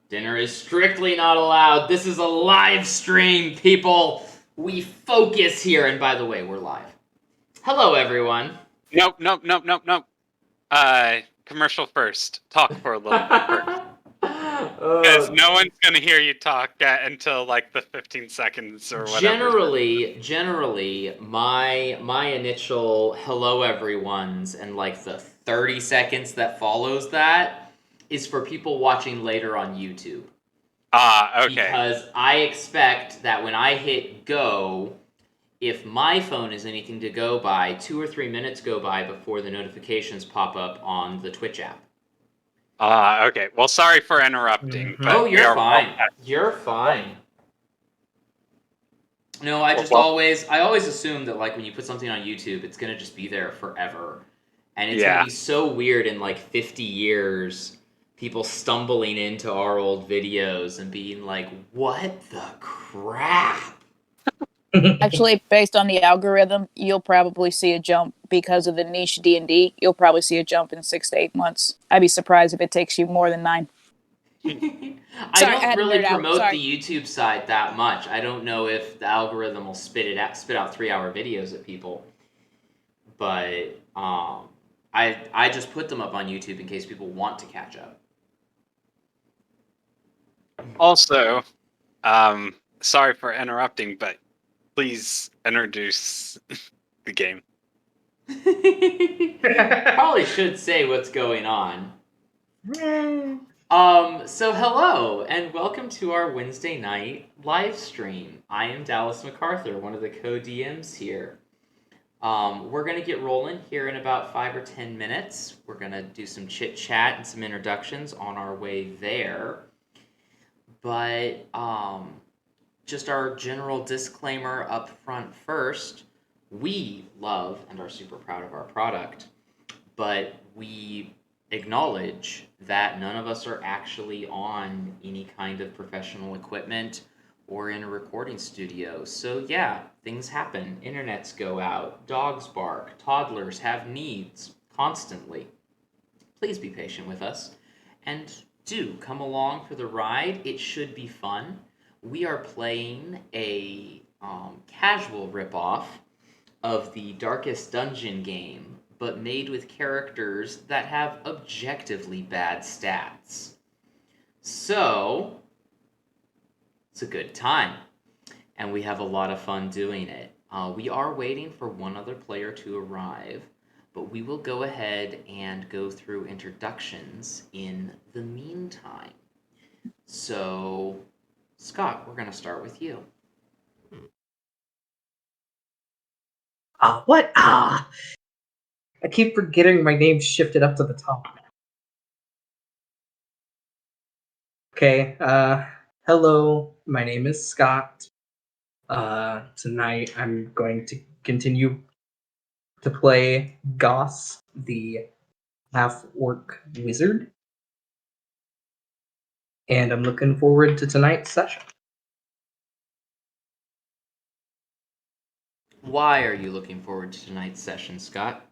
Dinner is strictly not allowed. This is a live stream, people. We focus here. And by the way, we're live. Hello, everyone. Nope. Commercial first. Talk for a little bit first. Because no one's going to hear you talk until like the 15 seconds or whatever. Generally, my initial hello everyone's and like the 30 seconds that follows that is for people watching later on YouTube. Okay. Because I expect that when I hit go, if my phone is anything to go by, 2 or 3 minutes go by before the notifications pop up on the Twitch app. Okay. Well, sorry for interrupting. Mhm. But Oh, you're fine. You're fine. No, I always assume that like when you put something on YouTube, it's gonna just be there forever, and it's gonna be so weird in like 50 years, people stumbling into our old videos and being like, "What the crap?" Actually, based on the algorithm, you'll probably see a jump because of the niche D&D. You'll probably see a jump in 6 to 8 months. I'd be surprised if it takes you more than 9. I Sorry, I don't had to really nerd out. promote Sorry. the YouTube side that much. I don't know if the algorithm will spit out 3-hour videos at people, but I just put them up on YouTube in case people want to catch up. Also, sorry for interrupting, but please introduce the game. Probably should say what's going on. So hello and welcome to our Wednesday night live stream. I am Dallas MacArthur, one of the co-DMs here. We're gonna get rolling here in about 5 or 10 minutes. We're gonna do some chit chat and some introductions on our way there. But just our general disclaimer up front first. We love and are super proud of our product, but we acknowledge that none of us are actually on any kind of professional equipment or in a recording studio. So yeah, things happen. Internets go out, dogs bark, toddlers have needs constantly. Please be patient with us and do come along for the ride. It should be fun. We are playing a casual ripoff of the Darkest Dungeon game, but made with characters that have objectively bad stats. So, it's a good time, and we have a lot of fun doing it. We are waiting for one other player to arrive, but we will go ahead and go through introductions in the meantime. So, Scott, we're going to start with you. What? I keep forgetting my name shifted up to the top. Okay, hello, my name is Scott. Tonight I'm going to continue to play Goss, the half-orc wizard. And I'm looking forward to tonight's session. Why are you looking forward to tonight's session, Scott?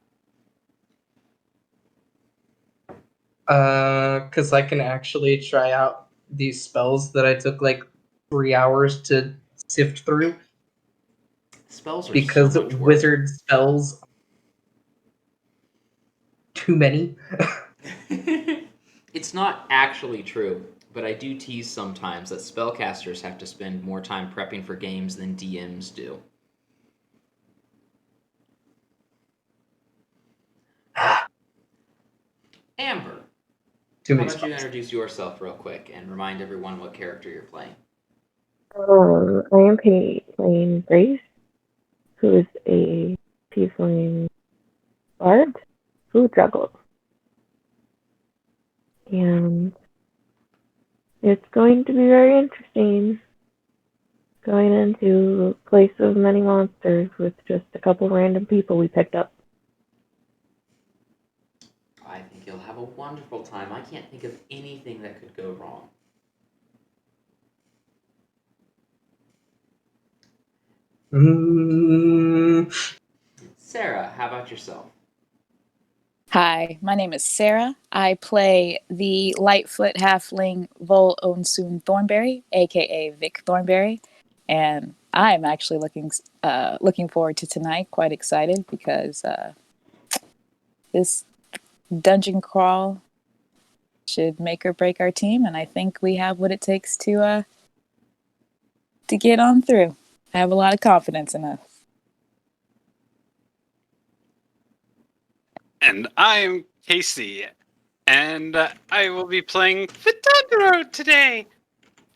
Because I can actually try out these spells that I took like 3 hours to sift through. Spells are because so much work. wizard spells too many. It's not actually true, but I do tease sometimes that spellcasters have to spend more time prepping for games than DMs do. Amber, Too how many about you spells. introduce yourself real quick and remind everyone what character you're playing? I am playing Grace, who is a tiefling bard who juggles. And it's going to be very interesting going into a place of many monsters with just a couple random people we picked up. I think you'll have a wonderful time. I can't think of anything that could go wrong. Sarah, how about yourself? Hi, my name is Sarah. I play the Lightfoot Halfling Vol Onsoon Thornberry, aka Vic Thornberry, and I'm actually looking forward to tonight. Quite excited because this dungeon crawl should make or break our team, and I think we have what it takes to get on through. I have a lot of confidence in us. And I'm Casey, and I will be playing Fidandro today.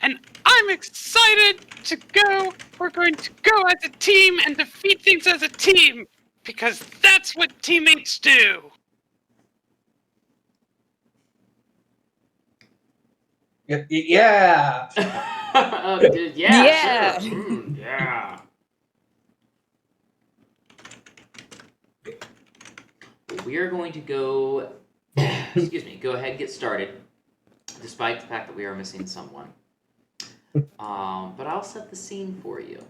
And I'm excited to go. We're going to go as a team and defeat things as a team, because that's what teammates do. Yeah. Yeah, Yeah. sure. Yeah. We are going to go, go ahead and get started, despite the fact that we are missing someone. But I'll set the scene for you.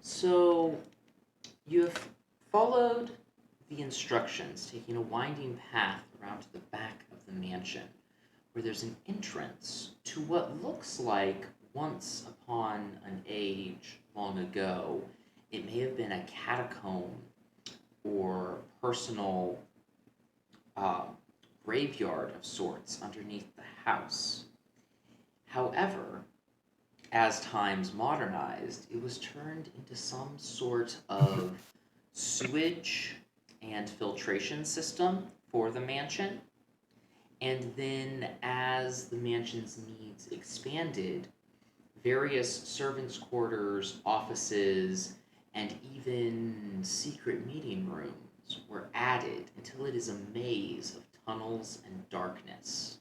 So, you have followed the instructions, taking a winding path around to the back of the mansion, where there's an entrance to what looks like, once upon an age long ago, it may have been a catacomb or personal graveyard of sorts underneath the house. However, as times modernized, it was turned into some sort of sewage and filtration system for the mansion. And then, as the mansion's needs expanded, various servants' quarters, offices, and even secret meeting rooms were added until it is a maze of tunnels and darkness.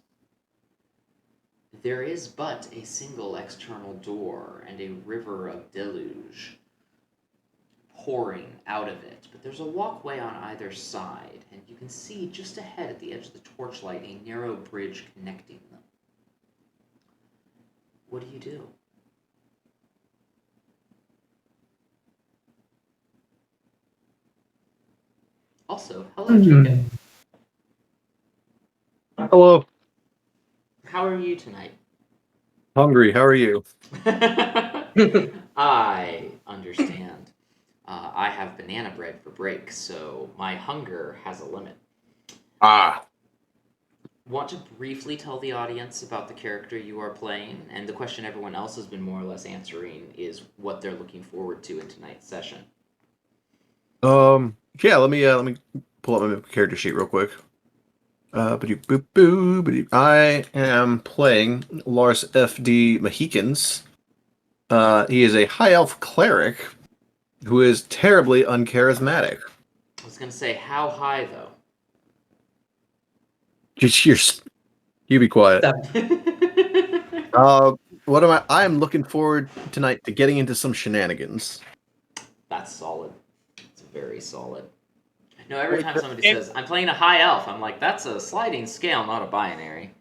There is but a single external door and a river of deluge pouring out of it, but there's a walkway on either side, and you can see just ahead at the edge of the torchlight a narrow bridge connecting them. What do you do? Also, hello, Jacob. Hello. How are you tonight? Hungry. How are you? I understand. I have banana bread for break, so my hunger has a limit. Ah. Want to briefly tell the audience about the character you are playing, and the question everyone else has been more or less answering is what they're looking forward to in tonight's session. Yeah. Let me pull up my character sheet real quick. I am playing Lars F.D. Mahikins. He is a high elf cleric who is terribly uncharismatic. I was gonna say, how high though? You be quiet. What am I? I am looking forward tonight to getting into some shenanigans. That's solid. It's very solid. No, every time somebody says, I'm playing a high elf, I'm like, that's a sliding scale, not a binary.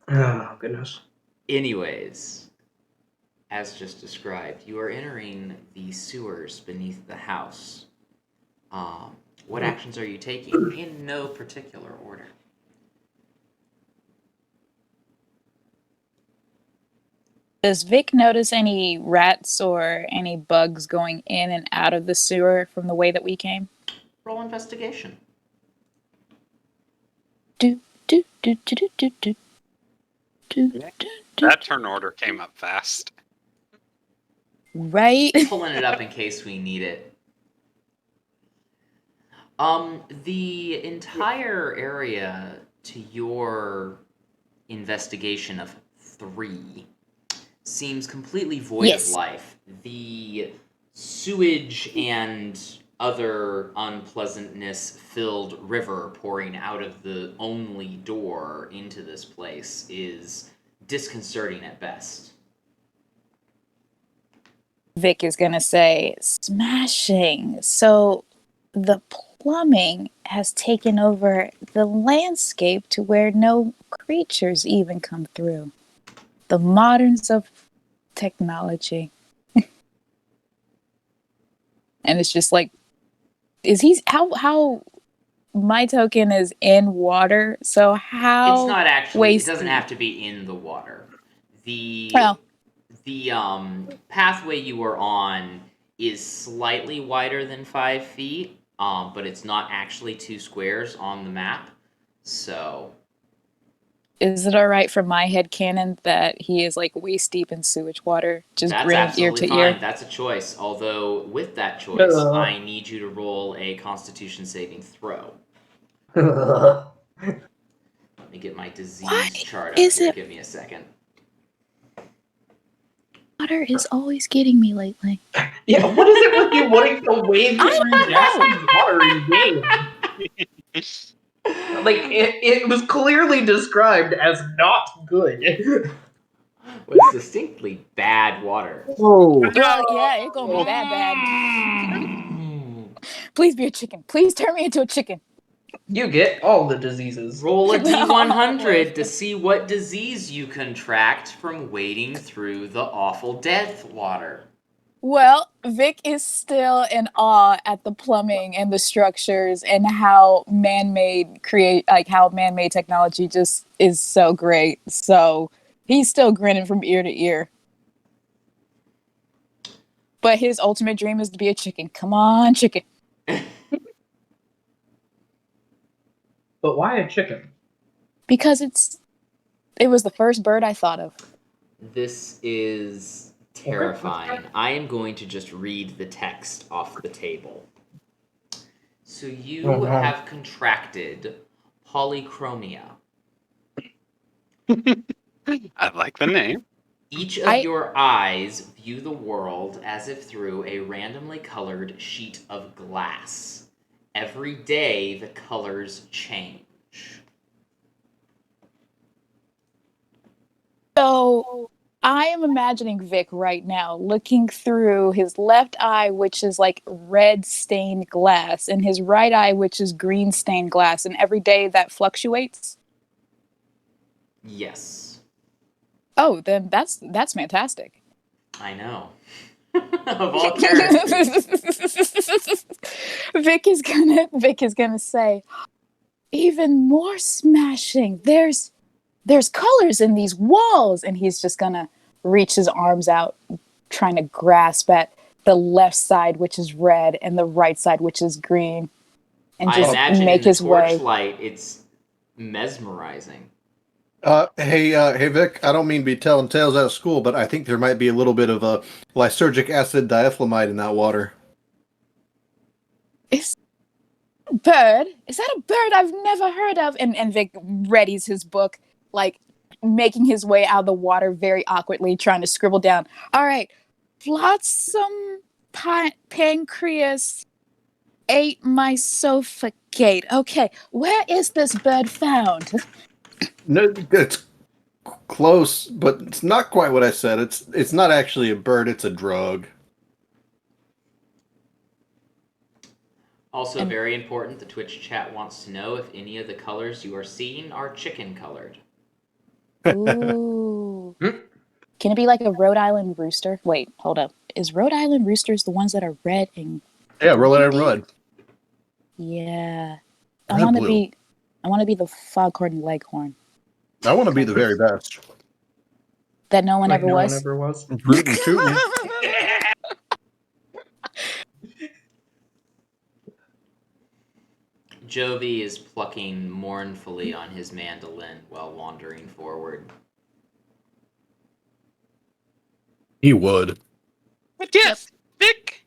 Oh, goodness. Anyways, as just described, you are entering the sewers beneath the house. What actions are you taking? In no particular order. Does Vic notice any rats or any bugs going in and out of the sewer from the way that we came? Roll investigation. Do, do, do, do, do, do, do. Do, do, do. That turn order came up fast. Right? Pulling it up in case we need it. The entire area to your investigation of 3 seems completely void of life. The sewage and other unpleasantness-filled river pouring out of the only door into this place is disconcerting at best. Vic is going to say, smashing. So the plumbing has taken over the landscape to where no creatures even come through. The moderns of technology. And it's just like, how my token is in water, so how It's not actually. It doesn't wasty. have to be in the water. The Well, the pathway you are on is slightly wider than 5 feet, but it's not actually 2 squares on the map. So is it all right for my headcanon that he is like waist deep in sewage water, just that's grinning ear absolutely to fine. ear? That's a choice. Although with that choice, Ugh. I need you to roll a Constitution saving throw. Ugh. Let me get my disease Why chart up is here. it- Give me a second. Water is always getting me lately. Yeah, what is it with you wanting to wade I through don't nasty water in games? Like, it was clearly described as not good. Was distinctly bad water. Whoa. Well, yeah, it's gonna be that bad. Please be a chicken. Please turn me into a chicken. You get all the diseases. Roll a No. d100 to see what disease you contract from wading through the awful death water. Well, Vic is still in awe at the plumbing and the structures and how man-made technology just is so great. So he's still grinning from ear to ear. But his ultimate dream is to be a chicken. Come on, chicken. But why a chicken? Because it was the first bird I thought of. This is terrifying. I am going to just read the text off the table. So you Oh, no. have contracted polychromia. I like the name. Each of your eyes view the world as if through a randomly colored sheet of glass. Every day, the colors change. So I am imagining Vic right now looking through his left eye, which is like red stained glass, and his right eye, which is green stained glass, and every day that fluctuates. Yes, Oh, then that's fantastic. I know. Of all characters. Vic is gonna say, even more smashing. There's colors in these walls, and he's just gonna reach his arms out, trying to grasp at the left side, which is red, and the right side, which is green, and I just imagine make in the his way. torchlight, it's mesmerizing. Hey, Vic. I don't mean to be telling tales out of school, but I think there might be a little bit of a lysergic acid diethylamide in that water. Is that a bird I've never heard of? And Vic readies his book, like making his way out of the water very awkwardly, trying to scribble down. All right, flotsam pancreas ate my sofa gate. Okay, where is this bird found? No, it's close, but it's not quite what I said. It's not actually a bird. It's a drug. Also, very important, the Twitch chat wants to know if any of the colors you are seeing are chicken colored. Ooh. Can it be like a Rhode Island rooster? Wait, hold up. Is Rhode Island roosters the ones that are red and Yeah, roll it and burgundy? run. Yeah. Red I want to blue. be the foghorn leghorn I want to be the very best. that no one Like ever no was. one ever was. Rootin' tootin'. Jovi is plucking mournfully on his mandolin while wandering forward. He would. But yes, Vic,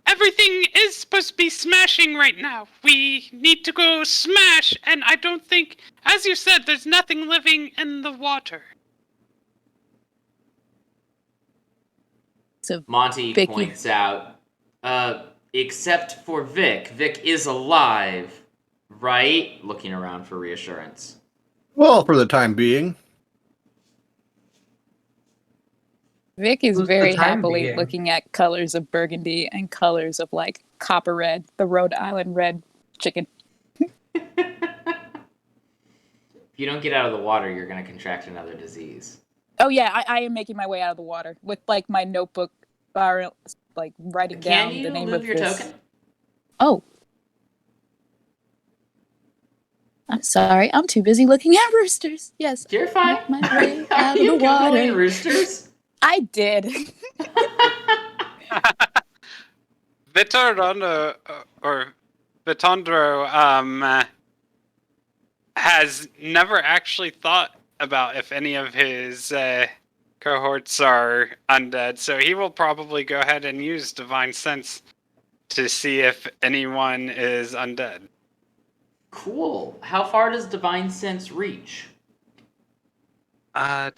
everything is supposed to be smashing right now. We need to go smash, and I don't think, as you said, there's nothing living in the water. So Monty Vicky. points out, except for Vic. Vic is alive, right? Looking around for reassurance. Well, for the time being. Vic is Who's the very time happily being? looking at colors of burgundy and colors of like copper red, the Rhode Island red chicken. If you don't get out of the water, you're going to contract another disease. Oh yeah, I am making my way out of the water with like my notebook, like writing Can down you the name move of your this. token? Oh, I'm sorry. I'm too busy looking at roosters. Yes, You're fine. make my way Are out of you the water. Googling roosters? I did. Vittorio or Vitandro has never actually thought about if any of his cohorts are undead, so he will probably go ahead and use Divine Sense to see if anyone is undead. Cool. How far does Divine Sense reach? Any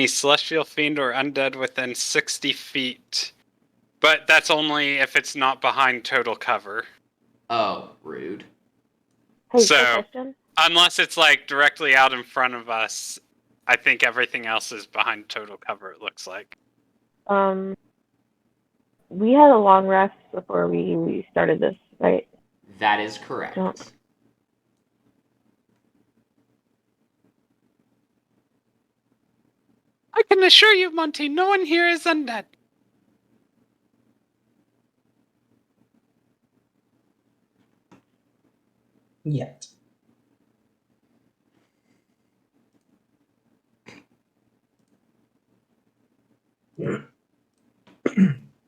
celestial fiend or undead within 60 feet. But that's only if it's not behind total cover. Oh, rude. Hey, quick So, question. unless it's like directly out in front of us, I think everything else is behind total cover, it looks like. We had a long rest before we started this, right? That is correct. Don't. I can assure you, Monty, no one here is undead. Yet.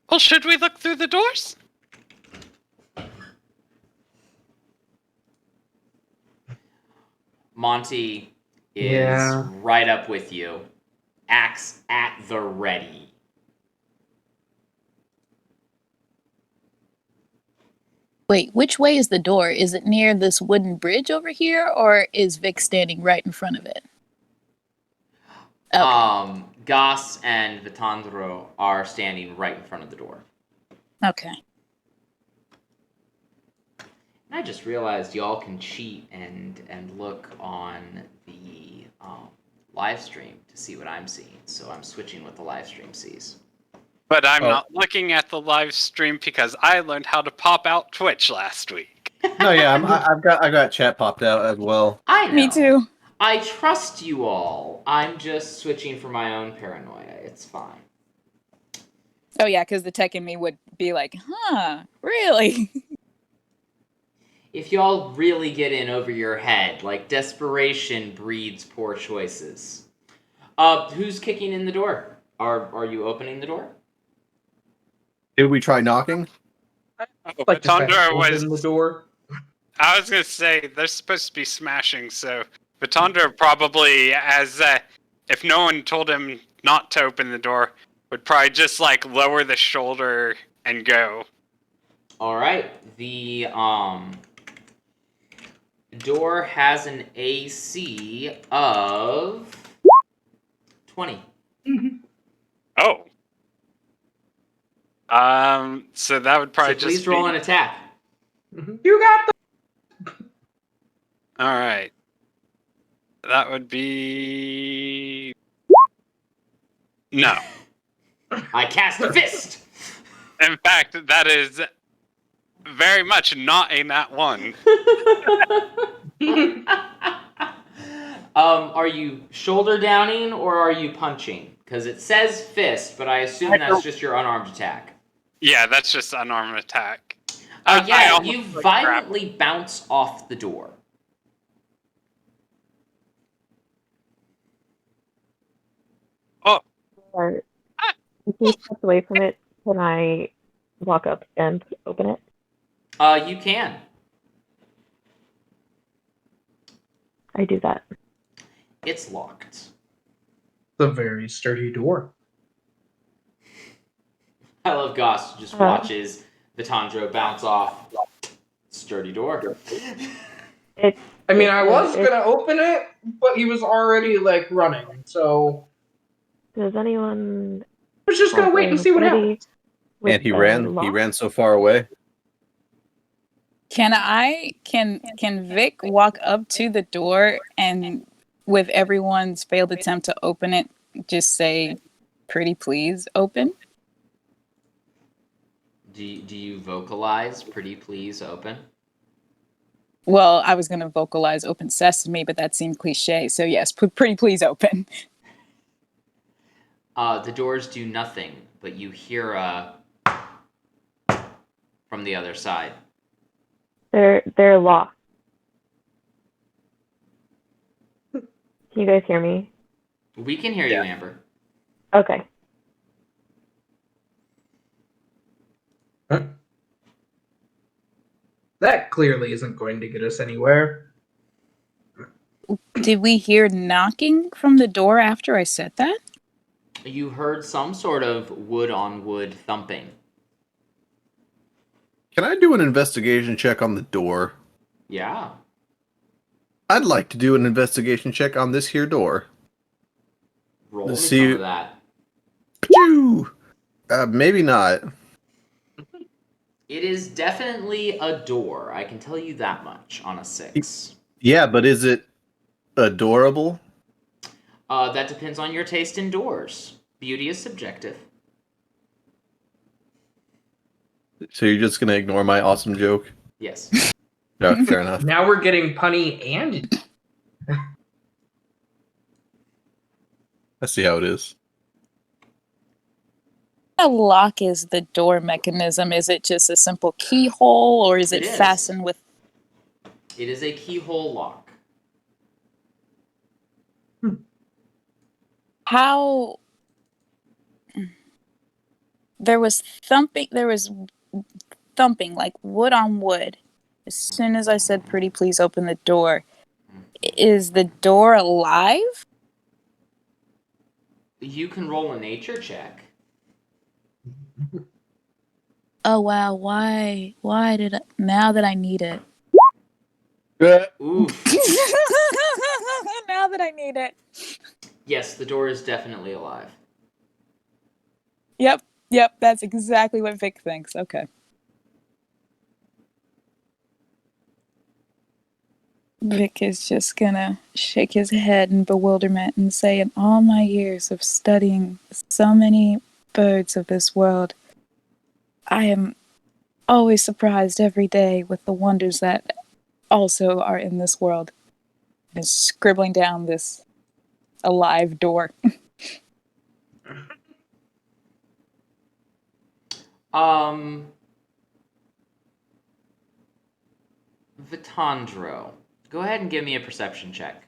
Well, should we look through the doors? Monty is Yeah. right up with you. Axe at the ready. Wait, which way is the door? Is it near this wooden bridge over here, or is Vic standing right in front of it? Okay. Goss and Vitandro are standing right in front of the door. Okay. I just realized y'all can cheat and look on the live stream to see what I'm seeing. So I'm switching what the live stream sees. But I'm not looking at the live stream because I learned how to pop out Twitch last week. No, yeah, I've got chat popped out as well. I know. Me too. I trust you all. I'm just switching for my own paranoia. It's fine. Oh yeah, because the tech in me would be like, huh, really? If y'all really get in over your head, like desperation breeds poor choices. Who's kicking in the door? Are you opening the door? Did we try knocking? Like to try to Vitandro open the door. I was gonna say they're supposed to be smashing, so Vitandro probably, as if no one told him not to open the door, would probably just like lower the shoulder and go. All right. The door has an AC of 20. Oh. So that would probably So please just roll be... an attack. You got All right. That would be... No. I cast a fist. In fact, that is very much not a nat 1. Are you shoulder downing or are you punching? Because it says fist, but I assume that's just your unarmed attack. Yeah, that's just unarmed attack. Yeah, you violently bounce off the door. Oh. Or if he steps away from it, can I walk up and open it? You can. I do that. It's locked. It's a very sturdy door. I love Goss who just watches Vitandro bounce off. Sturdy door. I mean, I was gonna open it, but he was already like running, so Does anyone? I was just gonna wait and see what happens. And he ran so far away. Can Vic walk up to the door and with everyone's failed attempt to open it, just say, "Pretty please, open"? Do you vocalize "pretty please, open"? Well, I was going to vocalize open sesame, but that seemed cliche. So yes, pretty please open. The doors do nothing, but you hear from the other side. They're locked. Can you guys hear me? We can hear you, Amber. Okay. That clearly isn't going to get us anywhere. Did we hear knocking from the door after I said that? You heard some sort of wood on wood thumping. Can I do an investigation check on the door? Yeah. I'd like to do an investigation check on this here door. Roll Let's me see. some of that. Achoo! Maybe not. It is definitely a door. I can tell you that much on a 6. Yeah, but is it adorable? That depends on your taste in doors. Beauty is subjective. So you're just gonna ignore my awesome joke? Yes. No, fair enough. Now we're getting punny and I see how it is. A lock is the door mechanism. Is it just a simple keyhole, or is it It is. fastened with? It is a keyhole lock. How? There was thumping. There was thumping like wood on wood. As soon as I said, "Pretty, please open the door," is the door alive? You can roll a nature check. Oh wow! Why? Why did I? Now that I need it. Oof. Now that I need it. Yes, the door is definitely alive. Yep. That's exactly what Vic thinks. Okay. Vic is just gonna shake his head in bewilderment and say, in all my years of studying so many birds of this world, I am always surprised every day with the wonders that also are in this world. And is scribbling down this alive door. Vitandro, go ahead and give me a perception check.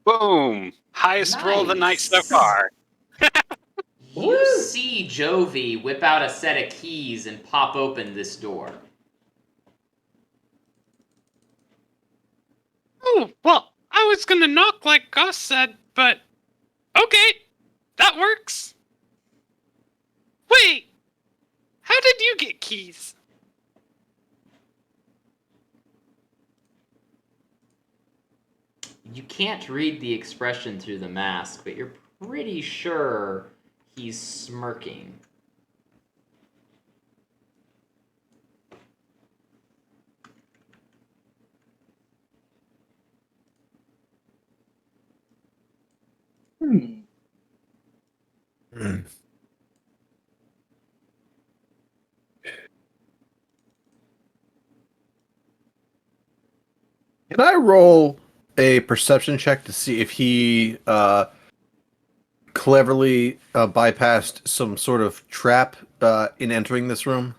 Boom! Highest roll of the night so Nice. far. You Woo. see Jovi whip out a set of keys and pop open this door. Oh, well, I was gonna knock like Gus said, but okay, that works. Wait, how did you get keys? You can't read the expression through the mask, but you're pretty sure he's smirking. Hmm. Can I roll a perception check to see if he cleverly bypassed some sort of trap in entering this room?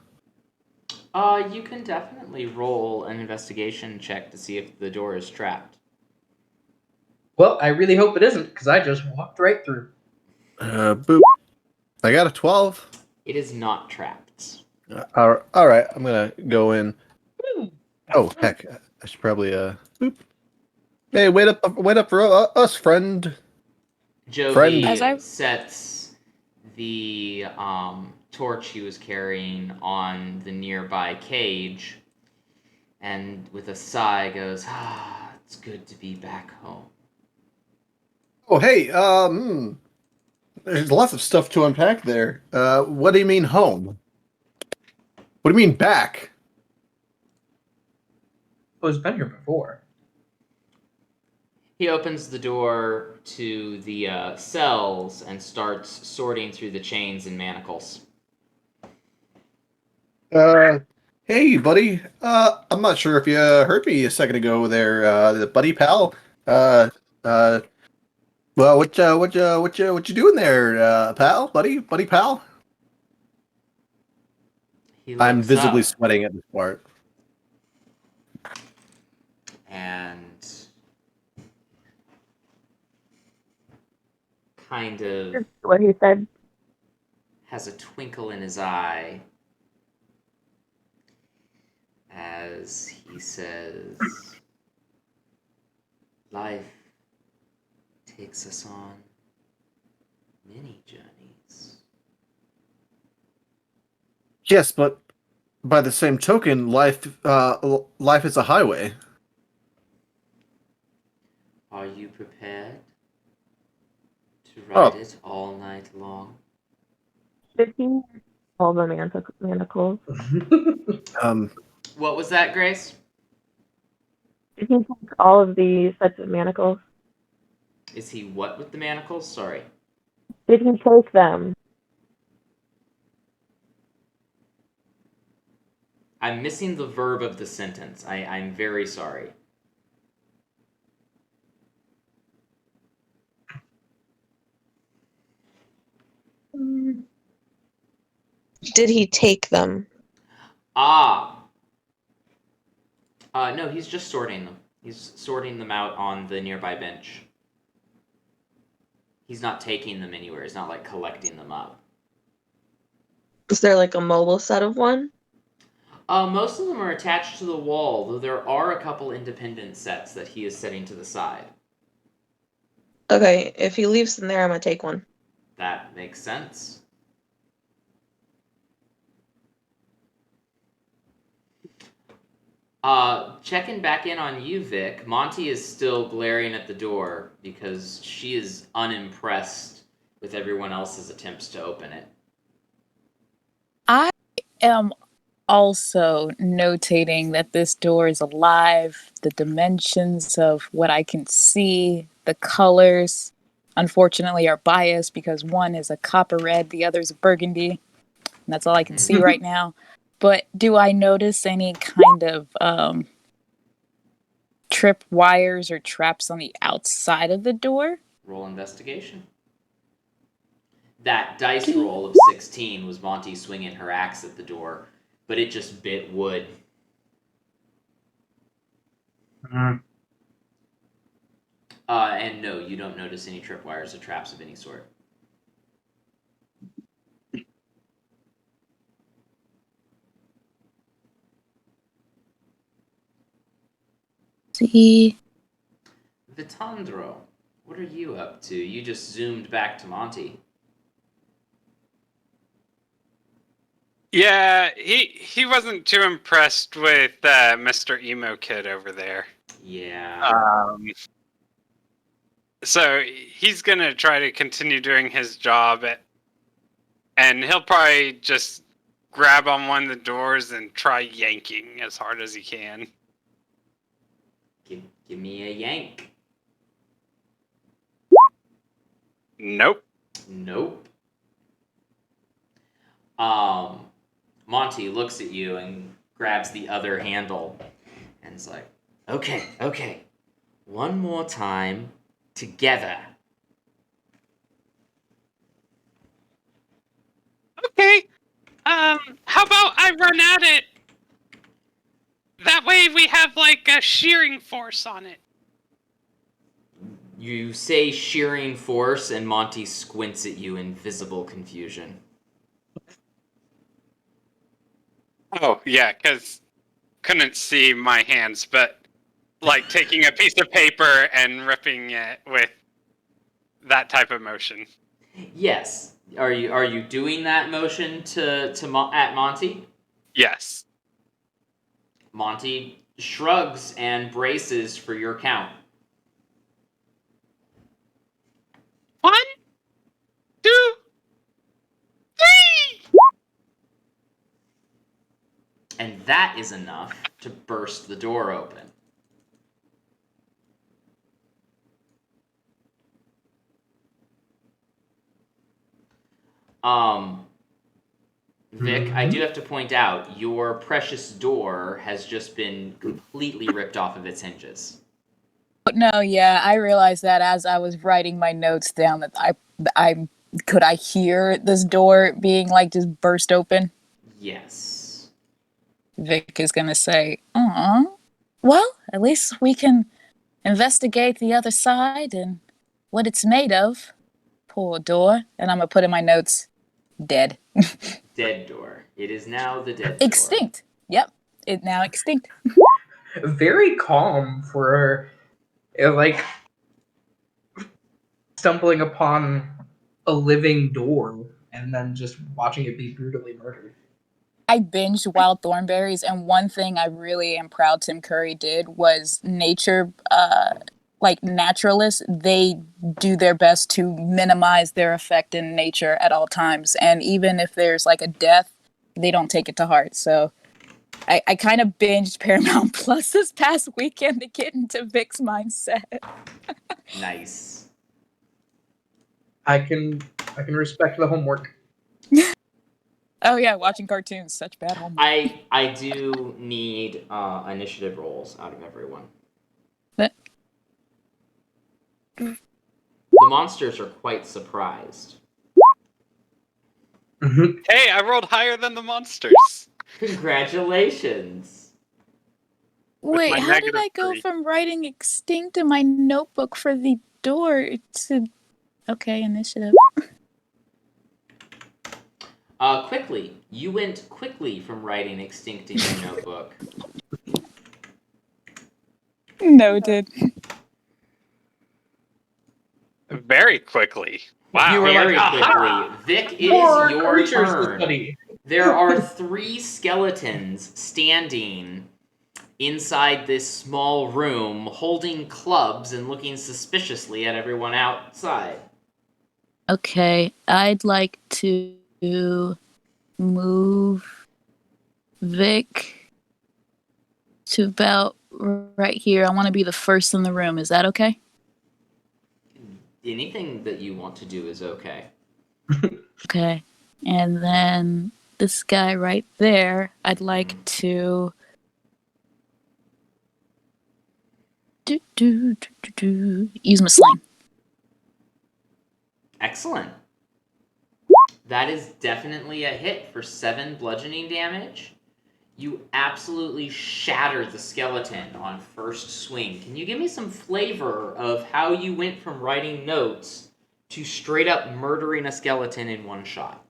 You can definitely roll an investigation check to see if the door is trapped. Well, I really hope it isn't, because I just walked right through. Boop. I got a 12. It is not trapped. All right, I'm gonna go in. Oh heck, I should probably boop. Hey, wait up for us, friend. Jovi As I- sets the torch he was carrying on the nearby cage, and with a sigh goes, "Ah, it's good to be back home." Oh hey, there's lots of stuff to unpack there. What do you mean home? What do you mean back? Oh, it's been here before. He opens the door to the cells and starts sorting through the chains and manacles. Hey, buddy. I'm not sure if you heard me a second ago there, buddy pal. Uh, uh, well, what you doing there, pal, buddy pal? He I'm looks visibly up sweating at this part. and kind of Just what he said. has a twinkle in his eye as he says, "Life takes us on many journeys." Yes, but by the same token, life is a highway. Are you prepared to ride Oh, it all night long? Did he all the manacles? um, What was that, Grace? Did he take all of the sets of manacles? Is he what with the manacles? Sorry. Did he take them? I'm missing the verb of the sentence. I'm very sorry. Did he take them? Ah! No, he's just sorting them. He's sorting them out on the nearby bench. He's not taking them anywhere. He's not, like, collecting them up. Is there like a mobile set of one? Most of them are attached to the wall, though there are a couple independent sets that he is setting to the side. Okay, if he leaves them there, I'm gonna take one. That makes sense. Checking back in on you, Vic. Monty is still glaring at the door because she is unimpressed with everyone else's attempts to open it. I am also notating that this door is alive, the dimensions of what I can see, the colors, unfortunately, are biased because one is a copper red, the other is a burgundy, and that's all I can see right now. But do I notice any kind of trip wires or traps on the outside of the door? Roll investigation. That dice Okay. roll of 16 was Monty swinging her axe at the door, but it just bit wood. And no, you don't notice any tripwires or traps of any sort. See. Vitandro, what are you up to? You just zoomed back to Monty. Yeah, he wasn't too impressed with Mr. Emo Kid over there. Yeah. So he's gonna try to continue doing his job, and he'll probably just grab on one of the doors and try yanking as hard as he can. Give me a yank. Nope. Nope. Monty looks at you and grabs the other handle and is like, okay. One more time, together. Okay. How about I run at it? That way we have like a shearing force on it. You say shearing force, and Monty squints at you in visible confusion. Oh, yeah, because couldn't see my hands, but like taking a piece of paper and ripping it with that type of motion. Yes. Are you doing that motion at Monty? Yes. Monty shrugs and braces for your count. 1, 2, 3. And that is enough to burst the door open. Vic, I do have to point out, your precious door has just been completely ripped off of its hinges. No, yeah, I realized that as I was writing my notes down that I could I hear this door being like just burst open. Yes. Vic is gonna say, "Aw, well, at least we can investigate the other side and what it's made of. Poor door." And I'm gonna put in my notes, dead. Dead door. It is now the dead door. Extinct. Yep, it now extinct. Very calm for like stumbling upon a living door and then just watching it be brutally murdered. I binged Wild Thornberries, and one thing I really am proud Tim Curry did was nature, like naturalists, they do their best to minimize their effect in nature at all times. And even if there's like a death, they don't take it to heart. So I kind of binged Paramount Plus this past weekend to get into Vic's mindset. Nice. I can respect the homework. Oh yeah, watching cartoons, such bad homework. I do need initiative rolls out of everyone. But The monsters are quite surprised. Hey, I rolled higher than the monsters. Congratulations. wait, my how did I go -3. from writing extinct in my notebook for the door to okay, initiative? Quickly. You went quickly from writing extinct in your notebook. Noted. Very quickly. Wow. You were Very like, quickly. aha! Vic, it More is your creatures to turn. study. There are 3 skeletons standing inside this small room, holding clubs and looking suspiciously at everyone outside. Okay, I'd like to move Vic to about right here. I want to be the first in the room. Is that okay? Anything that you want to do is okay. Okay. And then this guy right there, I'd like to use my sling. Excellent. That is definitely a hit for 7 bludgeoning damage. You absolutely shatter the skeleton on first swing. Can you give me some flavor of how you went from writing notes to straight up murdering a skeleton in one shot?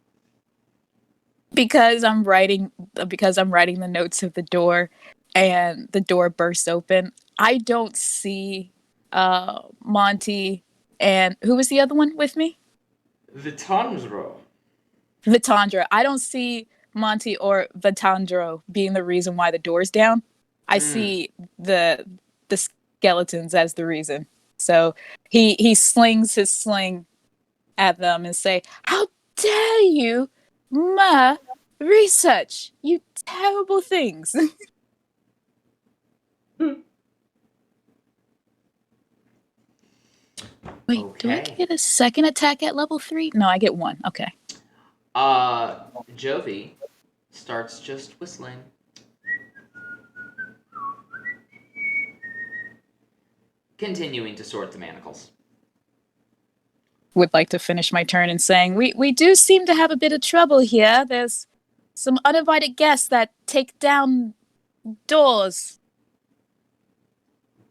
Because I'm writing the notes of the door and the door bursts open. I don't see Monty and who was the other one with me? Vitandro. Vitandra. I don't see Monty or Vitandro being the reason why the door's down. I see the skeletons as the reason. So he slings his sling at them and say, "How dare you, ma research, you terrible things." Wait, do I Okay. get a second attack at level 3? No, I get 1. Okay. Jovi starts just whistling. Continuing to sort the manacles. Would like to finish my turn in saying, we do seem to have a bit of trouble here. There's some uninvited guests that take down doors.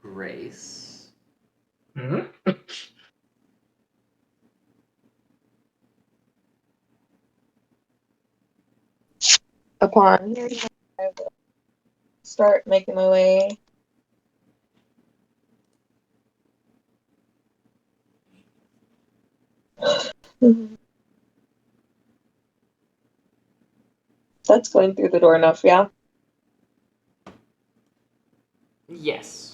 Grace. Upon hearing that, I will start making my way. That's going through the door enough, yeah? Yes.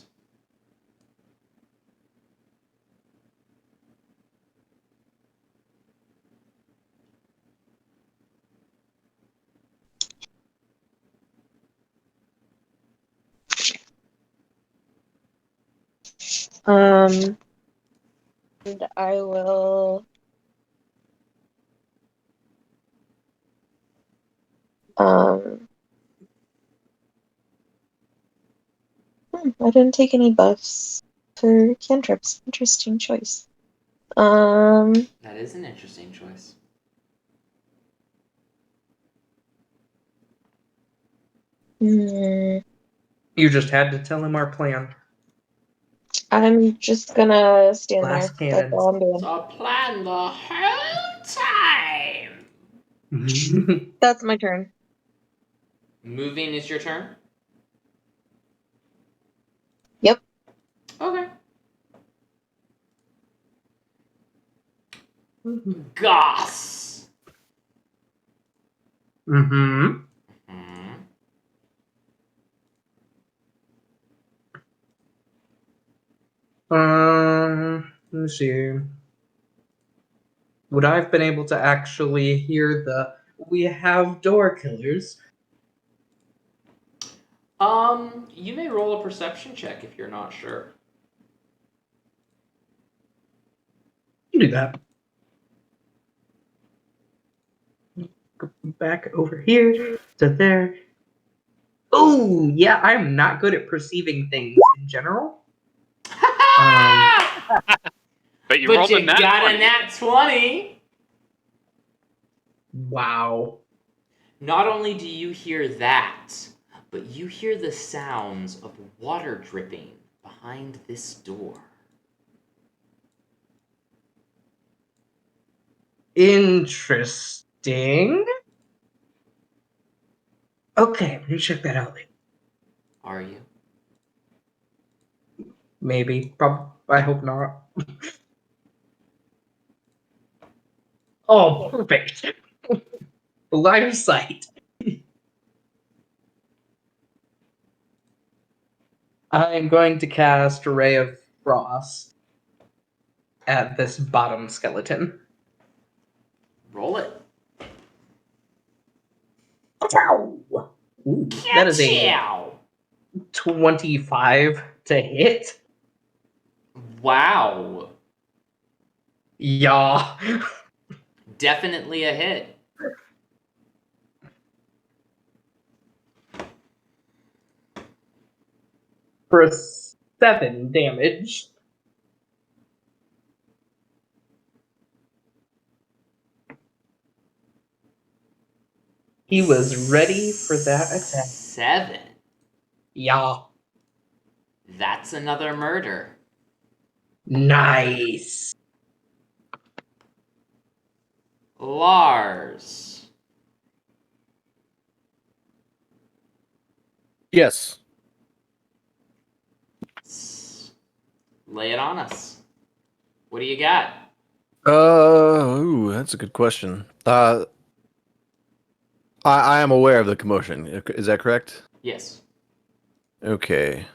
And I will I didn't take any buffs for cantrips. Interesting choice. That is an interesting choice. Hmm, You just had to tell him our plan. I'm just gonna stand Glass there. That's cannons. all I'm doing. So plan the whole time. That's my turn. Moving is your turn? Yep. Okay. Goss. Mm-hmm. Hmm. Let's see. Would I have been able to actually hear the "we have door killers"? You may roll a perception check if you're not sure. Do that. Go back over here to there. Oh, yeah, I'm not good at perceiving things in general. But you But rolled you a nat got 20. a nat 20. Wow. Not only do you hear that, but you hear the sounds of water dripping behind this door. Interesting. Okay, let me check that out later. Are you? Maybe. I hope not. Oh, perfect. Line of sight. I'm going to cast Ray of Frost at this bottom skeleton. Roll it. Ooh, that is a Ka-chow! 25 to hit. Wow. Yeah. Definitely a hit. For 7 damage. He was ready for that attack. 7. Yeah. That's another murder. Nice. Lars. Yes. Lay it on us. What do you got? Ooh, that's a good question. I am aware of the commotion. Is that correct? Yes. Okay.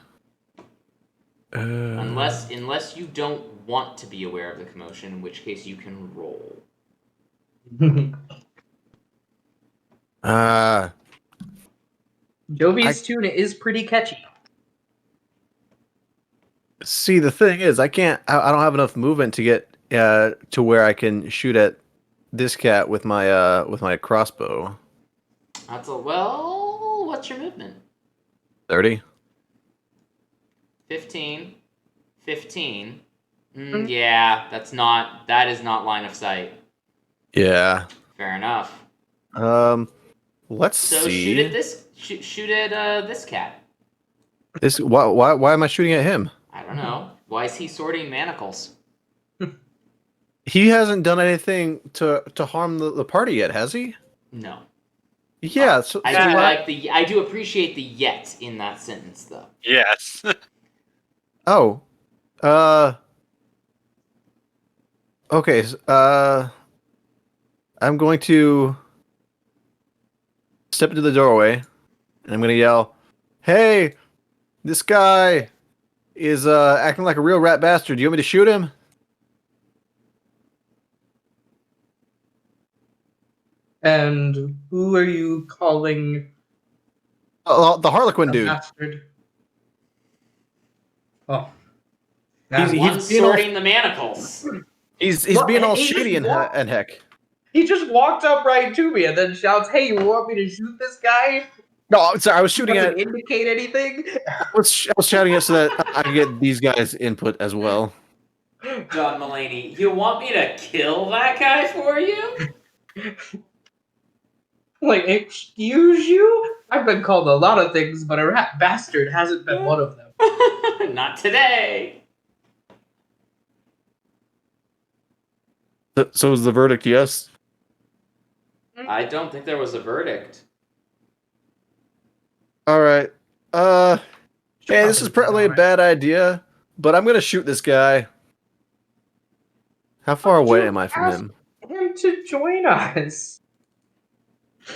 Unless you don't want to be aware of the commotion, in which case you can roll. Jovi's tune is pretty catchy. See, the thing is, I can't. I don't have enough movement to get to where I can shoot at this cat with my crossbow. Well, what's your movement? 30. 15. 15. Yeah, that is not line of sight. Yeah. Fair enough. Let's So see. shoot at this cat. This why am I shooting at him? I don't know. Why is he sorting manacles? He hasn't done anything to harm the party yet, has he? No. Yeah. So I do appreciate the yet in that sentence though. Yes. Oh. Okay. I'm going to step into the doorway, and I'm going to yell, "Hey, this guy is acting like a real rat bastard. Do you want me to shoot him?" And who are you calling The Harlequin a dude. bastard? Oh. He's He's being sorting the manacles. He's Well, being all he just shady and walked- heck. He just walked up right to me and then shouts, "Hey, you want me to shoot this guy?" No, sorry, I was shooting Doesn't at. indicate anything. I was shouting it so that I could get these guys' input as well. John Mulaney, you want me to kill that guy for you? Like, excuse you? I've been called a lot of things, but a rat bastard hasn't been one of them. Not today. So is the verdict yes? I don't think there was a verdict. All right. Hey, this is probably a bad idea, but I'm gonna shoot this guy. How far away am I from him? Him to join us.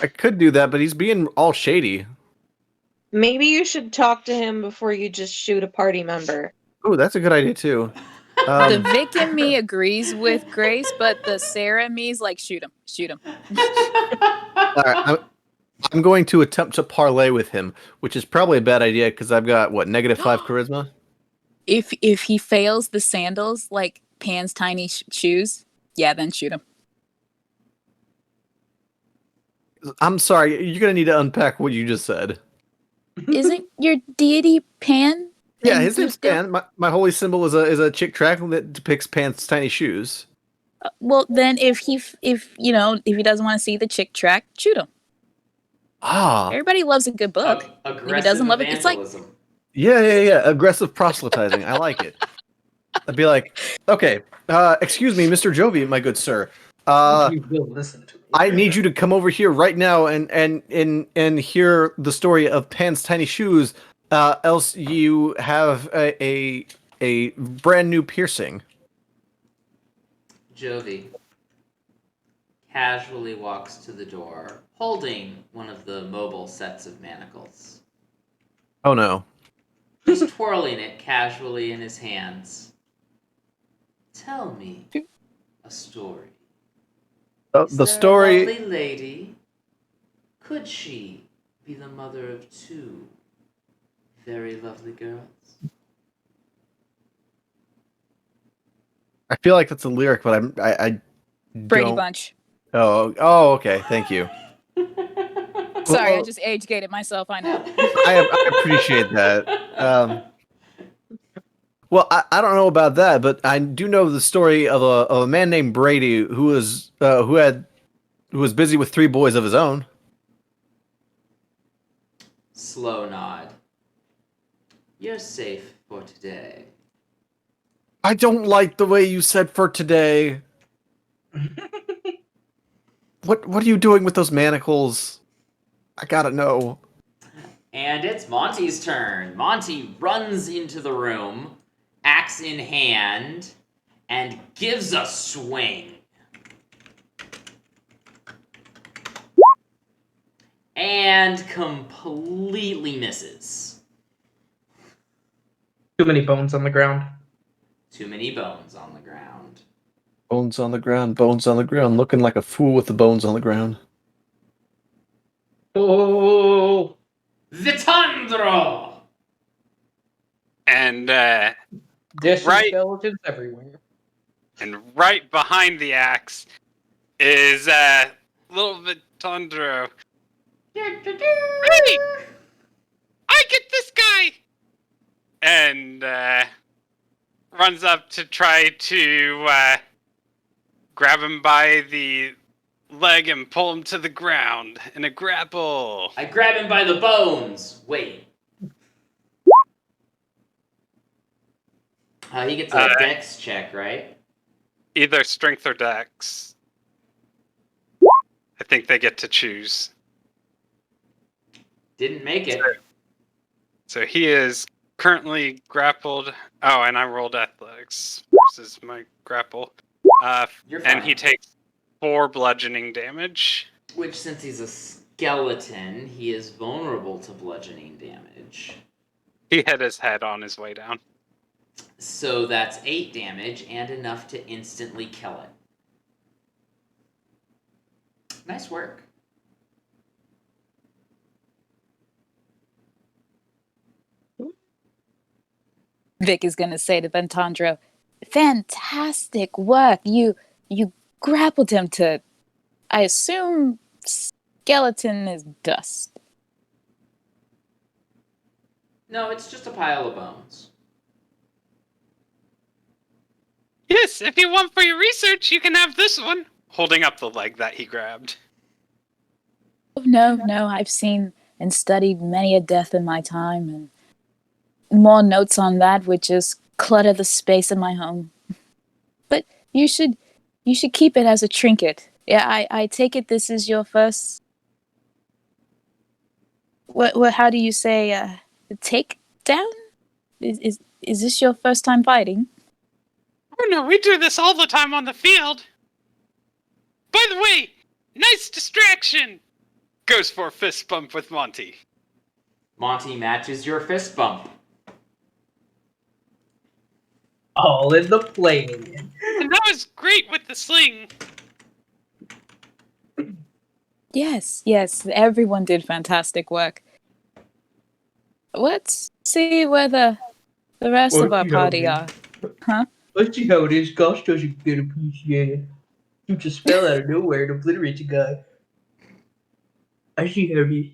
I could do that, but he's being all shady. Maybe you should talk to him before you just shoot a party member. Oh, that's a good idea too. The Vic in me agrees with Grace, but the Sarah in me is like, shoot him. All right, I'm going to attempt to parlay with him, which is probably a bad idea because I've got what -5 charisma. If he fails the sandals, like Pan's tiny shoes, yeah, then shoot him. I'm sorry, you're gonna need to unpack what you just said. Isn't your deity Pan? Yeah, his name's Pan. My holy symbol is a chick track that depicts Pan's tiny shoes. Well, then if he doesn't want to see the chick track, shoot him. Ah, Everybody loves a good book. Aggressive if he doesn't love it, it's like vandalism. yeah. Aggressive proselytizing. I like it. I'd be like, okay, excuse me, Mr. Jovi, my good sir. You will listen to me. I need you to come over here right now and hear the story of Pan's tiny shoes. Else you have a brand new piercing. Jovi casually walks to the door, holding one of the mobile sets of manacles. Oh no. Just twirling it casually in his hands. Tell me a story. Is The there story. A lovely lady. Could she be the mother of two very lovely girls? I feel like that's a lyric, but I Brady don't. Bunch. Oh, okay. Thank you. Sorry, I just age gated myself. I know. I appreciate that. Well, I don't know about that, but I do know the story of a man named Brady who was busy with 3 boys of his own. Slow nod. You're safe for today. I don't like the way you said for today. What are you doing with those manacles? I gotta know. And it's Monty's turn. Monty runs into the room, axe in hand, and gives a swing. And completely misses. Too many bones on the ground. Too many bones on the ground. Bones on the ground, looking like a fool with the bones on the ground. Oh, Vitandro! And dish Right. skeletons everywhere. and right behind the axe is little Vitandro. Hey! I get this guy! And runs up to try to grab him by the leg and pull him to the ground in a grapple. I grab him by the bones. Wait. He gets a dex check, right? Either strength or dex. I think they get to choose. Didn't make it. So he is currently grappled. Oh, and I rolled athletics versus my grapple. You're fine. And he takes 4 bludgeoning damage. Which, since he's a skeleton, he is vulnerable to bludgeoning damage. He hit his head on his way down. So that's 8 damage and enough to instantly kill it. Nice work. Vic is gonna say to Ventandro, "Fantastic work! You grappled him to I assume skeleton is dust. No, it's just a pile of bones. Yes, if you want for your research, you can have this one. Holding up the leg that he grabbed. Oh, no, I've seen and studied many a death in my time, and more notes on that would just clutter the space in my home. But you should keep it as a trinket. Yeah, I take it this is your first. What? How do you say? Take down? Is this your first time fighting? Oh no, we do this all the time on the field. By the way, nice distraction! Goes for a fist bump with Monty. Monty matches your fist bump. All in the plane. And that was great with the sling. Yes, everyone did fantastic work. Let's see where the rest of our party are. Huh? Let's see how it is. Gosh doesn't get appreciated. You just fell out of nowhere and obliterate a guy. I see how it is.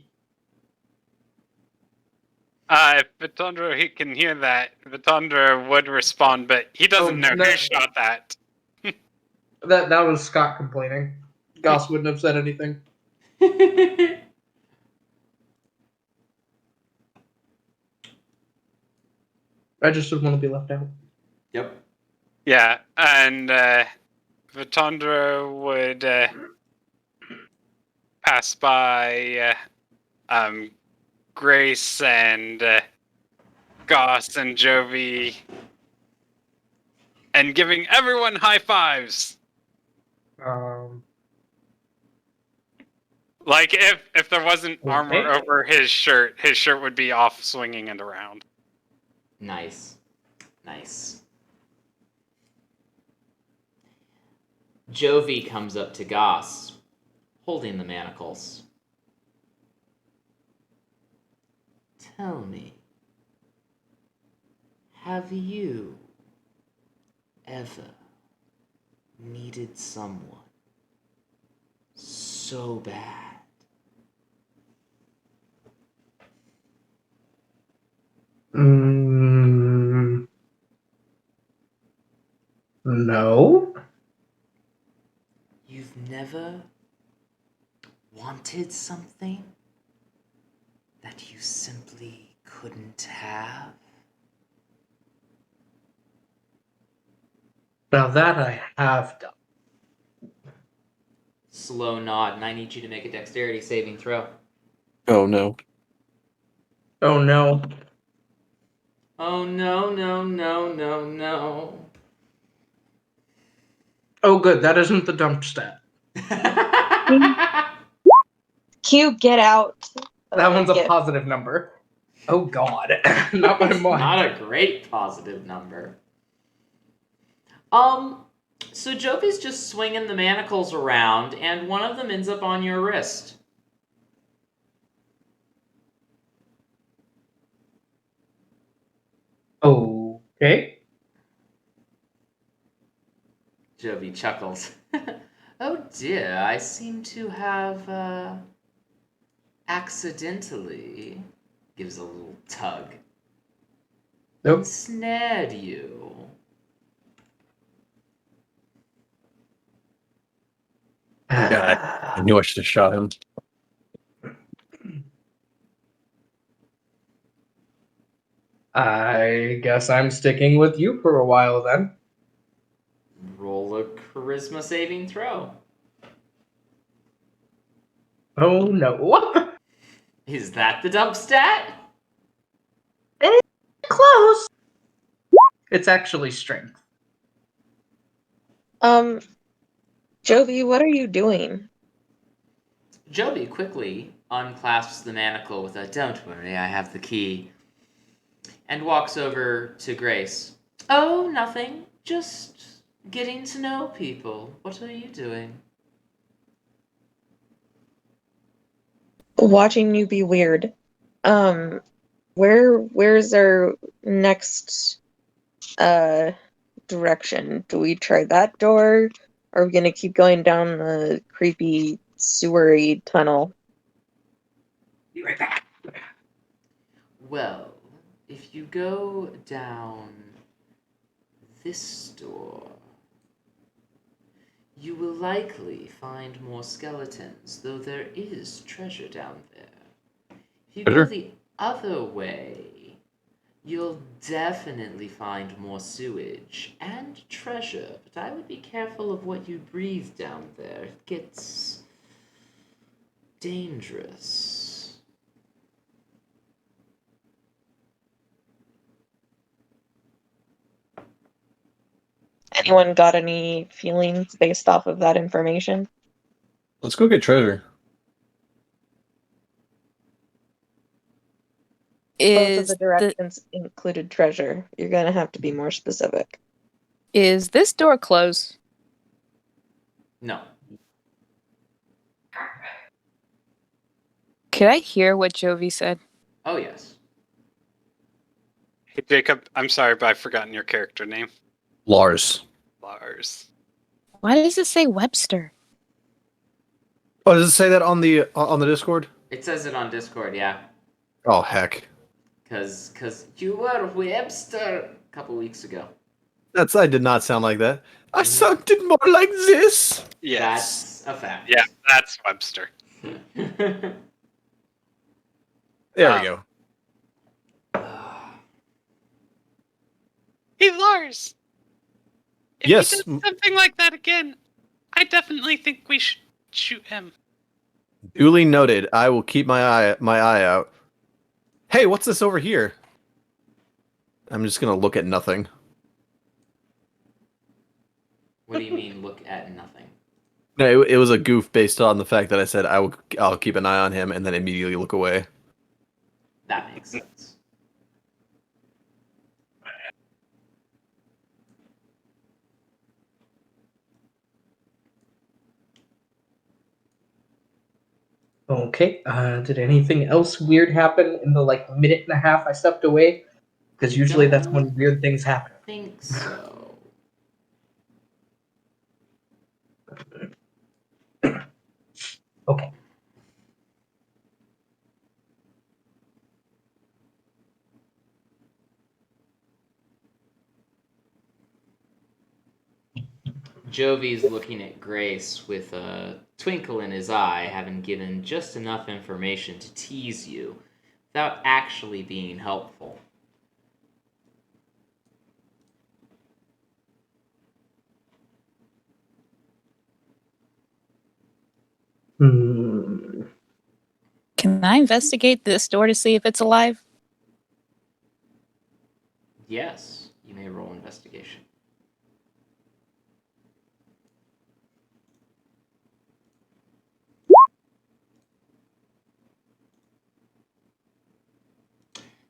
If Vitondra he can hear that, Vitondra would respond, but he doesn't know who shot that. That was Scott complaining. Goss wouldn't have said anything. I just didn't want to be left out. Yep. Yeah, and Vitondra would pass by Grace and Goss and Jovi and giving everyone high fives. Like if there wasn't armor over his shirt would be off swinging it around. Nice. Jovi comes up to Goss, holding the manacles. Tell me, have you ever needed someone so bad? No. You've never wanted something that you simply couldn't have? Now that I have done. Slow nod, and I need you to make a dexterity saving throw. Oh no. Oh no. Oh no. Oh good, that isn't the dump stat. Q, get out. That one's a positive number. Oh god. Not my mind. Not a great positive number. So Jovi's just swinging the manacles around, and one of them ends up on your wrist. Okay. Jovi chuckles. Oh dear, I seem to have, accidentally, gives a little tug, Nope. ensnared you. Yeah, I knew I should have shot him. I guess I'm sticking with you for a while then. Roll a charisma saving throw. Oh no. Is that the dump stat? Close. It's actually strength. Jovi, what are you doing? Jovi quickly unclasps the manacle with a "Don't worry, I have the key," and walks over to Grace. Oh, nothing. Just getting to know people. What are you doing? Watching you be weird. Where's our next direction? Do we try that door? Or are we gonna keep going down the creepy sewery tunnel? Be right back. Well, if you go down this door, you will likely find more skeletons, though there is treasure down there. If you go Treasure? the other way, you'll definitely find more sewage and treasure, but I would be careful of what you breathe down there. It gets dangerous. Anyone got any feelings based off of that information? Let's go get treasure. Both of the Is directions included treasure. You're gonna have to be more specific. is this door closed? No. Could I hear what Jovi said? Oh, yes. Hey, Jacob, I'm sorry, but I've forgotten your character name. Lars. Lars. Why does it say Webster? Oh, does it say that on the Discord? It says it on Discord, yeah. Oh heck. Cause you were Webster a couple weeks ago. I did not sound like that. I Mhm. sounded more like this. Yes. That's a fact. Yeah, that's Webster. There we go. Hey, Lars! If Yes. he does something like that again, I definitely think we should shoot him. Duly noted. I will keep my eye out. Hey, what's this over here? I'm just gonna look at nothing. What do you mean, look at nothing? No, it was a goof based on the fact that I said I'll keep an eye on him and then immediately look away. That makes sense. Okay. Did anything else weird happen in the minute and a half I stepped away? Because usually that's when weird things happen. I think so. Okay. Jovi's looking at Grace with a twinkle in his eye, having given just enough information to tease you, without actually being helpful. Hmm. Can I investigate this door to see if it's alive? Yes, you may roll investigation.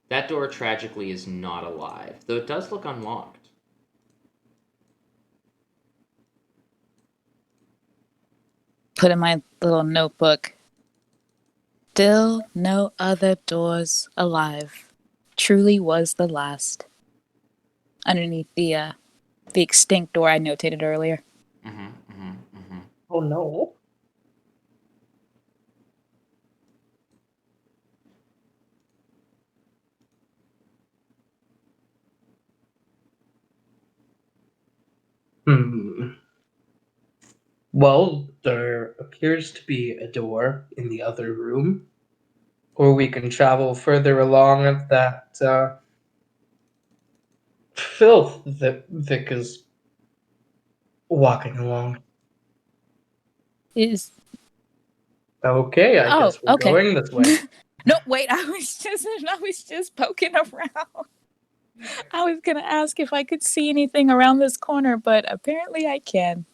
That door tragically is not alive, though it does look unlocked. Put in my little notebook. Still no other doors alive. Truly was the last. Underneath the extinct door I notated earlier. Oh no. Hmm. Well, there appears to be a door in the other room. Or we can travel further along that filth that Vic is walking along. Is Okay, I guess we're okay. going this way. No, wait, I was just poking around. I was gonna ask if I could see anything around this corner, but apparently I can.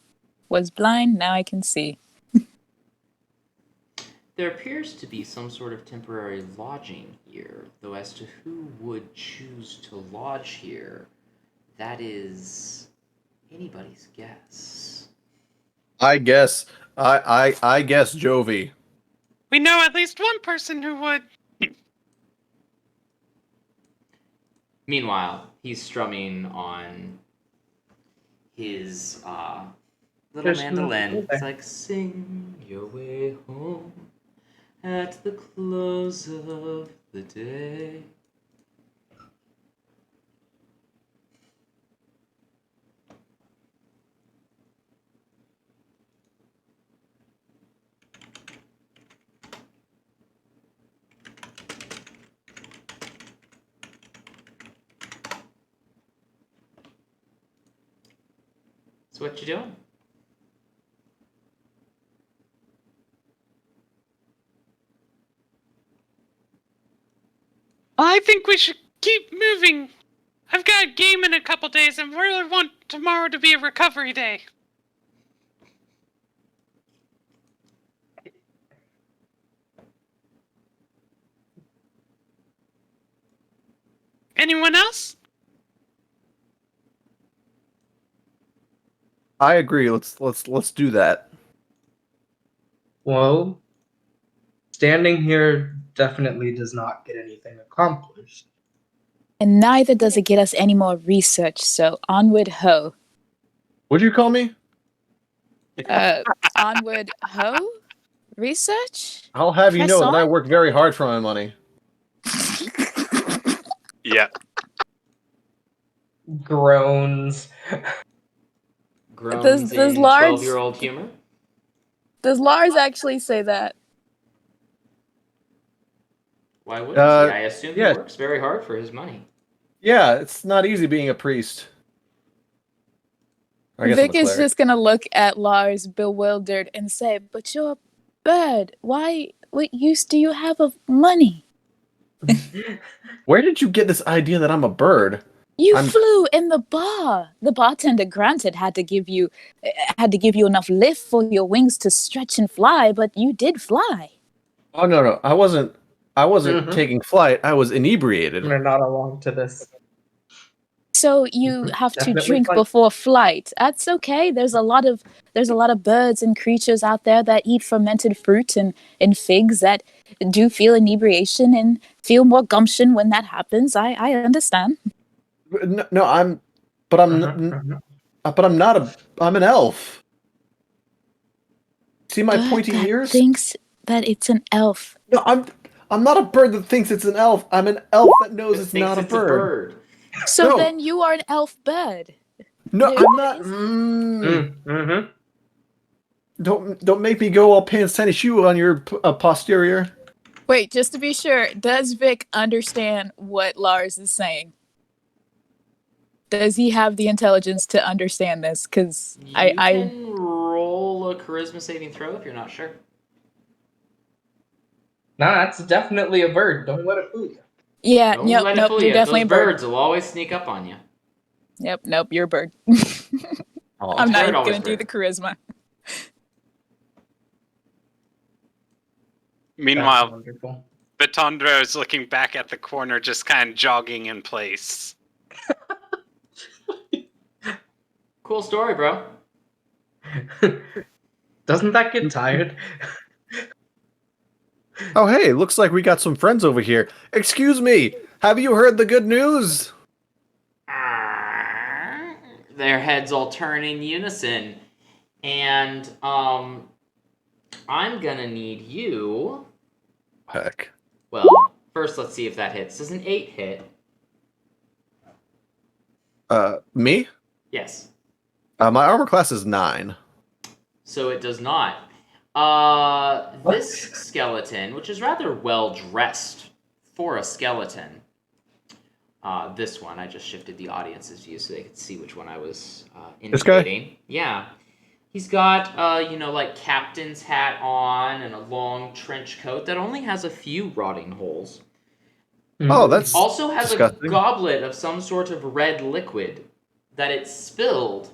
Was blind, now I can see. There appears to be some sort of temporary lodging here, though as to who would choose to lodge here, that is anybody's guess. I guess I guess Jovi. We know at least one person who would. Meanwhile, he's strumming on his little There's no mandolin. there. It's like, sing your way home at the close of the day. So what you doing? I think we should keep moving. I've got a game in a couple days and really want tomorrow to be a recovery day. Anyone else? I agree. Let's do that. Well, standing here definitely does not get anything accomplished. And neither does it get us any more research, so onward ho. What'd you call me? Onward ho? Research? I'll have you Press know that I on? work very hard for my money. Yeah. Groans. Groans Does in Lars- 12-year-old humor? Does Lars actually say that? Why wouldn't he? I assume yeah. he works very hard for his money. Yeah, it's not easy being a priest. I guess I'm a Vic is cleric. just gonna look at Lars bewildered and say, "But you're a bird. Why? What use do you have of money? Where did you get this idea that I'm a bird? You I'm- flew in the bar. The bartender granted had to give you enough lift for your wings to stretch and fly, but you did fly. Oh no, I wasn't Mhm. taking flight. I was inebriated. We're not along to this. So you have to Definitely drink flight. before flight. That's okay. There's a lot of birds and creatures out there that eat fermented fruit and figs that do feel inebriation and feel more gumption when that happens. I understand. No, I'm not I'm an elf. See my Bird pointy that ears? thinks that it's an elf. No, I'm not a bird that thinks it's an elf. I'm an elf that knows it's Thinks not a it's bird. So No. then you are an elf bird. No, There I'm not. is- Mm-hmm. Don't make me go all pants tennis shoe on your posterior. Wait, just to be sure, does Vic understand what Lars is saying? Does he have the intelligence to understand this? Because You I can roll a charisma saving throw if you're not sure. Nah, that's definitely a bird. Don't let it fool you. yeah, Don't let it nope, fool you're you. definitely Those a bird. birds will always sneak up on you. Yep, nope, you're a bird. Oh, I'm not bird, even always gonna do bird. the charisma. That's Meanwhile, wonderful. Betondro is looking back at the corner, just kind of jogging in place. Cool story, bro. Doesn't that get tired? Oh, hey, looks like we got some friends over here. Excuse me, have you heard the good news? Their heads all turn in unison. And I'm gonna need you. Heck. Well, first let's see if that hits. Does an 8 hit? Me? Yes. My armor class is 9. So it does not. This skeleton, which is rather well dressed for a skeleton. This one, I just shifted the audience's view so they could see which one I was This guy? indicating. Yeah. He's got, like captain's hat on and a long trench coat that only has a few rotting holes. Oh, that's Also has disgusting. a goblet of some sort of red liquid that it spilled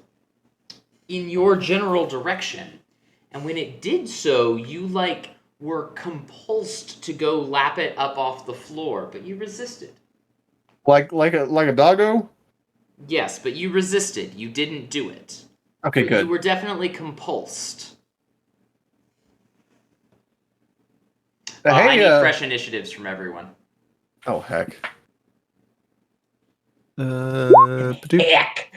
in your general direction. And when it did so, you, were compulsed to go lap it up off the floor, but you resisted. like a doggo. Yes, but you resisted. You didn't do it. Okay, But good. you were definitely compulsed. I need fresh initiatives from everyone. Oh heck. Heck.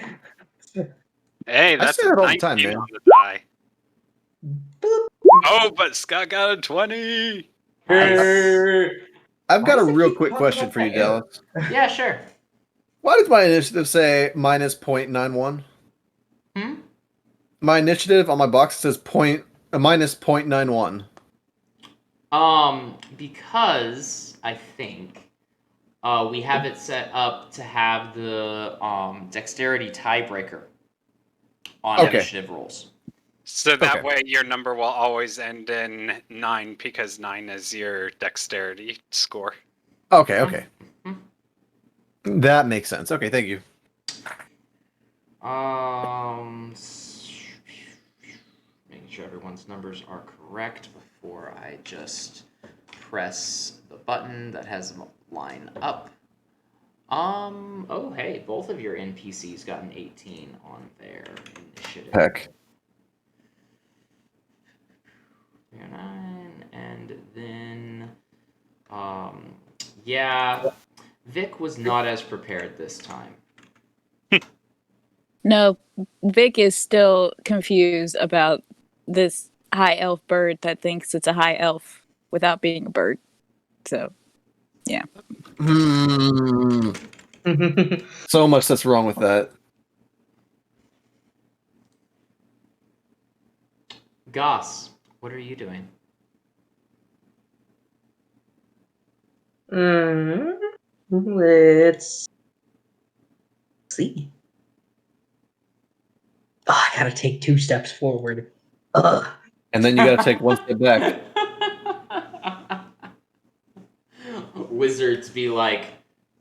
Hey, that's say a that all the 19 time, man. on the die. Boop. Oh, but Scott got a 20. Nice. I've Why got a does it real keep quick talking question about for you, that arrow? Dallas. Yeah, sure. Why does my initiative say minus 0.91? Hmm? My initiative on my box says minus 0.91. Because I think we have it set up to have the dexterity tiebreaker on Okay. initiative rolls. So that Okay. way your number will always end in 9 because 9 is your dexterity score. Okay, okay. Mhm. That makes sense. Okay, thank you. Making sure everyone's numbers are correct before I just press the button that has them line up. Oh, hey, both of your NPCs got an 18 on their initiative. Heck. 9, and then, yeah, Vic was not as prepared this time. No, Vic is still confused about this high elf bird that thinks it's a high elf without being a bird. So, yeah. So much that's wrong with that. Goss, what are you doing? Let's see. Oh, I gotta take 2 steps forward. Ugh. And then you gotta take one step back. Wizards be like,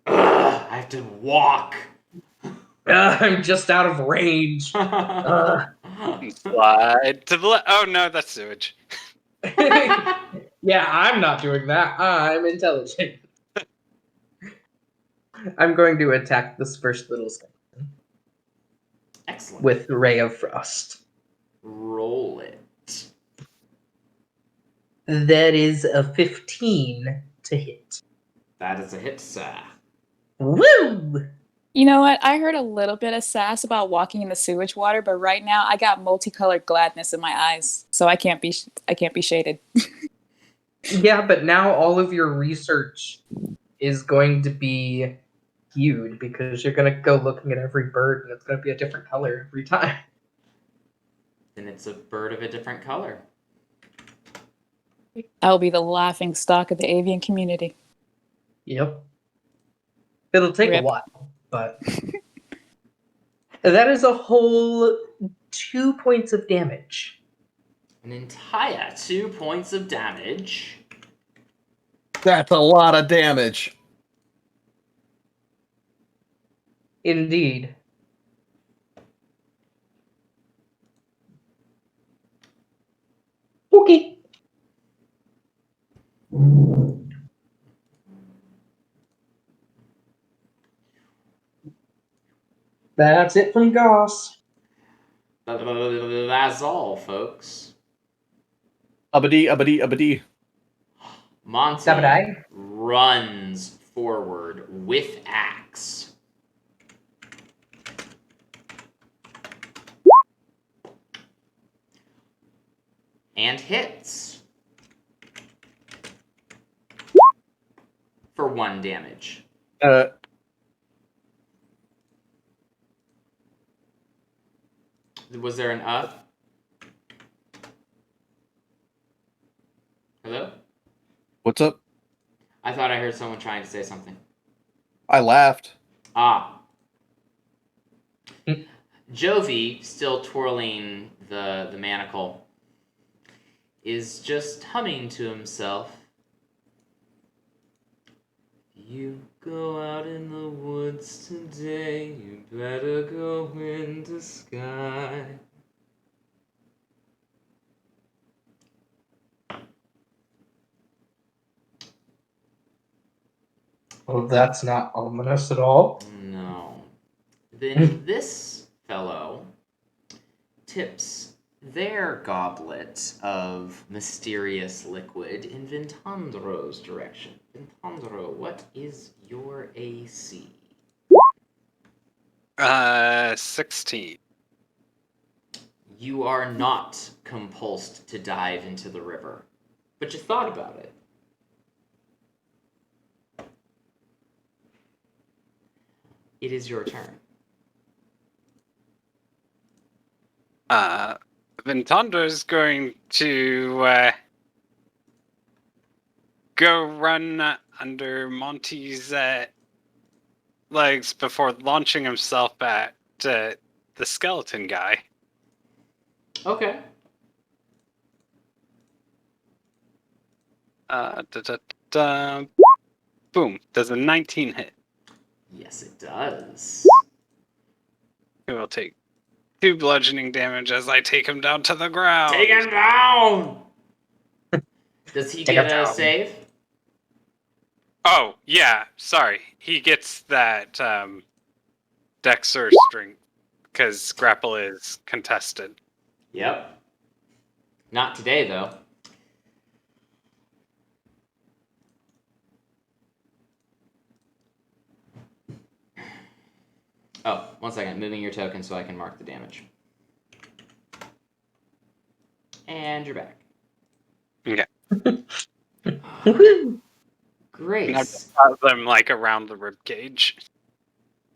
ugh, I have to walk. I'm just out of range. Slide to the left. Oh no, that's sewage. Yeah, I'm not doing that. I'm intelligent. I'm going to attack this first little skeleton Excellent. with Ray of Frost. Roll it. That is a 15 to hit. That is a hit, sir. Woo! You know what? I heard a little bit of sass about walking in the sewage water, but right now I got multicolored gladness in my eyes, so I can't be shaded. Yeah, but now all of your research is going to be skewed because you're going to go looking at every bird and it's going to be a different color every time. Then it's a bird of a different color. I will be the laughing stock of the avian community. Yep. It'll take a Rip. while, but that is a whole 2 points of damage. An entire 2 points of damage. That's a lot of damage. Indeed. Okay. That's it from Goss. That's all, folks. Abadi. Monty Dabadai. runs forward with axe. And hits. For 1 damage. Was there an up? Hello? What's up? I thought I heard someone trying to say something. I laughed. Ah. Jovi, still twirling the manacle, is just humming to himself. You go out in the woods today, you better go in the sky. Well, that's not ominous at all. No. Then this fellow tips their goblet of mysterious liquid in Vintandro's direction. Vintandro, what is your AC? 16. You are not compulsed to dive into the river, but you thought about it. It is your turn. Vintandra's going to go run under Monty's legs before launching himself at the skeleton guy. Okay. Boom. Does a 19 hit? Yes, it does. He will take 2 bludgeoning damage as I take him down to the ground. Take him down! Does he Take get him a down. save? Oh, yeah. Sorry. He gets that Dexter strength because grapple is contested. Yep. Not today, though. Oh, 1 second. Moving your token so I can mark the damage. And you're back. Okay. Great. Now just have them like around the rib cage.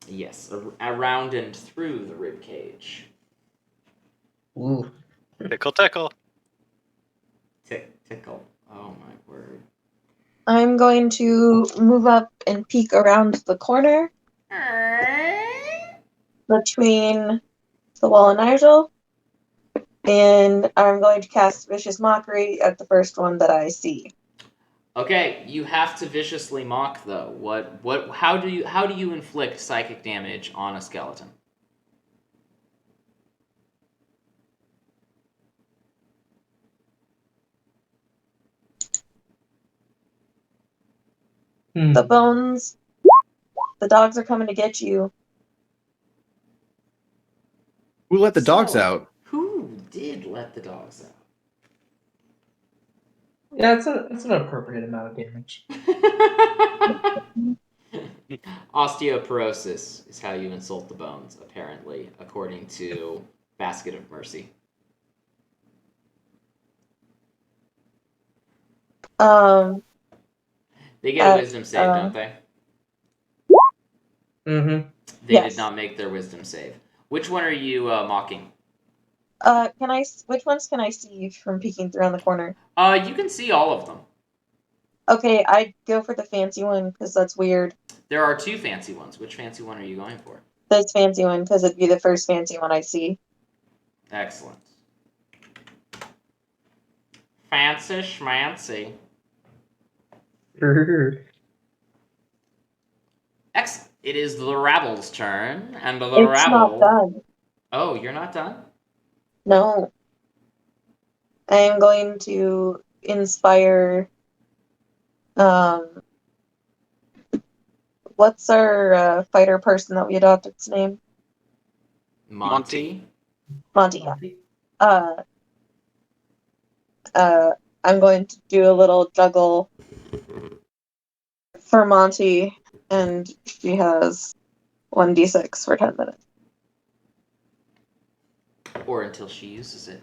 Yes, around and through the rib cage. Ooh. Tickle, tickle. Tickle. Oh my word. I'm going to move up and peek around the corner between the wall and Nigel. And I'm going to cast Vicious Mockery at the first one that I see. Okay, you have to viciously mock though. How do you inflict psychic damage on a skeleton? The bones, the dogs are coming to get you. Who let the dogs So, out? Who did let the dogs out? Yeah, it's an appropriate amount of damage. Osteoporosis is how you insult the bones, apparently, according to Basket of Mercy. They get a wisdom save, don't they? Mm-hmm. They Yes. did not make their wisdom save. Which one are you mocking? Which ones can I see from peeking through on the corner? You can see all of them. Okay, I'd go for the fancy one because that's weird. There are 2 fancy ones. Which fancy one are you going for? This fancy one because it'd be the first fancy one I see. Excellent. Fancy schmancy. Excellent. It is the rabble's turn, and the It's rabble... not done. Oh, you're not done? No. I am going to inspire. What's our fighter person that we adopted's name? Monty? Monty. I'm going to do a little juggle for Monty, and she has 1d6 for 10 minutes. Or until she uses it.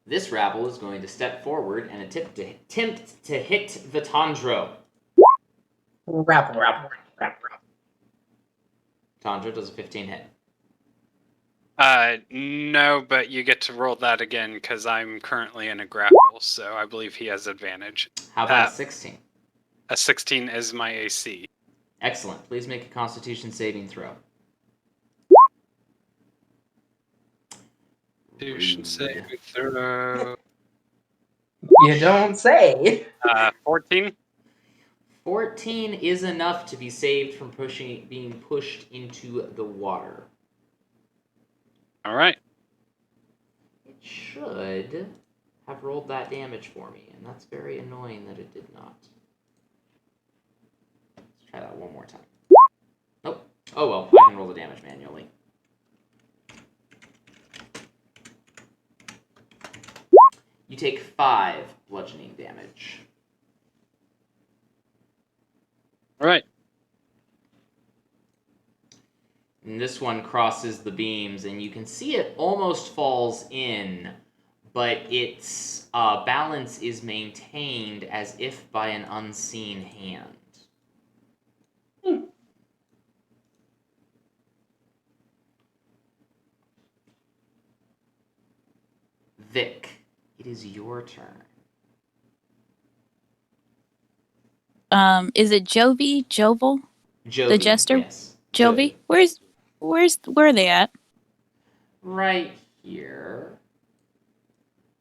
This rabble is going to step forward and attempt to hit Vitandro. Rabble. Tandra does a 15 hit. No, but you get to roll that again because I'm currently in a grapple, so I believe he has advantage. How about a 16? A 16 is my AC. Excellent. Please make a Constitution saving throw. Constitution saving throw. You don't say. 14. 14 is enough to be saved from being pushed into the water. All right. It should have rolled that damage for me, and that's very annoying that it did not. Let's try that one more time. Nope. Oh well, I can roll the damage manually. You take 5 bludgeoning damage. All right. And this one crosses the beams, and you can see it almost falls in, but its balance is maintained as if by an unseen hand. Vic, it is your turn. Is it Jovi? Jovel? Jovi, The jester? yes. Jovi? Where are they at? Right here.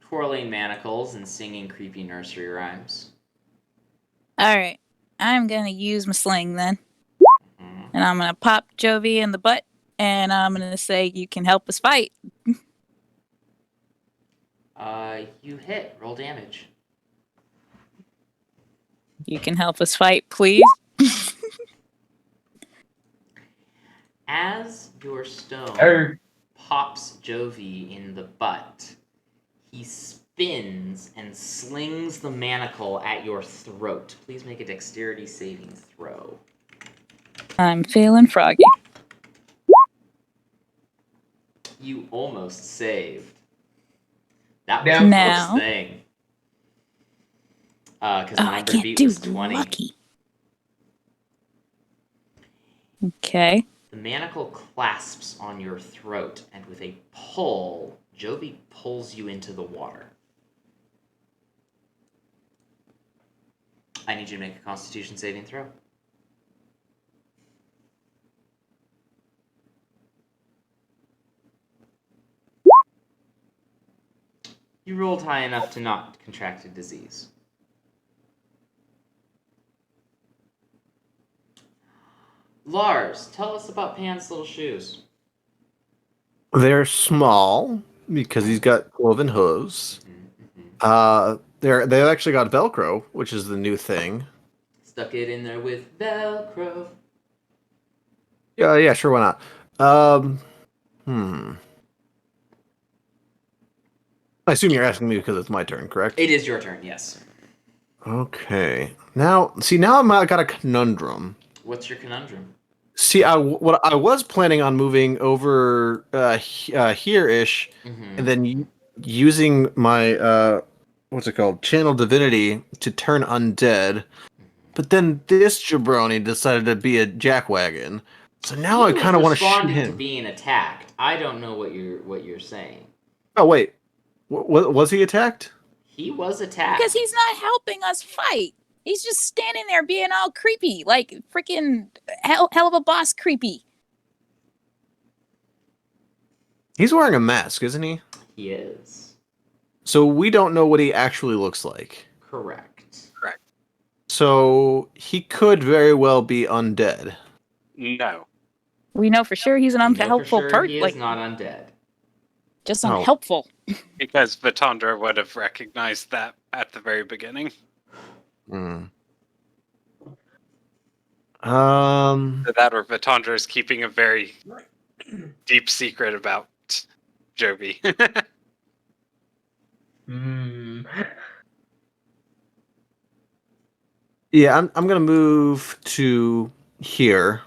Twirling manacles and singing creepy nursery rhymes. Alright. I'm gonna use my sling then. Mhm. And I'm gonna pop Jovi in the butt. And I'm gonna say, you can help us fight. You hit. Roll damage. You can help us fight, please. As your stone Arr. pops Jovi in the butt, he spins and slings the manacle at your throat. Please make a dexterity saving throw. I'm feeling froggy. You almost saved. That was Now- a Now- close thing. Because the Oh, I number can't beat do was 20. lucky. Okay. The manacle clasps on your throat, and with a pull, Jovi pulls you into the water. I need you to make a Constitution saving throw. You rolled high enough to not contract a disease. Lars, tell us about Pan's little shoes. They're small because he's got cloven hooves. Mm-hmm. They've actually got Velcro, which is the new thing. Stuck it in there with Velcro. Yeah, sure, why not? I assume you're asking me because it's my turn, correct? It is your turn, yes. Okay. Now I've got a conundrum. What's your conundrum? See, what I was planning on moving over here-ish, Mm-hmm. and then using my what's it called, channel divinity to turn undead. But then this jabroni decided to be a jackwagon, so now I kind of want to shoot responded him. to being attacked. I don't know what you're saying. Oh wait, was he attacked? He was attacked. Because he's not helping us fight. He's just standing there being all creepy. Like freaking hell of a boss creepy. He's wearing a mask, isn't he? He is. So we don't know what he actually looks like. Correct. So he could very well be undead. No. We know for sure he's an You know unhelpful for sure person. he is Like, not undead. just Oh. unhelpful. Because Vitandra would have recognized that at the very beginning. Hmm. That or Vitandra is keeping a very deep secret about Jovi. Yeah, I'm gonna move to here.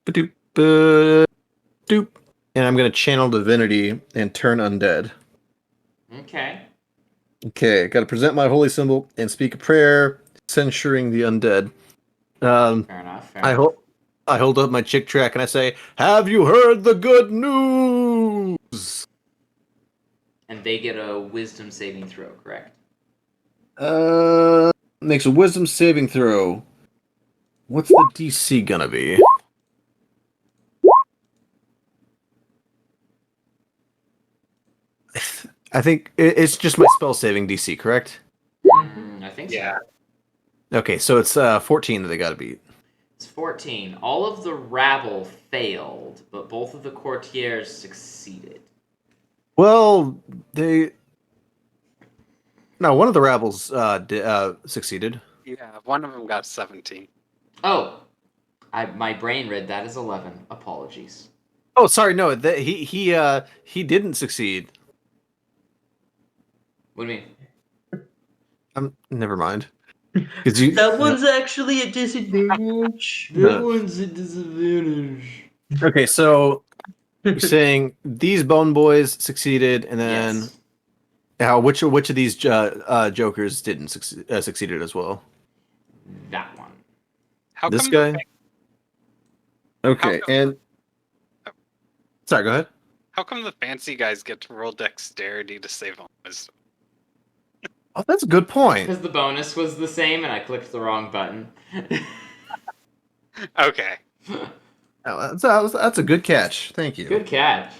Ba-doop, ba-doop. And I'm gonna channel divinity and turn undead. Okay. Okay, gotta present my holy symbol and speak a prayer, censuring the undead. Fair enough. I hold up my chick track and I say, "Have you heard the good news?" And they get a wisdom saving throw, correct? Makes a wisdom saving throw. What's the DC gonna be? I think it's just my spell saving DC, correct? I think Yeah. so. Okay, so it's 14 that they gotta beat. It's 14. All of the rabble failed, but both of the courtiers succeeded. Well, one of the rabbles succeeded. Yeah, one of them got 17. Oh, my brain read that as 11. Apologies. Oh, sorry, no, he didn't succeed. What do you mean? Never mind. That one's actually a disadvantage. That one's a disadvantage. Okay, so you're saying these Bone Boys succeeded, and then Yes. which of these Jokers didn't succeeded as well? That one. How This come guy. The, Okay, come- and sorry, go ahead. how come the fancy guys get to roll dexterity to save on wisdom? Oh, that's a good point. Because the bonus was the same and I clicked the wrong button. Okay. Oh, that's a good catch. Thank you. Good catch.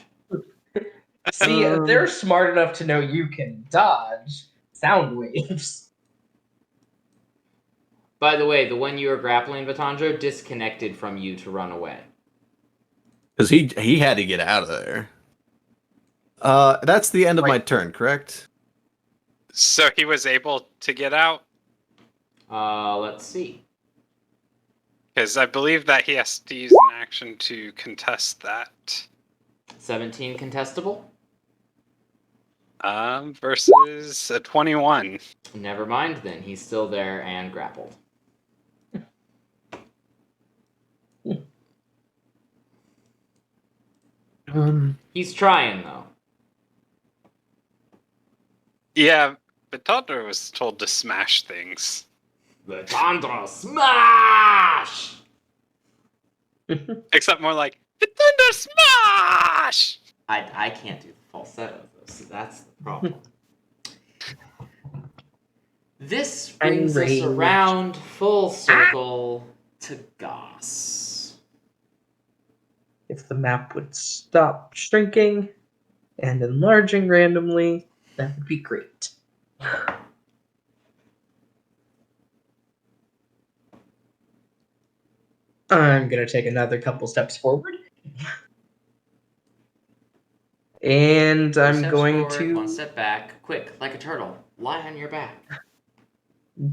See, they're smart enough to know you can dodge sound waves. By the way, the one you were grappling, Batanjo, disconnected from you to run away. Because he had to get out of there. That's the end of my turn, correct? So he was able to get out? Let's see. Because I believe that he has to use an action to contest that. 17 contestable? Versus a 21. Never mind then. He's still there and grappled. He's trying, though. Yeah, but Toddler was told to smash things. Batandra smash! Except more like, Thunder Smash! I can't do the falsetto, though, so that's the problem. This brings us Enraged. around full circle to Goss. If the map would stop shrinking and enlarging randomly, that would be great. I'm going to take another couple steps forward. And Two I'm steps going forward, to... 1 step back. Quick, like a turtle. Lie on your back.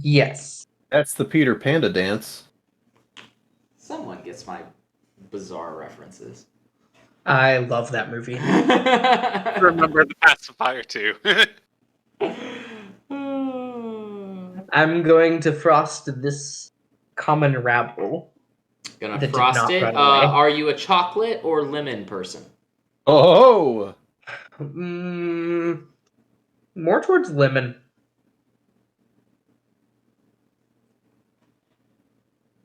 Yes. That's the Peter Panda dance. Someone gets my bizarre references. I love that movie. Remember the pacifier too. I'm going to frost this common rabble. Gonna That did frost not it. run away. Are you a chocolate or lemon person? Oh! More towards lemon.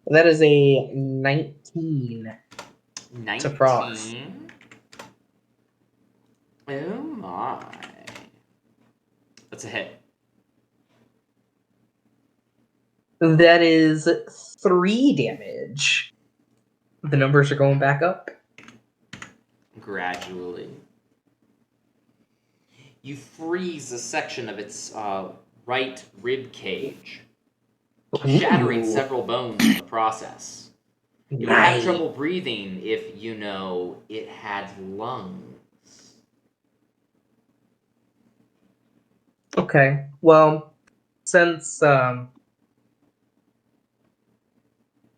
That is a 19. 19. To frost. Oh my. That's a hit. That is 3 damage. The numbers are going back up. Gradually. You freeze a section of its right rib cage, shattering Ooh. several bones in the process. You would have trouble breathing if you know it had lungs. Okay. Well, since I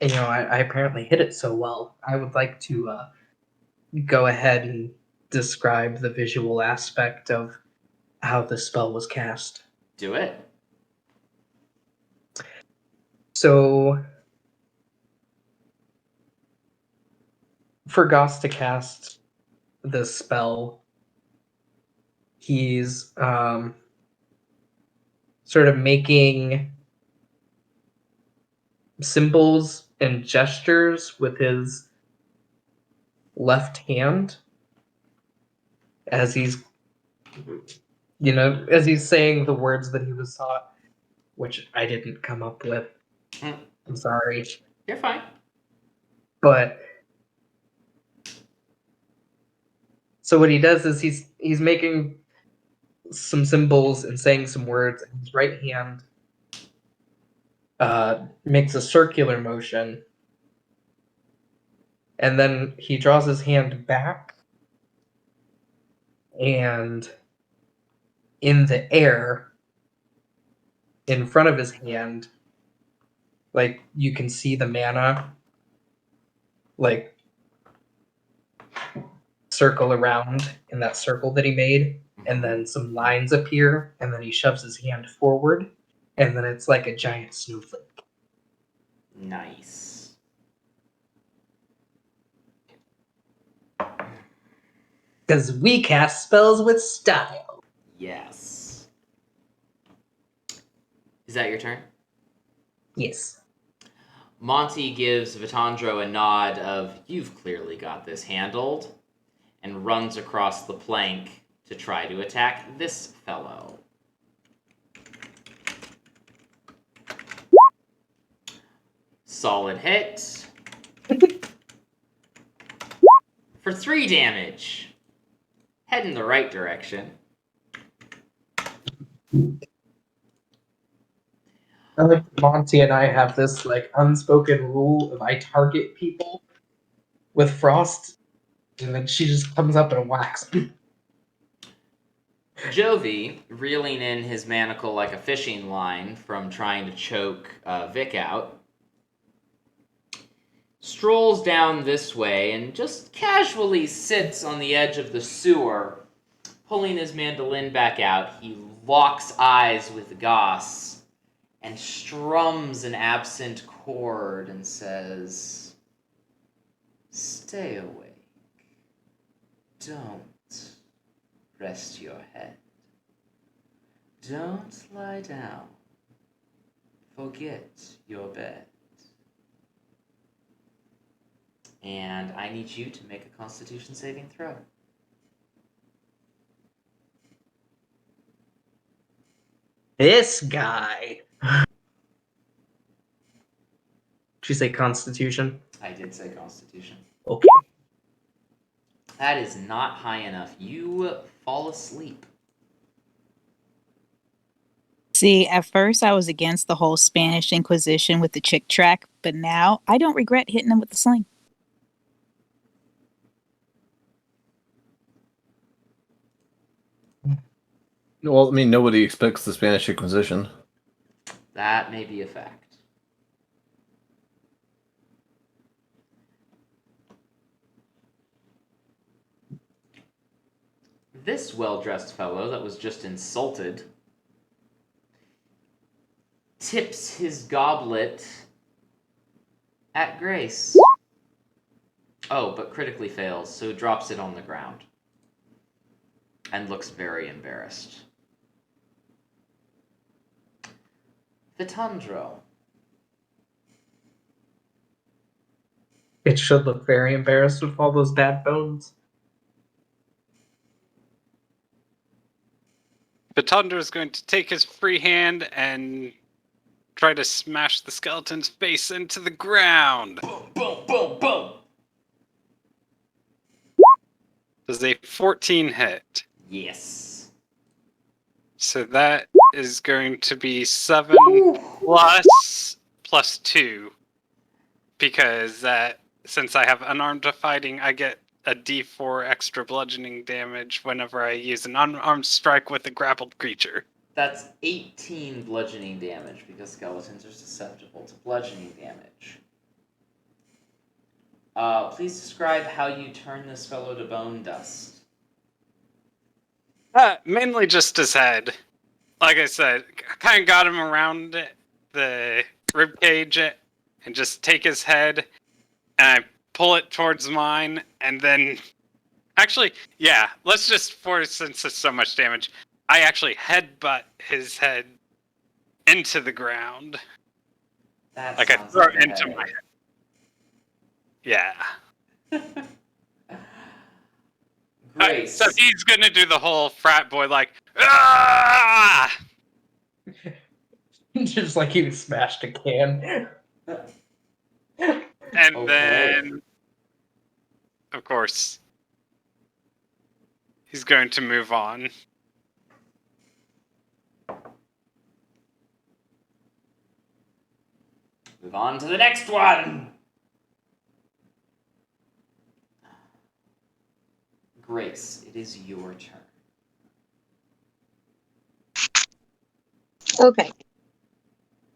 apparently hit it so well, I would like to go ahead and describe the visual aspect of how the spell was cast. Do it. So, for Goss to cast the spell, he's sort of making symbols and gestures with his left hand as he's saying the words that he was taught, which I didn't come up with. I'm sorry. You're fine. But so what he does is he's making some symbols and saying some words, and his right hand makes a circular motion, and then he draws his hand back, and in the air in front of his hand, like, you can see the mana like circle around in that circle that he made, and then some lines appear, and then he shoves his hand forward, and then it's like a giant snowflake. Nice. Because we cast spells with style. Yes. Is that your turn? Yes. Monty gives Vitandro a nod of, you've clearly got this handled, and runs across the plank to try to attack this fellow. Solid hit. For 3 damage. Head in the right direction. I like Monty and I have this like unspoken rule of I target people with frost, and then she just comes up and whacks them. Jovi, reeling in his manacle like a fishing line from trying to choke Vic out, strolls down this way and just casually sits on the edge of the sewer. Pulling his mandolin back out, he locks eyes with Goss and strums an absent chord and says, "Stay awake. Don't rest your head. Don't lie down. Forget your bed. And I need you to make a Constitution saving throw." This guy. Did you say Constitution? I did say Constitution. Okay. That is not high enough. You fall asleep. See, at first I was against the whole Spanish Inquisition with the chick track, but now I don't regret hitting him with the sling. Well, I mean, nobody expects the Spanish Inquisition. That may be a fact. This well-dressed fellow that was just insulted tips his goblet at Grace. Oh, but critically fails, so drops it on the ground. And looks very embarrassed. Vitandro. It should look very embarrassed with all those bad bones. Vitandra is going to take his free hand and try to smash the skeleton's face into the ground. Boom, boom, boom, boom. Does a 14 hit? Yes. So that is going to be 7 plus 2. Because since I have unarmed fighting, I get a d4 extra bludgeoning damage whenever I use an unarmed strike with a grappled creature. That's 18 bludgeoning damage because skeletons are susceptible to bludgeoning damage. Please describe how you turn this fellow to bone dust. Mainly just his head. Like I said, kind of got him around the rib cage and just take his head and I pull it towards mine and then... Actually, yeah, let's just, since it's so much damage, I actually headbutt his head into the ground. That like I sounds throw like it into my head. Yeah. Grace. So he's gonna do the whole frat boy like, ah! Just like he smashed a can. And Okay. then, of course, he's going to move on. Move on to the next one. Grace, it is your turn. Okay.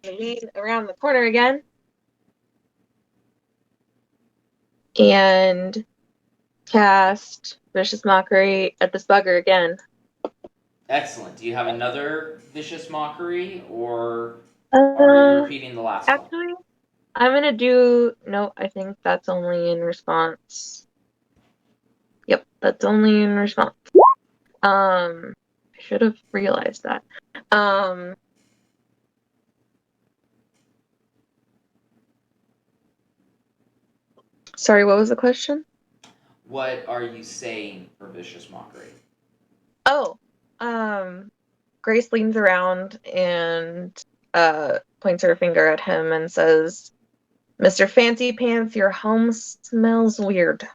Lead around the corner again. And cast Vicious Mockery at this bugger again. Excellent. Do you have another vicious mockery, or are you repeating the last one? Actually, I'm gonna do. No, I think that's only in response. Yep, that's only in response. I should have realized that. Sorry, what was the question? What are you saying for vicious mockery? Oh, Grace leans around and points her finger at him and says, "Mr. Fancy Pants, your home smells weird."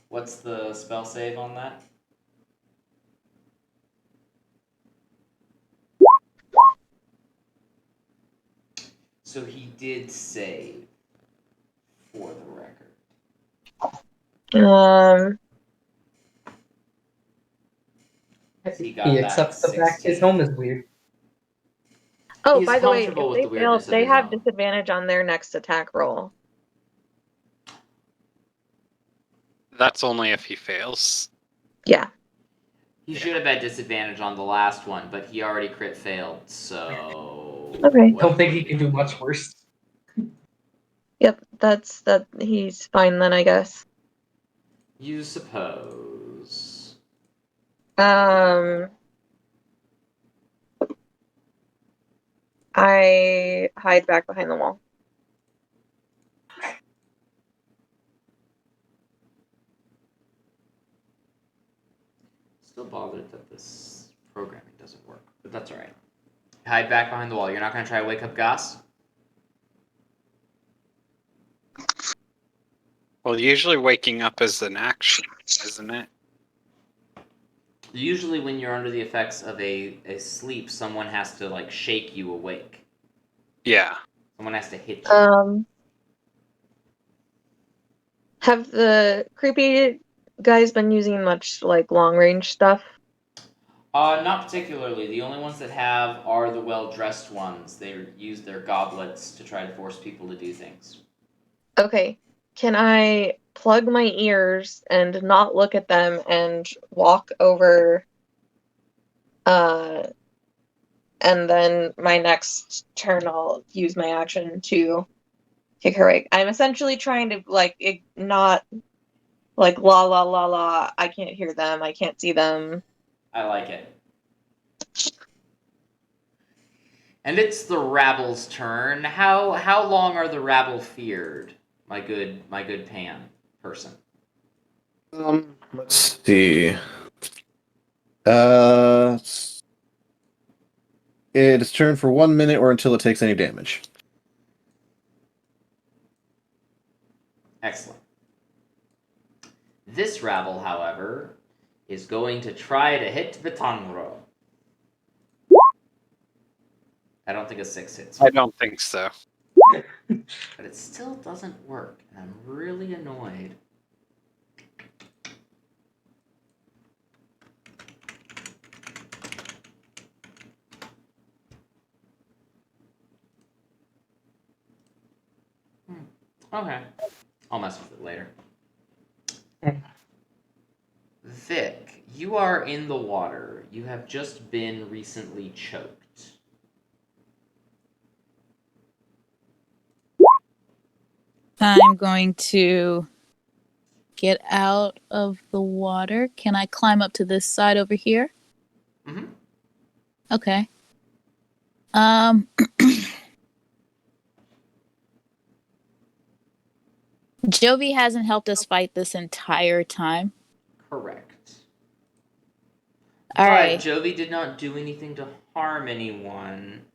What's the spell save on that? So he did save, for the record. He got that accepts the fact his 16. home is weird. Oh, He's by the way, comfortable if with they the fail, weirdness of they his have own. disadvantage on their next attack roll. That's only if he fails. Yeah. He should have had disadvantage on the last one, but he already crit failed, so... Okay. Don't think he can do much worse. Yep, that's that. He's fine then, I guess. You suppose. I hide back behind the wall. Still bothered that this programming doesn't work, but that's alright. Hide back behind the wall. You're not going to try to wake up Goss? Well, usually waking up is an action, isn't it? Usually when you're under the effects of a sleep, someone has to, like, shake you awake. Yeah. Someone has to hit you. Have the creepy guys been using much, like, long-range stuff? Not particularly. The only ones that have are the well-dressed ones. They use their goblets to try to force people to do things. Okay. Can I plug my ears and not look at them and walk over, and then my next turn I'll use my action to kick her awake. I'm essentially trying to, like, not, like, la la la la, I can't hear them, I can't see them. I like it. And it's the rabble's turn. How long are the rabble feared, my good Pan person? Let's see. It is turned for 1 minute or until it takes any damage. Excellent. This rabble, however, is going to try to hit Vitangro. I don't think a 6 hits. I don't think so. But it still doesn't work, and I'm really annoyed. Okay. I'll mess with it later. Vic, you are in the water. You have just been recently choked. I'm going to get out of the water. Can I climb up to this side over here? Mm-hmm. Okay. Jovi hasn't helped us fight this entire time. Correct. All right. But Jovi did not do anything to harm anyone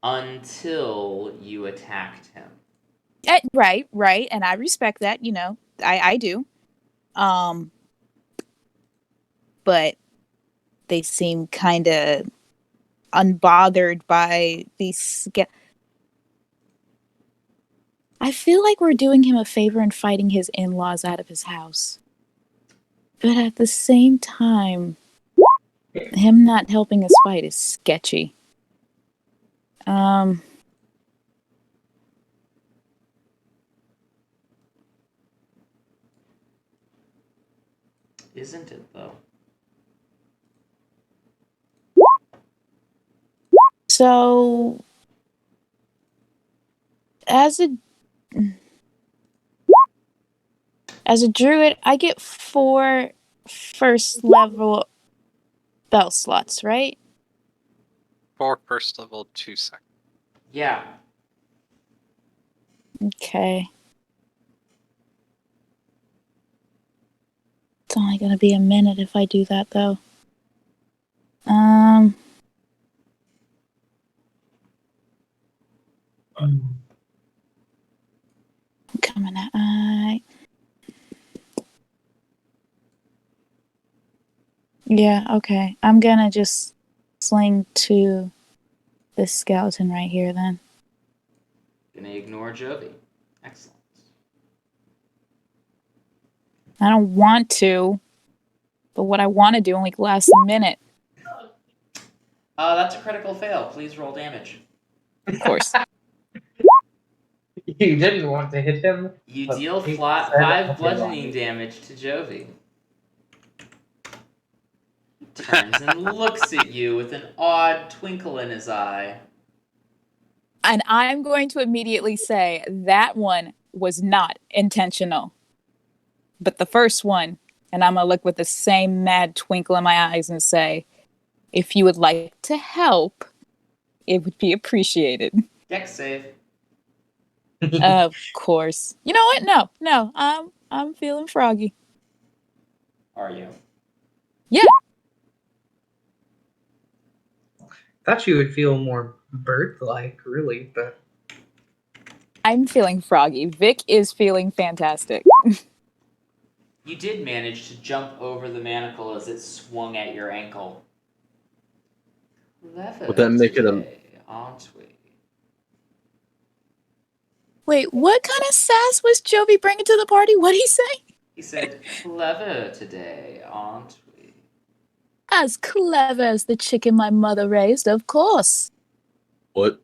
until you attacked him. Right. And I respect that, I do. But they seem kind of unbothered by these. I feel like we're doing him a favor and fighting his in-laws out of his house. But at the same time, him not helping us fight is sketchy. isn't it, though? So, as a druid, I get 4 first level spell slots, right? 4 first level, 2 second. Yeah. Okay. It's only gonna be a minute if I do that, though. Coming at. Yeah, okay. I'm gonna just sling to this skeleton right here then. Gonna ignore Jovi. Excellent. I don't want to, but what I want to do only lasts a minute. That's a critical fail. Please roll damage. Of course. You didn't want to hit him. You but deal he flat said 5 bludgeoning otherwise. damage to Jovi. He turns and looks at you with an odd twinkle in his eye. And I'm going to immediately say that one was not intentional. But the first one, and I'm going to look with the same mad twinkle in my eyes and say, if you would like to help, it would be appreciated. Dex save. Of course. You know what? No. I'm feeling froggy. Are you? Yeah. Thought you would feel more bird-like, really, but I'm feeling froggy. Vic is feeling fantastic. You did manage to jump over the manacle as it swung at your ankle. Clever Would that make it a- today, aren't we? Wait, what kind of sass was Jovi bringing to the party? What'd he say? He said, clever today, aren't we? As clever as the chicken my mother raised, of course. What?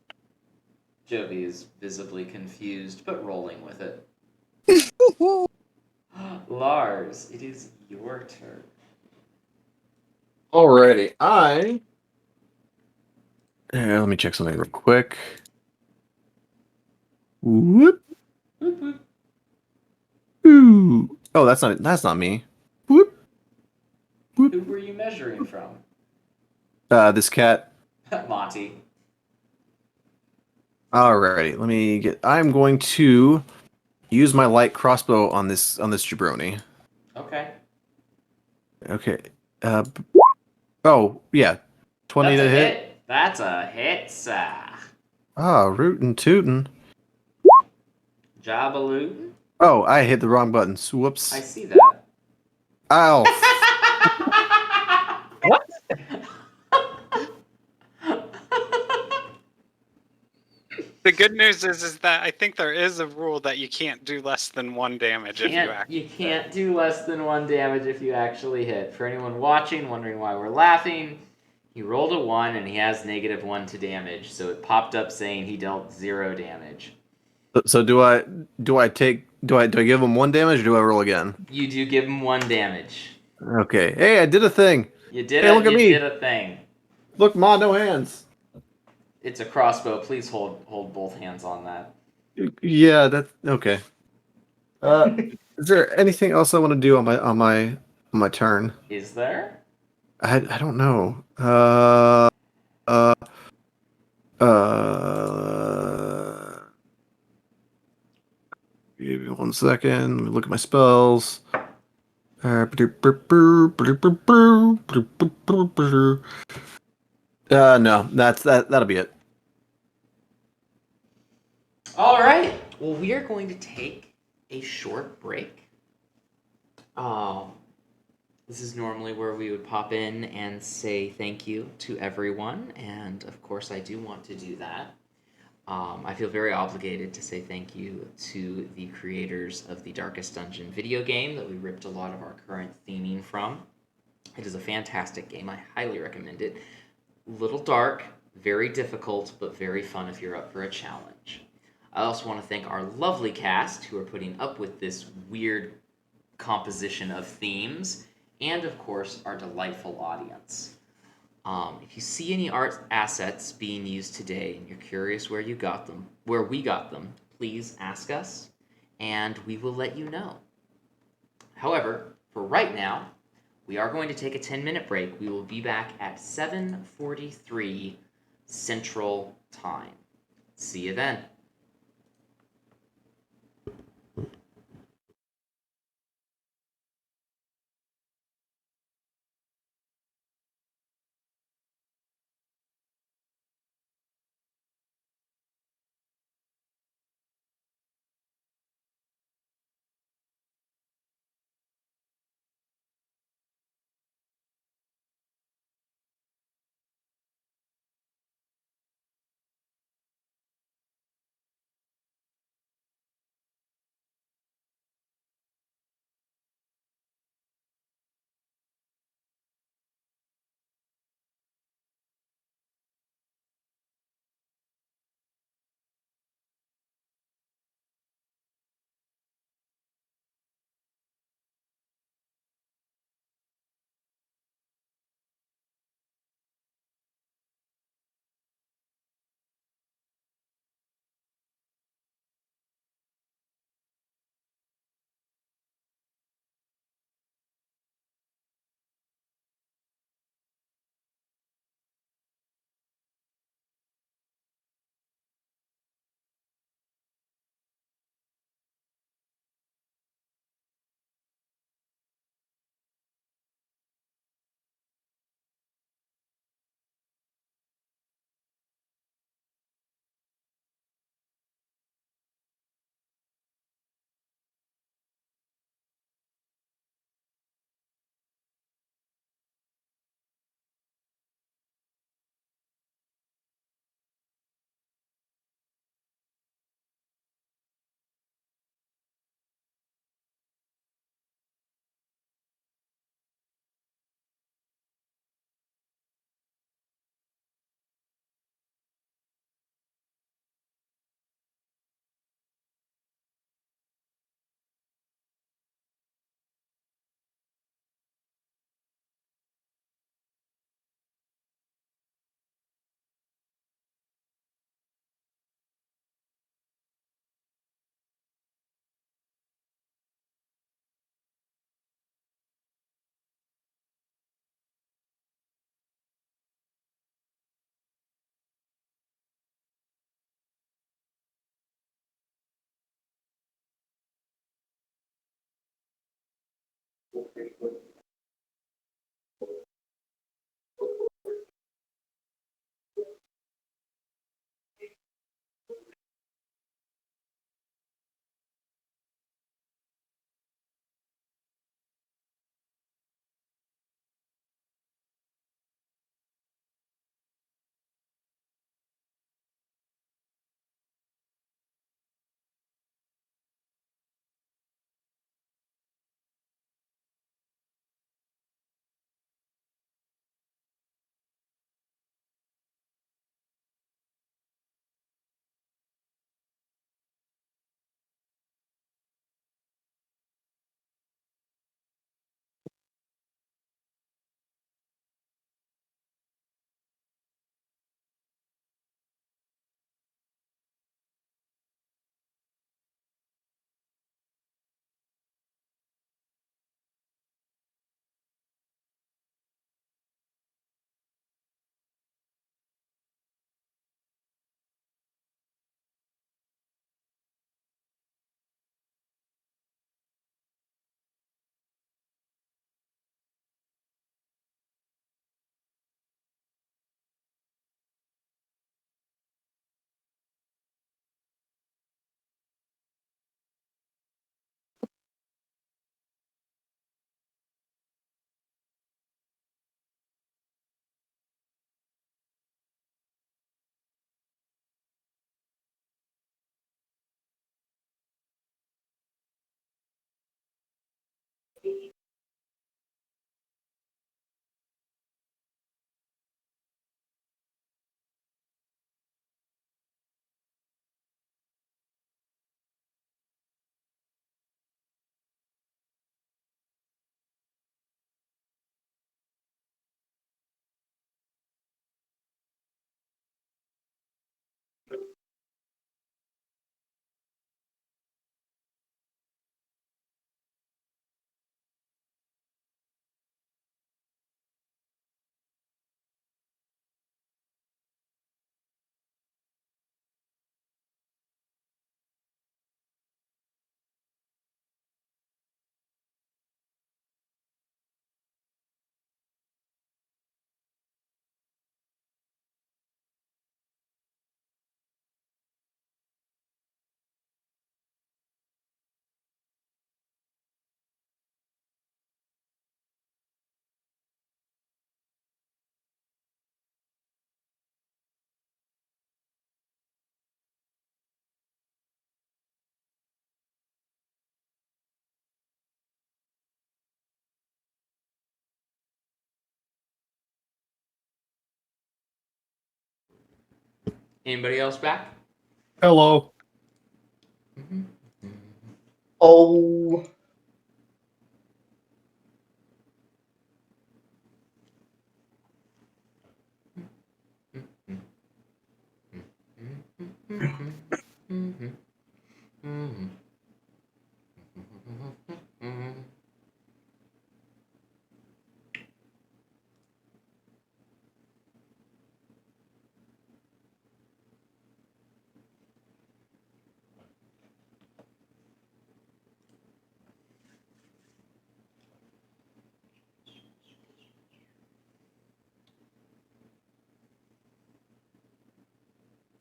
Jovi is visibly confused, but rolling with it. Lars, it is your turn. Alrighty, let me check something real quick. Whoop. Boop, boop. Ooh. Oh, that's not me. Whoop. Who were you measuring from? This cat. Monty. Alrighty, I'm going to use my light crossbow on this jabroni. Okay. Okay. Oh yeah, 20 That's to a hit. hit. That's a hit, sir. Ah, rootin' tootin'. Jabaloo. Oh, I hit the wrong button. I Whoops. see that. Ow. what? The good news is that I think there is a rule that you can't do less than 1 damage if you actually You can't do less than 1 damage if you actually hit. For anyone watching, wondering why we're laughing, he rolled a 1 and he has -1 to damage, so it popped up saying he dealt 0 damage. So do I give him 1 damage or do I roll again? You do give him 1 damage. Okay. Hey, I did a thing. You did Hey, it. look at You me. did a thing. Look, Ma, no hands. It's a crossbow. Please hold both hands on that. Yeah, that's okay. Is there anything else I want to do on my turn? Is there? I don't know. Uh, Give me 1 second. Let me look at my spells. No, that'll be it. All right. Well, we are going to take a short break. This is normally where we would pop in and say thank you to everyone, and of course, I do want to do that. I feel very obligated to say thank you to the creators of the Darkest Dungeon video game that we ripped a lot of our current theming from. It is a fantastic game. I highly recommend it. Little dark, very difficult, but very fun if you're up for a challenge. I also want to thank our lovely cast who are putting up with this weird composition of themes, and of course, our delightful audience. If you see any art assets being used today and you're curious where we got them, please ask us, and we will let you know. However, for right now, we are going to take a 10-minute break. We will be back at 7:43 Central Time. See you then. Anybody else back? Hello. Mm-hmm. Oh.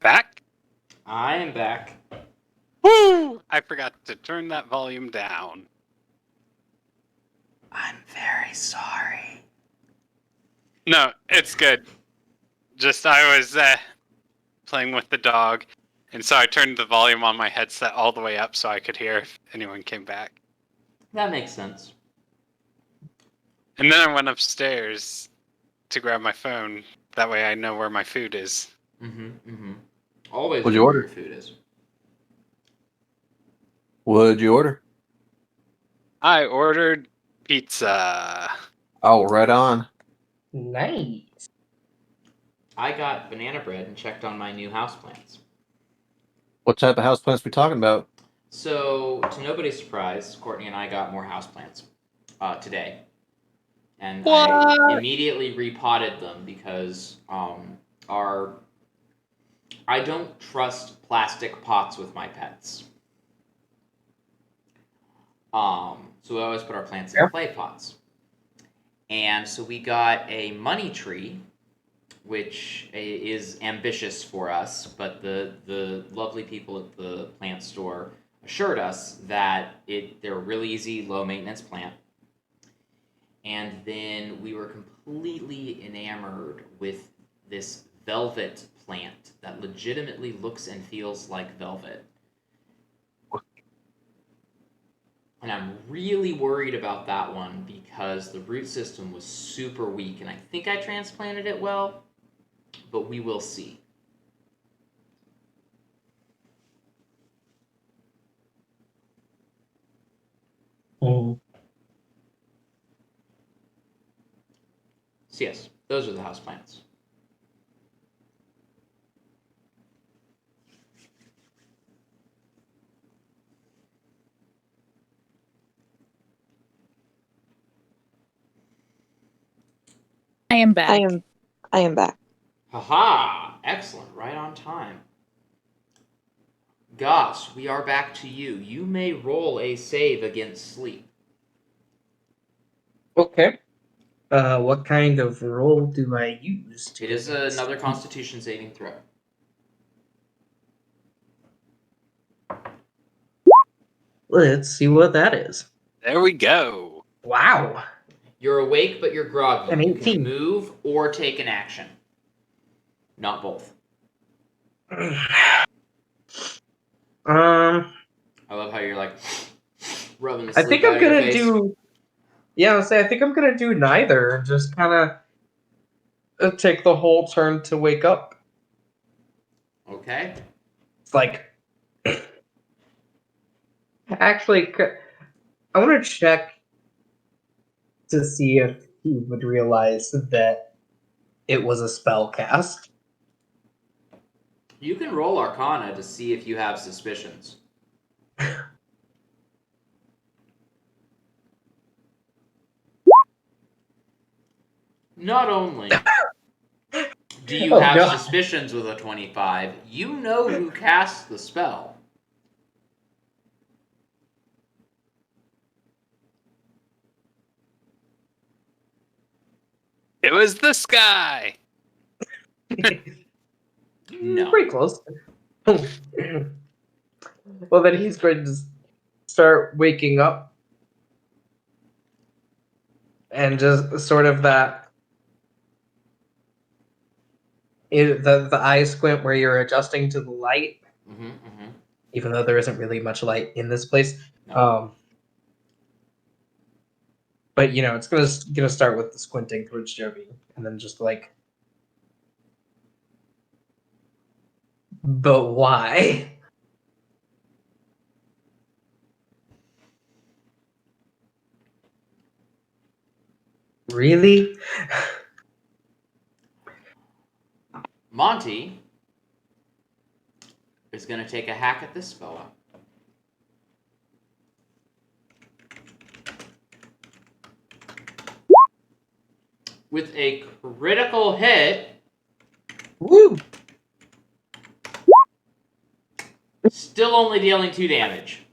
Back? I am back. Woo! I forgot to turn that volume down. I'm very sorry. No, it's good. Just I was playing with the dog, and so I turned the volume on my headset all the way up so I could hear if anyone came back. That makes sense. And then I went upstairs to grab my phone. That way I know where my food is. Always What'd you know where order? your food is. What'd you order? I ordered pizza. Oh, right on. Nice. I got banana bread and checked on my new houseplants. What type of houseplants we talking about? So, to nobody's surprise, Courtney and I got more houseplants today. And I immediately repotted them because I don't trust plastic pots with my pets. So we always put our plants in clay pots. And so we got a money tree, which is ambitious for us, but the lovely people at the plant store assured us that they're a really easy, low maintenance plant. And then we were completely enamored with this velvet plant that legitimately looks and feels like velvet. And I'm really worried about that one because the root system was super weak, and I think I transplanted it well, but we will see. Mm. So yes, those are the houseplants. I am back. I am back. Haha! Excellent, right on time. Goss, we are back to you. You may roll a save against sleep. Okay. What kind of roll do I use? It is another Constitution saving throw. Let's see what that is. There we go. Wow. You're awake, but you're groggy. An You can 18. move or take an action. Not both. I love how you're like rubbing the I sleep think out I'm of your gonna face. do. Yeah, I think I'm gonna do neither and just kind of take the whole turn to wake up. Okay. It's like, actually, I want to check to see if he would realize that it was a spell cast. You can roll Arcana to see if you have suspicions. Not only do you have no. suspicions with a 25, you know who casts the spell. It was this guy. No. Pretty close. Well, then he's going to start waking up and just sort of the eye squint where you're adjusting to the light, even though there isn't really much light in this place. No. But it's gonna start with the squinting towards Jovi, and then just like But why? Really? Monty is going to take a hack at this fella. With a critical hit. Woo! Still only dealing 2 damage.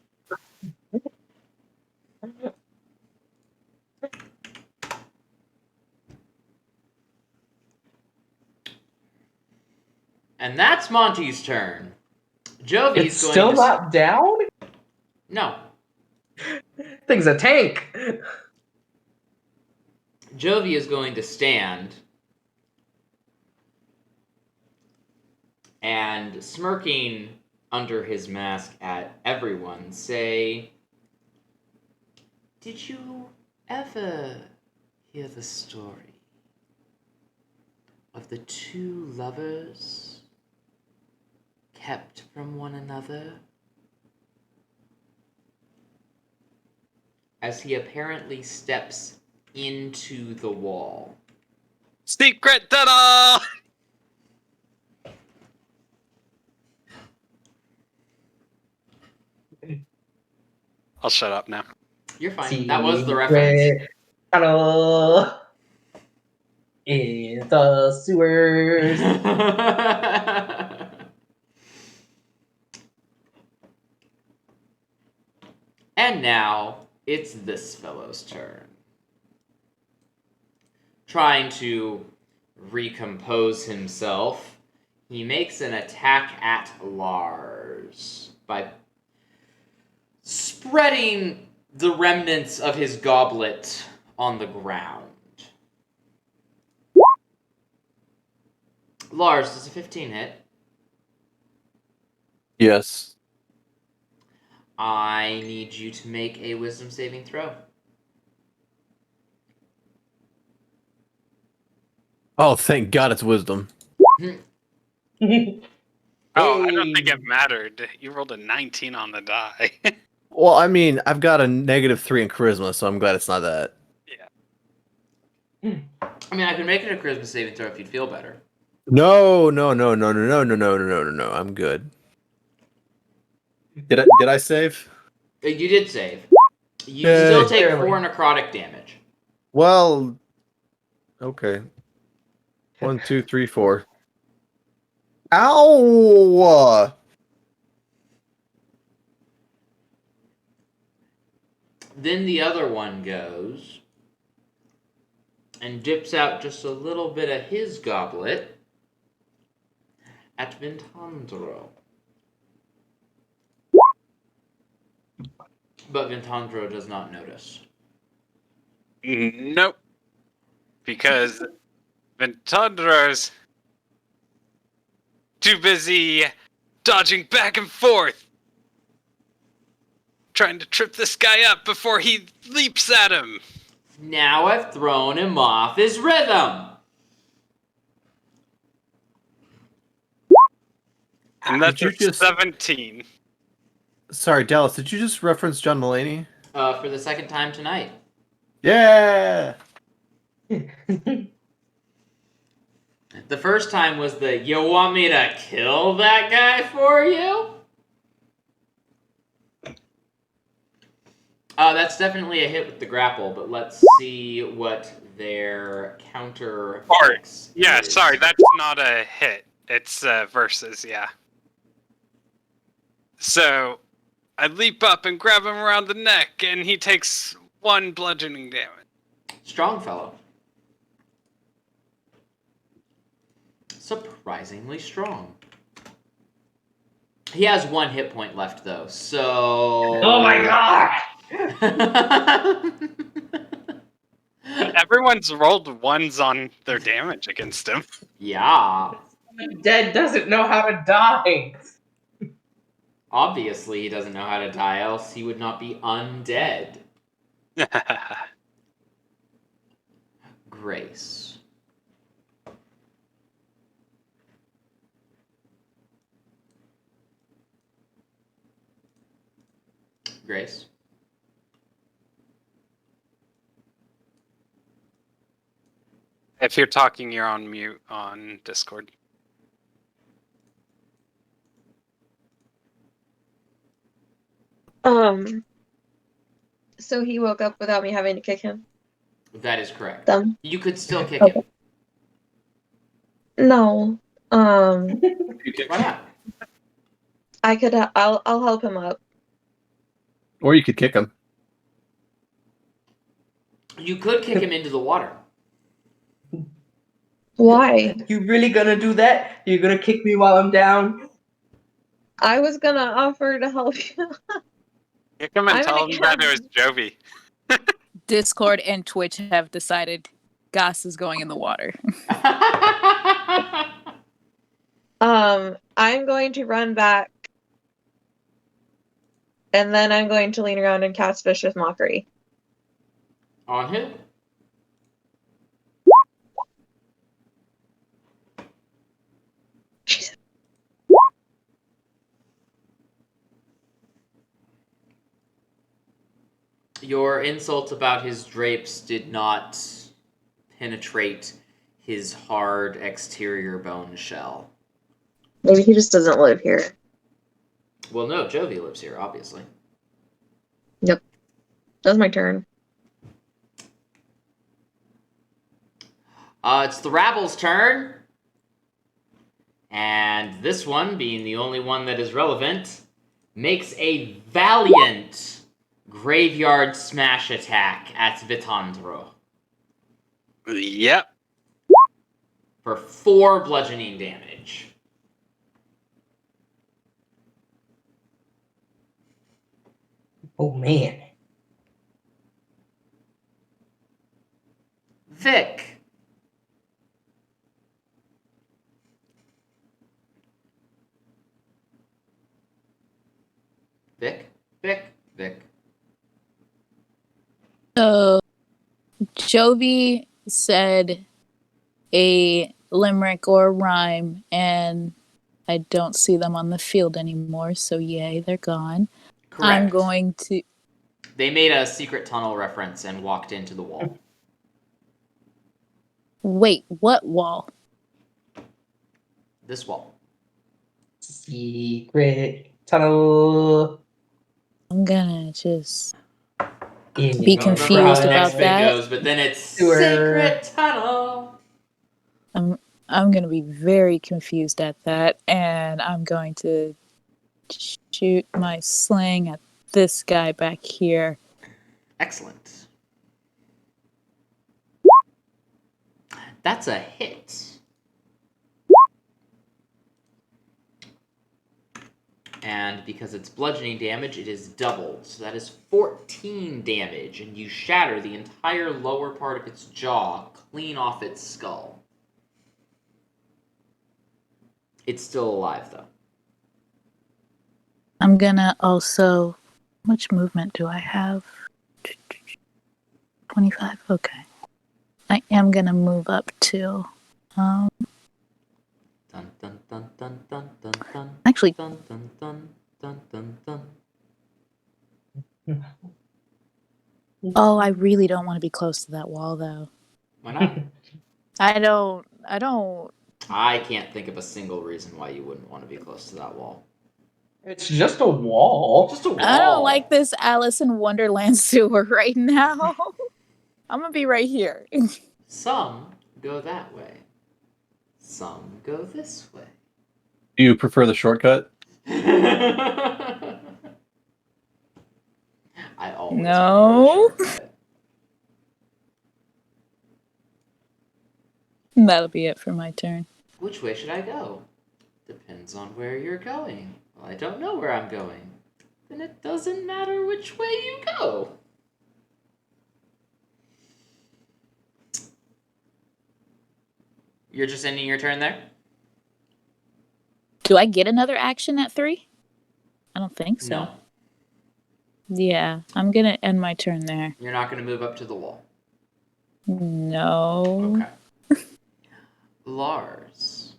And that's Monty's turn. Jovi's It's going still to... not down? No. Thing's a tank. Jovi is going to stand and, smirking under his mask at everyone, say, "Did you ever hear the story of the 2 lovers kept from one another?" As he apparently steps into the wall. Secret tunnel! I'll shut up now. You're fine. That was the reference. Secret tunnel in the sewers. And now, it's this fellow's turn. Trying to recompose himself, he makes an attack at Lars by spreading the remnants of his goblet on the ground. Lars, does a 15 hit? Yes. I need you to make a wisdom saving throw. Oh, thank God it's wisdom. Oh, I don't think it mattered. You rolled a 19 on the die. Well, I mean, I've got a -3 in charisma, so I'm glad it's not that. I mean, I can make it a charisma saving throw if you'd feel better. No. I'm good. Did I save? You did save. You Yay. still take Barely. 4 necrotic damage. Well, okay. 1, 2, 3, 4. Ow! Then the other one goes and dips out just a little bit of his goblet at Vintandro. But Vintandro does not notice. Nope. Because Ventandro's too busy dodging back and forth, trying to trip this guy up before he leaps at him. Now I've thrown him off his rhythm. And that's Did you a just- 17. Sorry, Dallas, did you just reference John Mulaney? For the second time tonight. Yeah! The first time was the, "You want me to kill that guy for you?" That's definitely a hit with the grapple, but let's see what their counter. Yeah, is. sorry, that's not a hit. It's versus, yeah. So, I leap up and grab him around the neck, and he takes 1 bludgeoning damage. Strong fellow. Surprisingly strong. He has 1 hit point left, though, so... Oh my god! Everyone's rolled 1s on their damage against him. Yeah. Dead doesn't know how to die. Obviously, he doesn't know how to die, else he would not be undead. Grace. Grace. If you're talking, you're on mute on Discord. So he woke up without me having to kick him. That is correct. Dumb. You could still kick Okay. him. No. Why not? I could. I'll help him up. Or you could kick him. You could kick him into the water. Why? You really gonna do that? You gonna kick me while I'm down? I was gonna offer to help you. Kick him and I'm tell gonna him that it was Jovi. Discord and Twitch have decided Goss is going in the water. I'm going to run back, and then I'm going to lean around and cast Vicious Mockery. On who? Jesus. Your insult about his drapes did not penetrate his hard exterior bone shell. Maybe he just doesn't live here. Well, no, Jovi lives here, obviously. Yep. That was my turn. It's the Rabble's turn. And this one, being the only one that is relevant, makes a valiant graveyard smash attack at Vitandro Yep. for 4 bludgeoning damage. Oh man. Vic. Vic. So, Jovi said a limerick or a rhyme, and I don't see them on the field anymore, so yay, they're gone. Correct. I'm going to... They made a secret tunnel reference and walked into the wall. Wait, what wall? This wall. Secret tunnel. I'm gonna just... In Be Don't confused remember how the next about bit that. goes, but then it's Sewer. secret tunnel. I'm gonna be very confused at that, and I'm going to shoot my sling at this guy back here. Excellent. That's a hit. And because it's bludgeoning damage, it is doubled. So that is 14 damage, and you shatter the entire lower part of its jaw clean off its skull. It's still alive, though. I'm gonna also... How much movement do I have? 25? Okay. I am gonna move up to... Dun, dun, dun, dun, dun, dun, dun. Actually, Dun, dun, dun, dun, dun, dun. oh, I really don't want to be close to that wall, though. Why not? I don't... I can't think of a single reason why you wouldn't want to be close to that wall. It's just a wall. Just a wall. I don't like this Alice in Wonderland sewer right now. I'm gonna be right here. Some go that way. Some go this way. Do you prefer the shortcut? I always No. prefer the shortcut. That'll be it for my turn. Which way should I go? Depends on where you're going. Well, I don't know where I'm going. Then it doesn't matter which way you go. You're just ending your turn there? Do I get another action at 3? I don't think so. No. Yeah, I'm gonna end my turn there. You're not going to move up to the wall. No. Okay. Lars.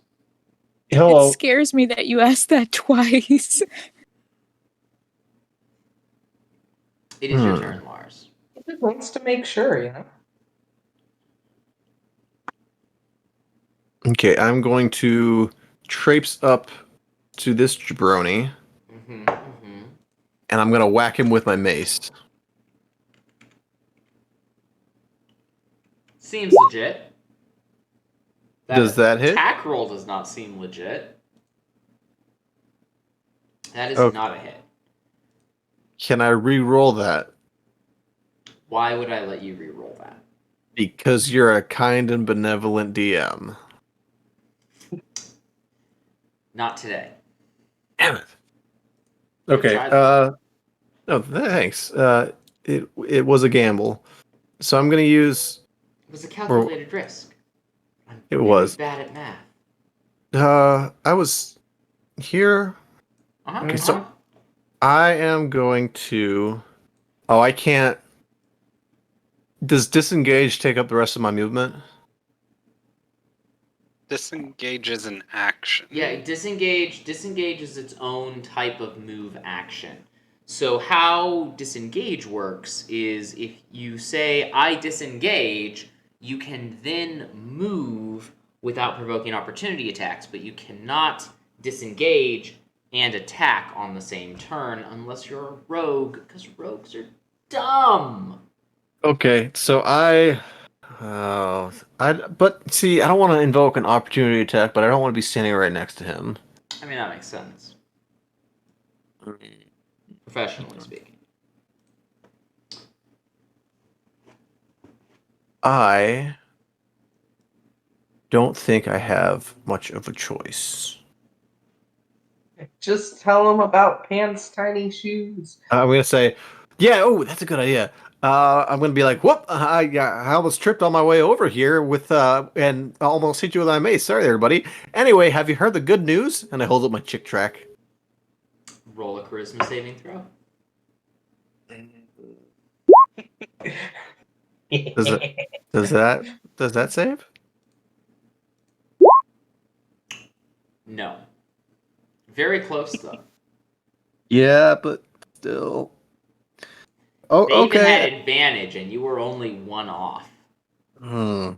Hello. It scares me that you asked that twice. It is your turn, Lars. He just wants to make sure, you know. Okay, I'm going to traipse up to this jabroni, Mm-hmm, mm-hmm. and I'm going to whack him with my mace. Seems legit. Does that hit? Attack roll does not seem legit. That is Okay. not a hit. Can I re-roll that? Why would I let you re-roll that? Because you're a kind and benevolent DM. Not today. Damn it. Good Okay. try, though. No, thanks. It was a gamble, so I'm gonna use. It was a calculated risk. I'm It very was. bad at math. I was here. Uh-huh. Okay, so I am going to. Oh, I can't. Does disengage take up the rest of my movement? Disengage is an action. Yeah, disengage is its own type of move action. So how disengage works is if you say I disengage, you can then move without provoking opportunity attacks, but you cannot disengage and attack on the same turn unless you're a rogue, because rogues are dumb. Okay, so but see, I don't want to invoke an opportunity attack, but I don't want to be standing right next to him. I mean, that makes sense. Professionally speaking. I don't think I have much of a choice. Just tell him about Pan's tiny shoes. I'm gonna say, yeah. Oh, that's a good idea. I'm gonna be like, whoop! I almost tripped on my way over here with and almost hit you with my mace. Sorry, everybody. Anyway, have you heard the good news? And I hold up my chick track. Roll a charisma saving throw. Does that save? No. Very close though. Yeah, but still. Oh, They even had okay. advantage, and you were only one off. All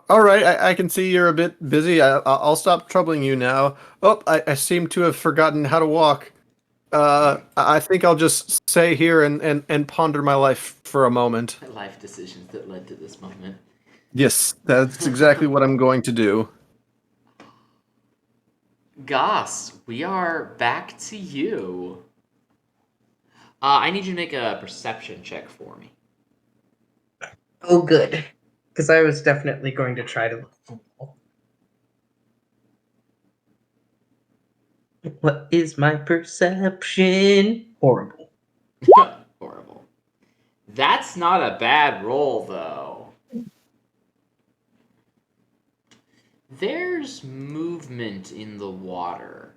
right. I can see you're a bit busy. I'll stop troubling you now. Oh, I seem to have forgotten how to walk. I think I'll just stay here and ponder my life for a moment. Life decisions that led to this moment. Yes, that's exactly what I'm going to do. Goss, we are back to you. I need you to make a perception check for me. Oh, good. Because I was definitely going to try to look fool. What is my perception? Horrible. Horrible. That's not a bad roll, though. There's movement in the water.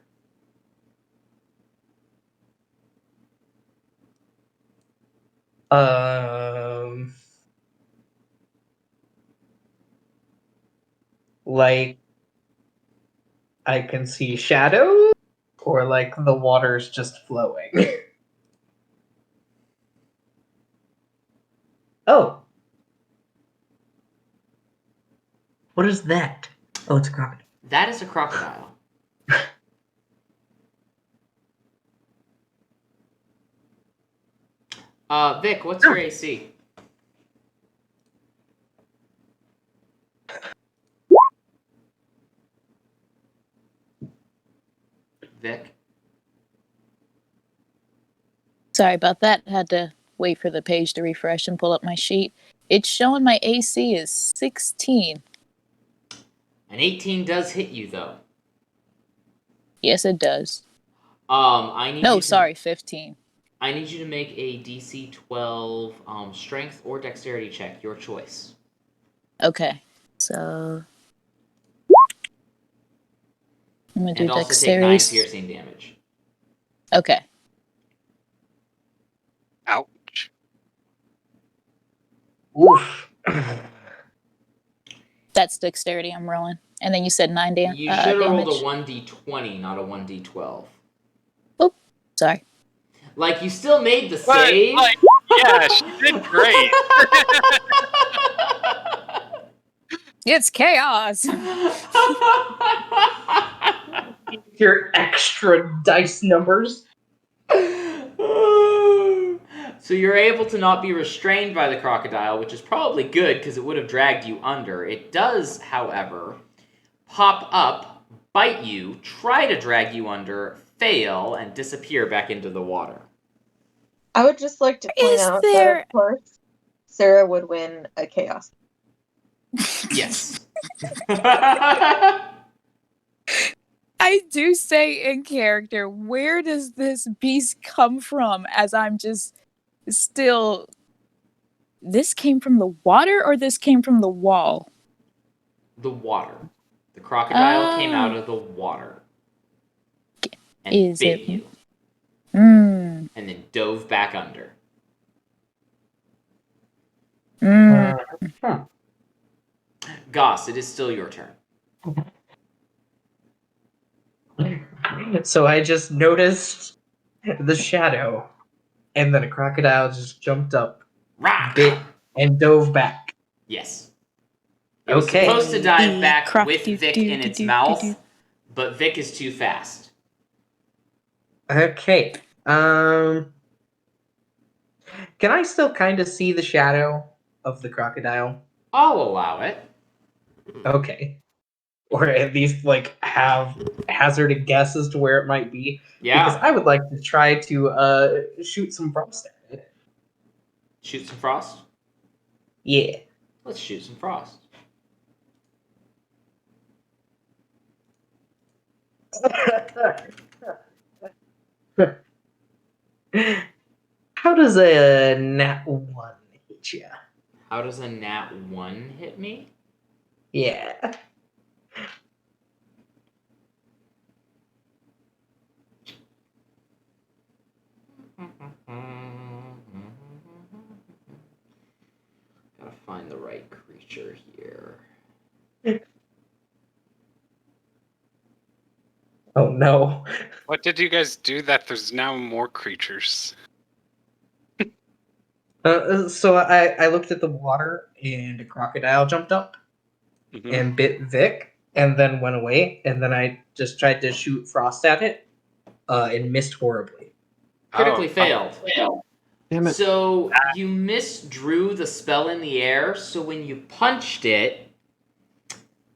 Like, I can see shadows, or like the water's just flowing. Oh. What is that? Oh, it's a crocodile. That is a crocodile. Vic, what's your AC? Vic? Sorry about that. Had to wait for the page to refresh and pull up my sheet. It's showing my AC is 16. An 18 does hit you, though. Yes, it does. I need No, you to, sorry, 15. I need you to make a DC 12 strength or dexterity check, your choice. Okay, so I'm gonna do And also take 9 dexterity. piercing damage. Okay. Ouch. Oof. That's dexterity I'm rolling. And then you said 9 You should have rolled damage. a 1d20, not a 1d12. Oh, sorry. Like, you still made the But, save. like, yeah, she did great. It's chaos. Your extra dice numbers. So you're able to not be restrained by the crocodile, which is probably good because it would have dragged you under. It does, however, pop up, bite you, try to drag you under, fail, and disappear back into the water. I would just like to point Is out there- that, of course, Sarah would win a chaos. Yes. I do say in character, where does this beast come from? As I'm just still. This came from the water or this came from the wall? The water. The crocodile came out of the water. And Is bit it- you. Mm. And then dove back under. Mm. Goss, it is still your turn. So I just noticed the shadow, and then a crocodile just jumped up, Rah! bit, and dove back. Yes. It was Okay. supposed to dive The back croc- with do- Vic do- in do- its do- mouth, do- do. but Vic is too fast. Okay. Can I still kind of see the shadow of the crocodile? I'll allow it. Okay. Or at least like have hazard a guess as to where it might be. Because Yeah. I would like to try to shoot some frost at it. Shoot some frost? Yeah. Let's shoot some frost. How does a nat 1 hit ya? How does a nat 1 hit me? Yeah. Gotta find the right creature here. Oh no. What did you guys do that there's now more creatures? So I looked at the water and a crocodile jumped up Mhm. and bit Vic and then went away, and then I just tried to shoot frost at it and missed horribly. Critically Oh. failed. Damn it. So you misdrew the spell in the air, so when you punched it,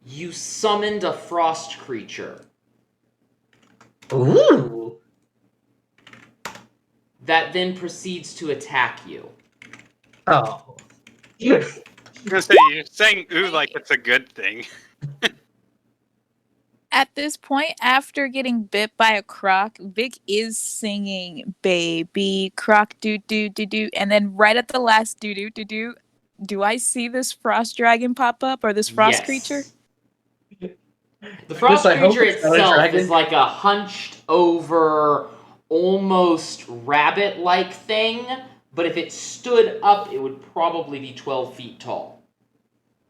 you summoned a frost creature Ooh. that then proceeds to attack you. Oh. I was gonna say, you're saying ooh like it's a good thing. At this point, after getting bit by a croc, Vic is singing "Baby Croc do do do do," and then right at the last do do do do, do I see this frost dragon pop up or this frost Yes. creature? The frost I hope creature it's not a itself dragon. is like a hunched over, almost rabbit-like thing, but if it stood up, it would probably be 12 feet tall.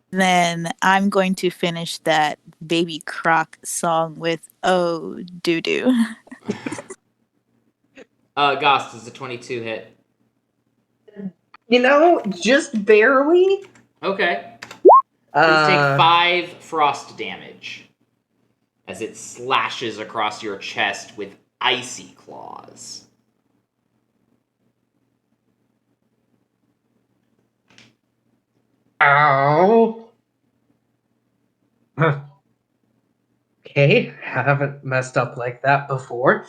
Then I'm going to finish that Baby Croc song with "Oh Doo Doo." Goss, does a 22 hit? You know, just barely. Okay. Please take 5 frost damage as it slashes across your chest with icy claws. Ow. Huh. Okay, haven't messed up like that before.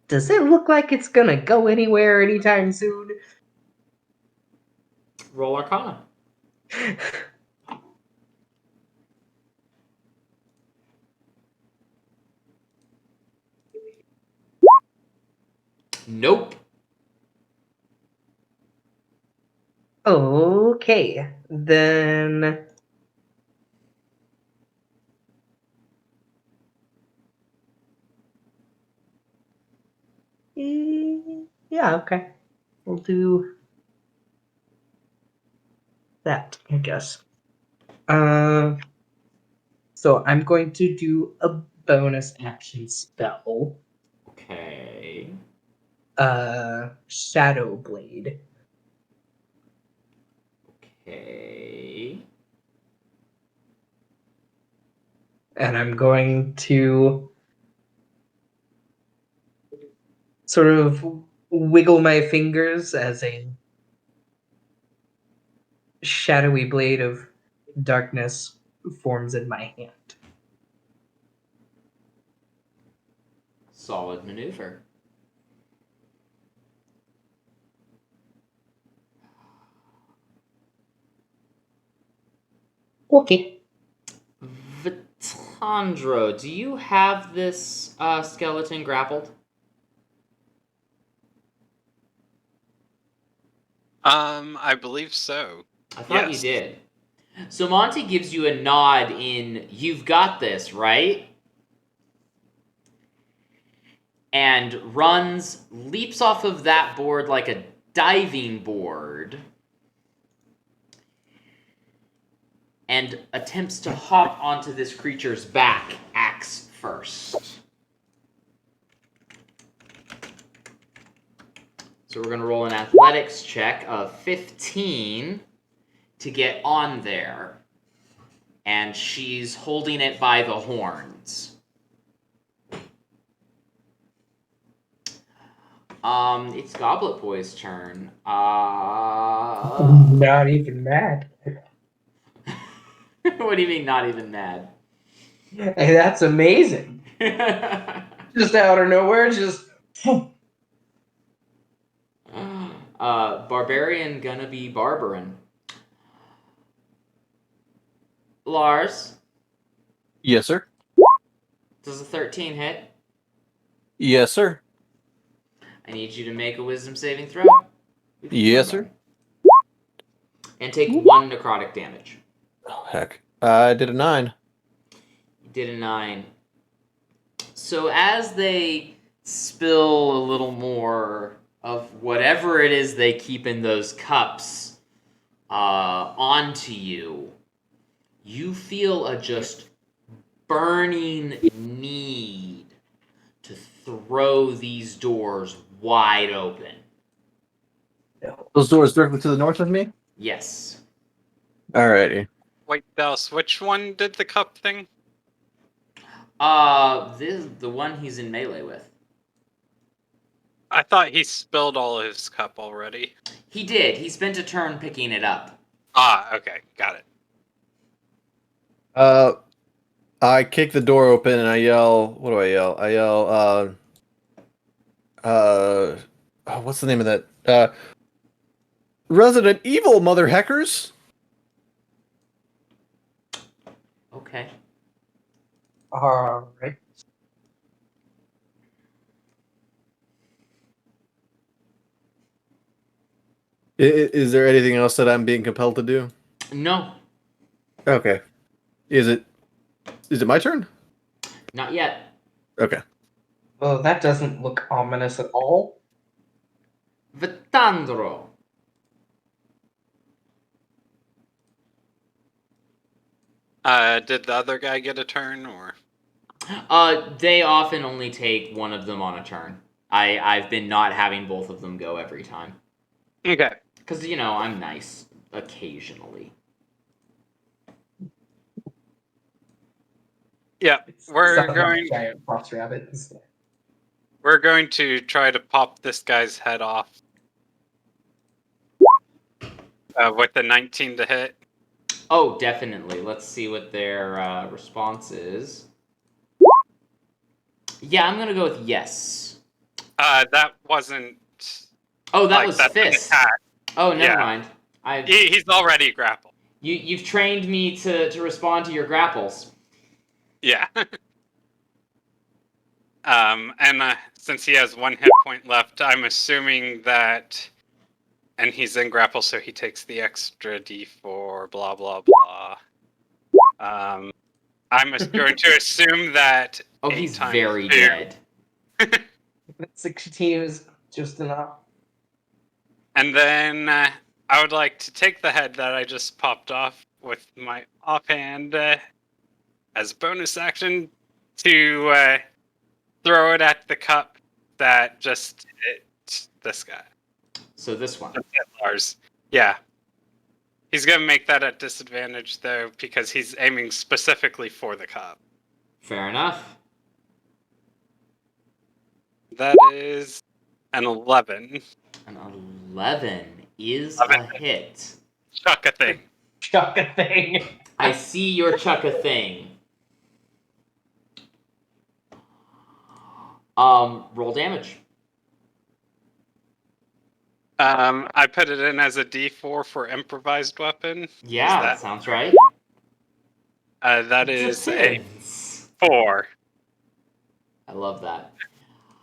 Does it look like it's gonna go anywhere anytime soon? Roll Arcana. Nope. Okay, then. Yeah, okay. We'll do that, I guess. So I'm going to do a bonus action spell. Okay. Shadow Blade. Okay. And I'm going to sort of wiggle my fingers as a shadowy blade of darkness forms in my hand. Solid maneuver. Okay. Vitandro, do you have this skeleton grappled? I believe so. I thought Yes. you did. So Monty gives you a nod in, "You've got this, right?" And leaps off of that board like a diving board, and attempts to hop onto this creature's back, axe first. So we're going to roll an athletics check of 15 to get on there. And she's holding it by the horns. It's Goblet Boy's turn. Not even mad. What do you mean, not even mad? Hey, that's amazing. Just out of nowhere, just. Barbarian gonna be barbarin. Lars, Yes, sir. does a 13 hit? Yes, sir. I need you to make a wisdom saving throw. Yes, sir. And take 1 necrotic damage. Oh, heck. I did a 9. You did a 9. So as they spill a little more of whatever it is they keep in those cups onto you, you feel a just burning need to throw these doors wide open. Those doors directly to the north of me? Yes. Alrighty. Wait, Dallas, which one did the cup thing? This is the one he's in melee with. I thought he spilled all his cup already. He did. He spent a turn picking it up. Ah, okay, got it. I kick the door open and I yell, what do I yell? I yell, oh, what's the name of that? Resident Evil, mother heckers! Okay. Alright. Is there anything else that I'm being compelled to do? No, Okay. Is it my turn? not yet. Okay. Well, that doesn't look ominous at all. Vitandro. Did the other guy get a turn, or? They often only take one of them on a turn. I've been not having both of them go every time. Okay. Because, you know, I'm nice occasionally. Yeah, we're Sounds like a going. giant boss rabbit instead. We're going to try to pop this guy's head off. With the 19 to hit. Oh, definitely. Let's see what their response is. Yeah, I'm gonna go with yes. That wasn't. Oh, that like, was that's an fist. attack. Oh, never Yeah. mind. He's already grappled. You've trained me to respond to your grapples. Yeah. And since he has 1 hit point left, I'm assuming that, and he's in grapple, so he takes the extra D4, blah blah blah. I'm going to assume that. Oh, 8 he's times very 2. dead. 16 is just enough. And then I would like to take the head that I just popped off with my offhand as a bonus action to throw it at the cup that just hit this guy. So this one. Just hit Lars. Yeah. He's going to make that at disadvantage, though, because he's aiming specifically for the cup. Fair enough. That is an 11. An 11 is a hit. Chuck a thing. Chuck a thing. I see your chuck a thing. Roll damage. I put it in as a D4 for improvised weapon. Yeah, that sounds right. That is Depends. a 4. I love that.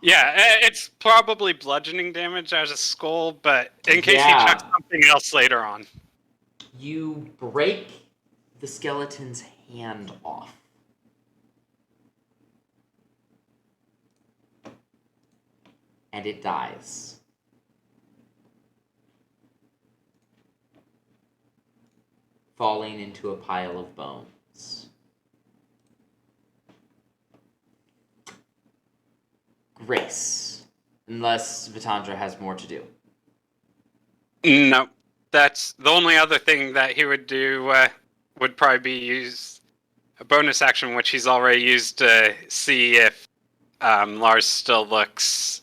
Yeah, it's probably bludgeoning damage as a skull, but in case he checks something else later on. You break the skeleton's hand off. And it dies. Falling into a pile of bones. Grace. Unless Vitandra has more to do. No. That's the only other thing that he would do would probably be use a bonus action, which he's already used to see if Lars still looks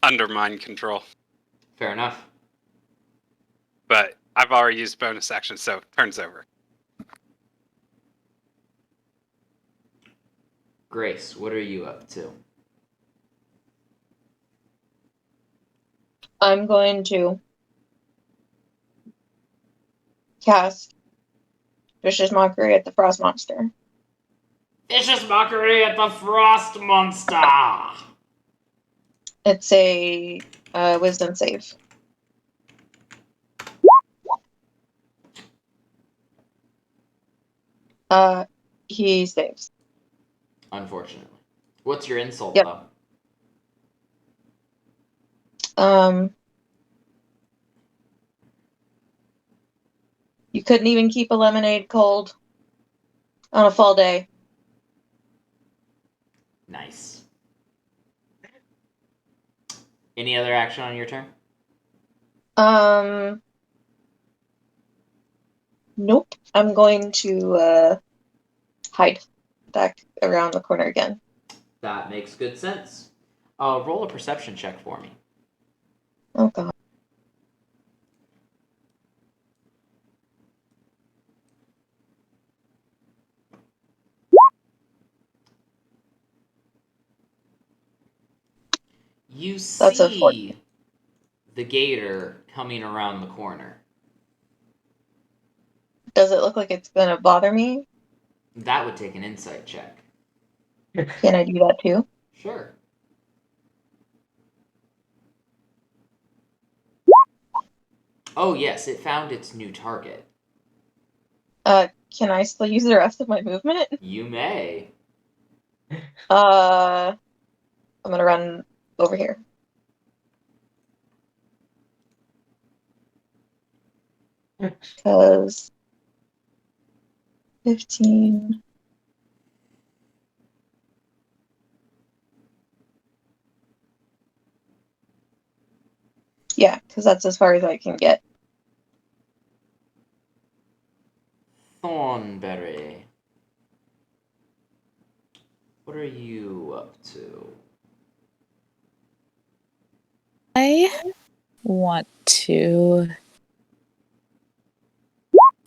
under mind control. Fair enough. But I've already used bonus action, so turns over. Grace, what are you up to? I'm going to cast Vicious Mockery at the Frost Monster. Vicious Mockery at the Frost Monster! It's a Wisdom save. He saves. Unfortunately. What's your insult, Yep. though? You couldn't even keep a lemonade cold on a fall day. Nice. Any other action on your turn? Nope. I'm going to hide back around the corner again. That makes good sense. Roll a perception check for me. Oh god. You That's a see 14. the gator coming around the corner. Does it look like it's gonna bother me? That would take an insight check. Can I do that too? Sure. Oh yes, it found its new target. Can I still use the rest of my movement? You may. I'm gonna run over here. Because 15. Yeah, because that's as far as I can get. Thornberry. What are you up to? I want to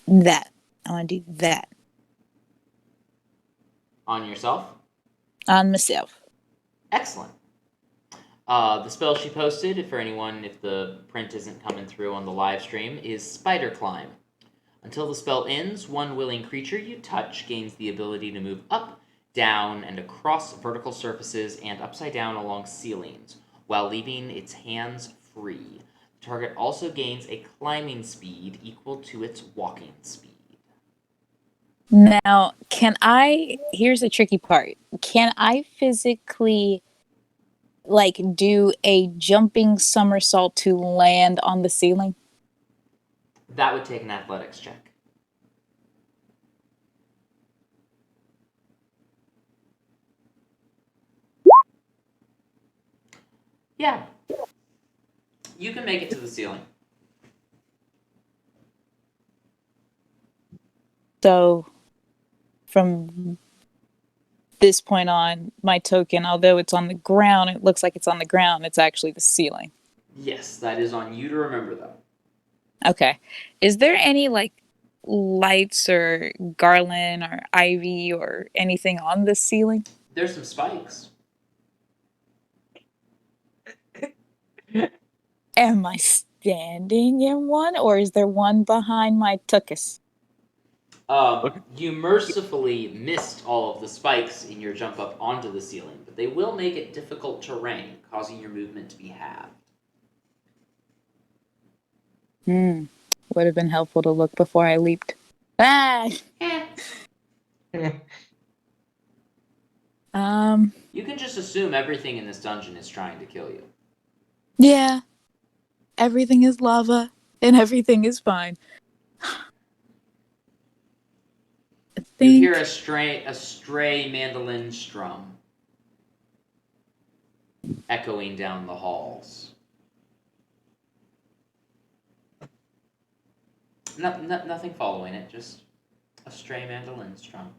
that. I want to do that On yourself? on myself. Excellent. The spell she posted, for anyone, if the print isn't coming through on the live stream, is Spider Climb. Until the spell ends, one willing creature you touch gains the ability to move up, down, and across vertical surfaces and upside down along ceilings, while leaving its hands free. The target also gains a climbing speed equal to its walking speed. Now, here's a tricky part. Can I physically do a jumping somersault to land on the ceiling? That would take an athletics check. Yeah. You can make it to the ceiling. So, from this point on, my token, although it's on the ground, it looks like it's on the ground, it's actually the ceiling. Yes, that is on you to remember, though. Okay. Is there any, like, lights or garland or ivy or anything on the ceiling? There's some spikes. Am I standing in one, or is there one behind my tuchus? You mercifully missed all of the spikes in your jump up onto the ceiling, but they will make it difficult terrain, causing your movement to be halved. Would have been helpful to look before I leaped. Ah! You can just assume everything in this dungeon is trying to kill you. Yeah. Everything is lava, and everything is fine. You hear a stray mandolin strum echoing down the halls. Nothing following it, just a stray mandolin strum.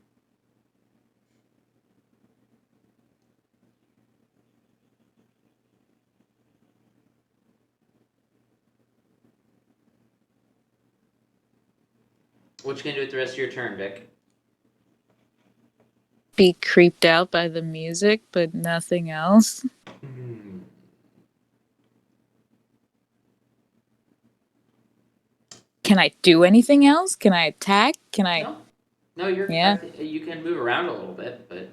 What you gonna do with the rest of your turn, Vic? Be creeped out by the music, but nothing else. Can I do anything else? Can I attack? Can I? No, you're. Yeah. You can move around a little bit, but.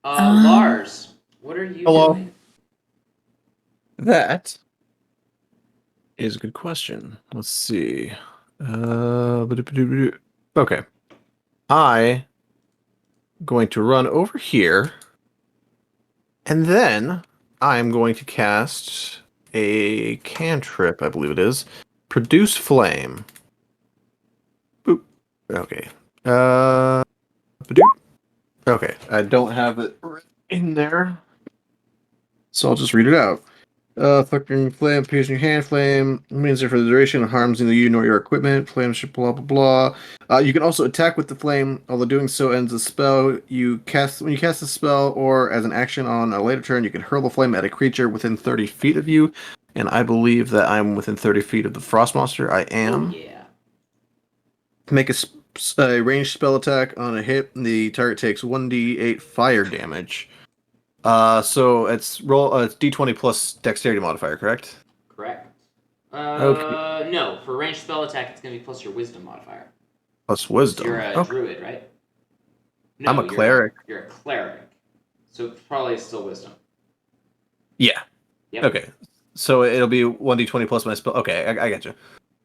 Lars, what are you doing? That is a good question. Let's see. Okay. I going to run over here, and then I'm going to cast a cantrip, I believe it is. Produce flame. Boop. Okay. Badoop. Okay. I don't have it in there, so I'll just read it out. Flickering flame appears in your hand. Flame remains there for the duration and harms neither you nor your equipment. Flame should blah blah blah. You can also attack with the flame, although doing so ends the spell. When you cast the spell, or as an action on a later turn, you can hurl the flame at a creature within 30 feet of you. And I believe that I'm within 30 feet of the frost monster. I am. Oh, yeah. Make a ranged spell attack on a hit. The target takes 1d8 fire damage. So it's it's d20 plus dexterity modifier, correct? Correct. Okay. No, for ranged spell attack, it's going to be plus your wisdom modifier. Plus wisdom. You're a druid, right? No, I'm a cleric. You're a cleric. So probably still wisdom. Yeah. Yep. Okay. So it'll be 1d20 plus my spell. Okay, I got you.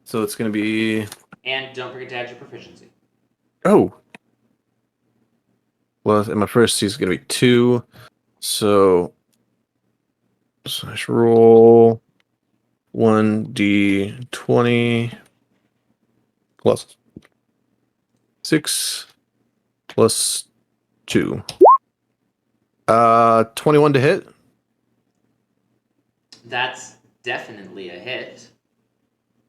So it's going to be... And don't forget to add your proficiency. Oh. Well, and my first is going to be 2. So I should roll 1d20 plus 6 plus 2. 21 to hit. That's definitely a hit.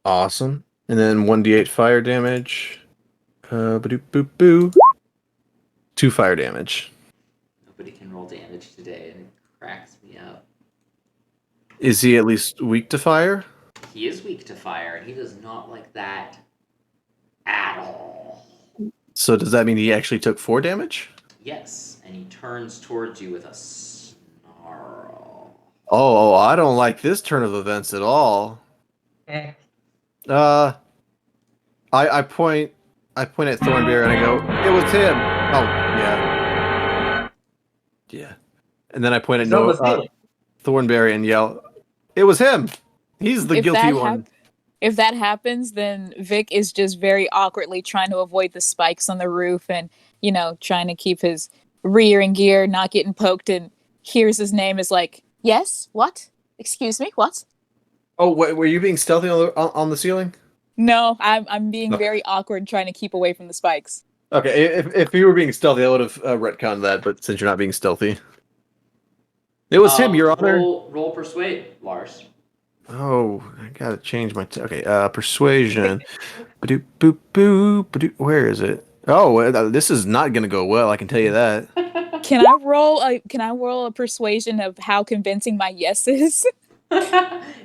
Awesome. And then 1d8 fire damage. Boo. 2 fire damage. Nobody can roll damage today, and it cracks me up. Is he at least weak to fire? He is weak to fire, and he does not like that at all. So does that mean he actually took 4 damage? Yes, and he turns towards you with a snarl. Oh, I don't like this turn of events at all. I point at Thornberry and I go, "It was him." Oh, yeah. And then I point at Thornberry and yell, "It was him. He's the guilty one." If that happens, then Vic is just very awkwardly trying to avoid the spikes on the roof and, trying to keep his rear in gear, not getting poked, and hears his name is like, "Yes? What? Excuse me? What?" Oh, were you being stealthy on the ceiling? No, I'm being very awkward trying to keep away from the spikes. Okay, if you were being stealthy, I would have retconned that, but since you're not being stealthy. It was him, Your Honor. Roll persuade, Lars. Oh, I gotta change my. Okay, persuasion. Ba-doop, boop, boop, ba-doop. Where is it? Oh, this is not gonna go well. I can tell you that. Can I roll a persuasion of how convincing my yes is?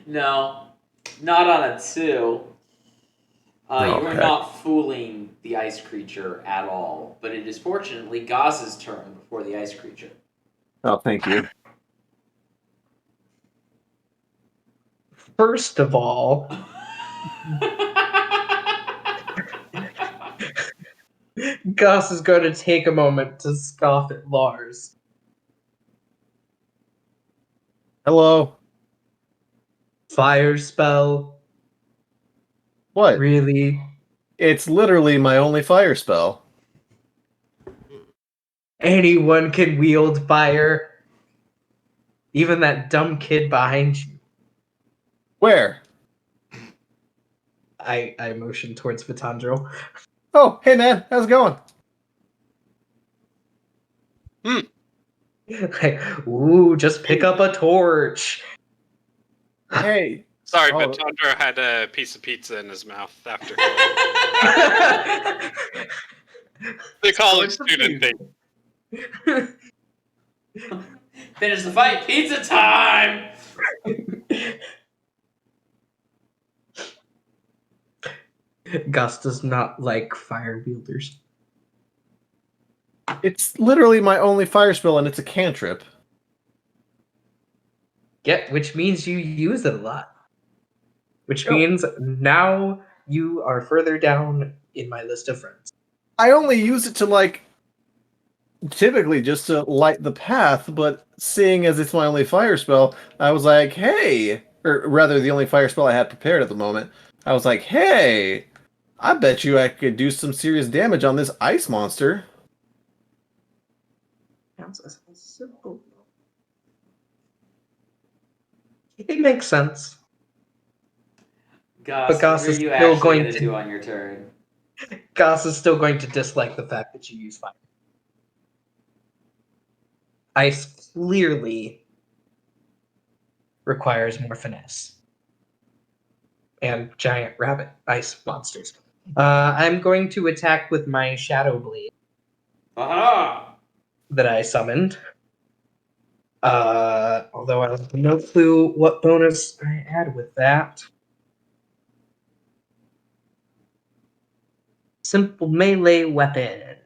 No, not on a 2. You are Okay. not fooling the ice creature at all, but it is fortunately Gaz's turn before the ice creature. Oh, thank you. First of all, Gus is going to take a moment to scoff at Lars. Hello. Fire spell? What? Really? It's literally my only fire spell. Anyone can wield fire. Even that dumb kid behind you. Where? I motion towards Vitandro. Oh, hey man, how's it going? Like, ooh, just pick up a torch. Hey. Sorry, Oh. but Chandra had a piece of pizza in his mouth after. The college student thing. Finish the fight. Pizza time! Gus does not like fire wielders. It's literally my only fire spell, and it's a cantrip. Yeah, which means you use it a lot. Which means now you are further down in my list of friends. I only use it to, like, typically just to light the path, but seeing as it's my only fire spell, I was like, hey, or rather the only fire spell I had prepared at the moment, I was like, hey, I bet you I could do some serious damage on this ice monster. It makes sense. Gus, But Gus what are is you still actually going going to to do on your turn? Gus is still going to dislike the fact that you use fire. Ice clearly requires more finesse. And giant rabbit ice monsters. I'm going to attack with my Shadow Blade Aha! that I summoned. Although I have no clue what bonus I add with that. Simple melee weapon.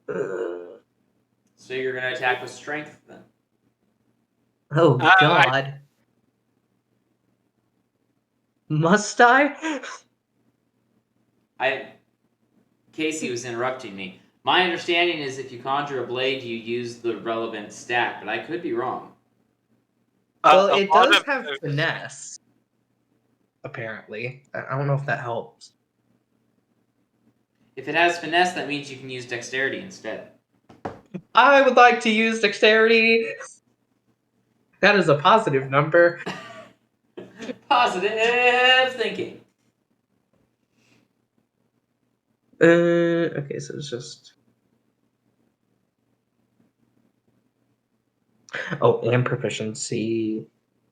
So you're going to attack with strength then? Oh God. Must I? Casey was interrupting me. My understanding is if you conjure a blade, you use the relevant stat, but I could be wrong. Well, it does have finesse. Apparently. I don't know if that helps. If it has finesse, that means you can use dexterity instead. I would like to use dexterity. That is a positive number. Positive thinking. Okay, so it's just. Oh, and proficiency.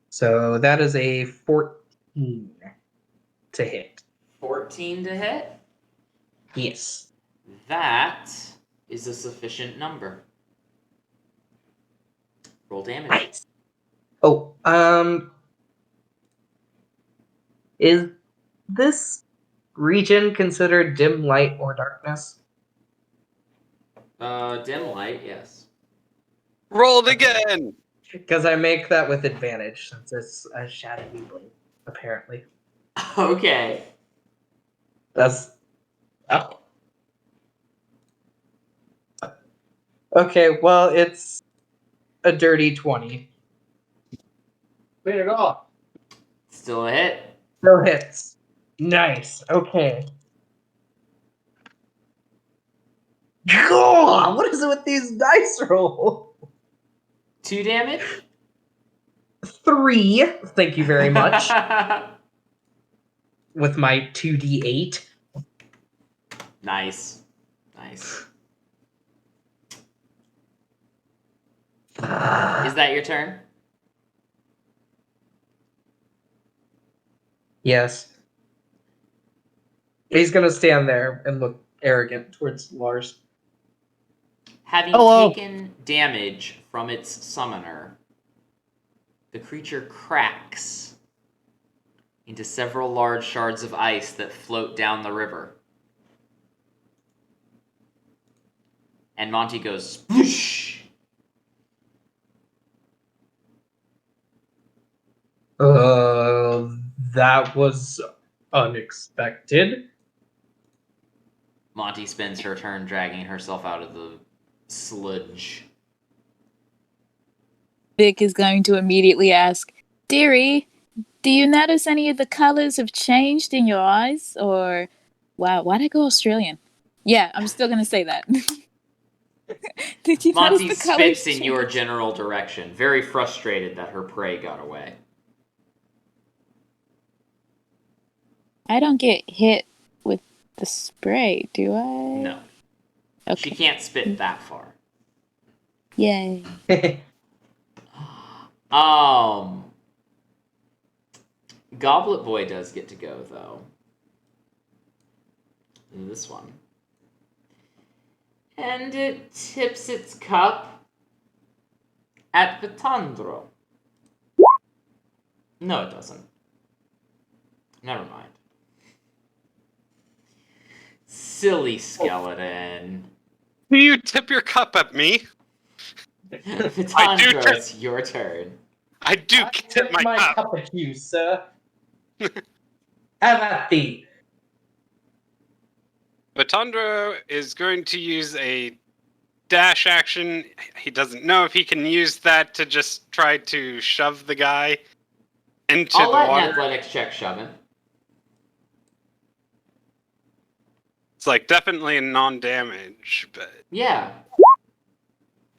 So that is a 14 to hit. 14 to hit? Yes. That is a sufficient number. Roll damage. Nice. Oh, is this region considered dim light or darkness? Dim light, yes. Roll it again! Because I make that with advantage since it's a shadowy blade, apparently. Okay. That's. Oh. Okay, well, it's a dirty 20. Way to go. Still a hit. No hits. Nice. Okay. God, what is it with these dice rolls? 2 damage? 3. Thank you very much. With my 2d8. Nice. Nice. Is that your turn? Yes. He's gonna stand there and look arrogant towards Lars. Having Hello. taken damage from its summoner, the creature cracks into several large shards of ice that float down the river. And Monty goes, sploosh! That was unexpected. Monty spends her turn dragging herself out of the sludge. Vic is going to immediately ask, "Dearie, do you notice any of the colors have changed in your eyes?" Or, wow, why'd I go Australian? Yeah, I'm still gonna say that. Did you Monty notice the colors spits in your change? general direction, very frustrated that her prey got away. I don't get hit with the spray, do I? No. Okay. She can't spit that far. Yay. Goblet Boy does get to go, though. This one. And it tips its cup at Vitandro. No, it doesn't. Never mind. Silly skeleton. Do you tip your cup at me? Vitandro, it's your turn. I do tip my cup. cup at you, sir. Have at thee. Batandro is going to use a dash action. He doesn't know if he can use that to just try to shove the guy into I'll the let water. an athletics check shove him. It's like definitely a non-damage, but Yeah.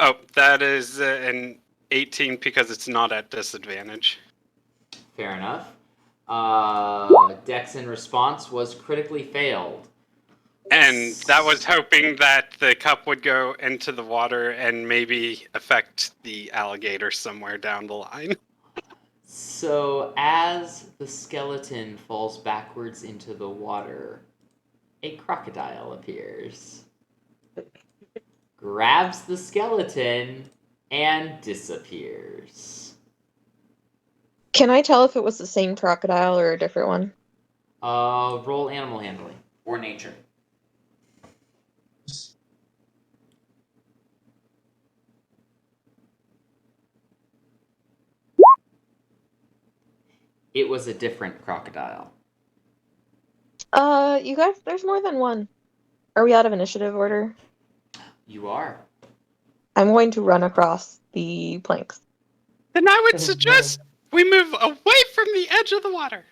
oh, that is an 18 because it's not at disadvantage. Fair enough. Dex in response was critically failed. And that was hoping that the cup would go into the water and maybe affect the alligator somewhere down the line. So, as the skeleton falls backwards into the water, a crocodile appears, grabs the skeleton, and disappears. Can I tell if it was the same crocodile or a different one? Roll animal handling or nature. It was a different crocodile. You guys, there's more than one. Are we out of initiative order? You are. I'm going to run across the planks. Then I would suggest we move away from the edge of the water.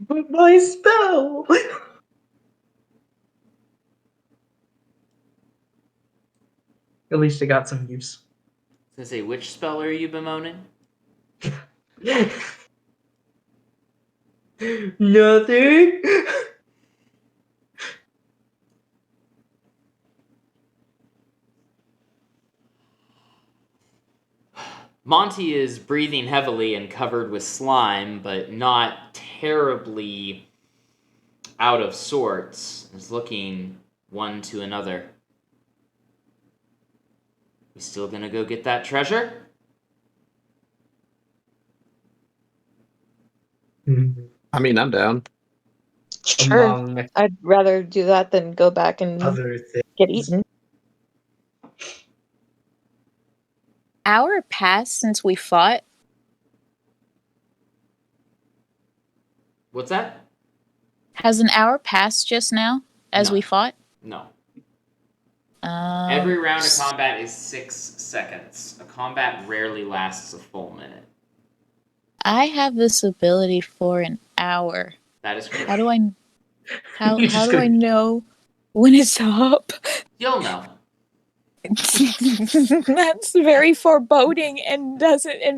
But my spell! At least it got some use. I was gonna say, which spell are you bemoaning? Nothing. Monty is breathing heavily and covered with slime, but not terribly out of sorts. Is looking one to another. We still gonna go get that treasure? I mean, I'm down. Sure. Among I'd rather do that than go back and other things. get eaten. Hour passed since we fought. What's that? Has an hour passed just now as No. we fought? No. Um, Every round of combat is 6 seconds. A combat rarely lasts a full minute. I have this ability for an hour. That is correct. How do I You're just how do I gonna- know when it's up? You'll know. That's very foreboding and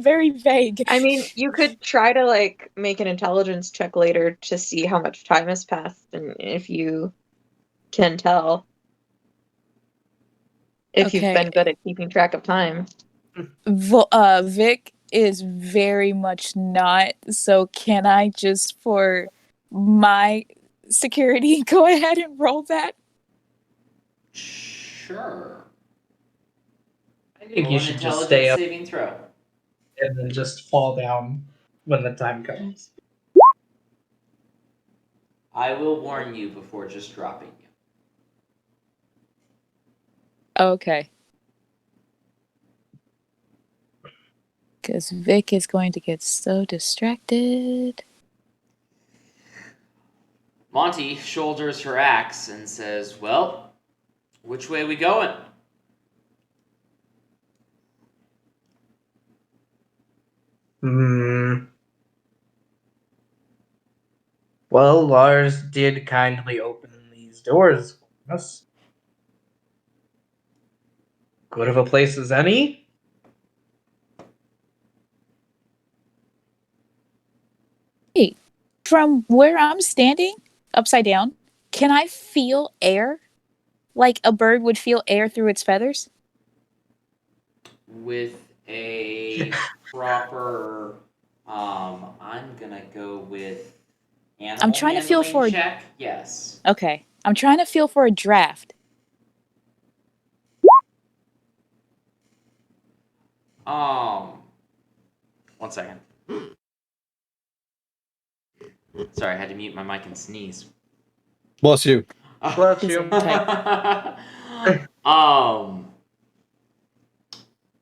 very vague. I mean, you could try to like make an intelligence check later to see how much time has passed and if you can tell. If you've Okay. been good at keeping track of time. Vic is very much not. So can I just, for my security, go ahead and roll that? Sure. I think Roll you an should just intelligence stay up saving throw. and then just fall down when the time comes. I will warn you before just dropping you. Okay. Because Vic is going to get so distracted. Monty shoulders her axe and says, "Well, which way we going?" Well, Lars did kindly open these doors for us. Good of a place as any. Hey, from where I'm standing, upside down, can I feel air? Like a bird would feel air through its feathers? With a proper, I'm gonna go with animal I'm trying to feel handling for. check. Yes. Okay. I'm trying to feel for a draft. One second. Sorry, I had to mute my mic and sneeze. Bless you. Bless you.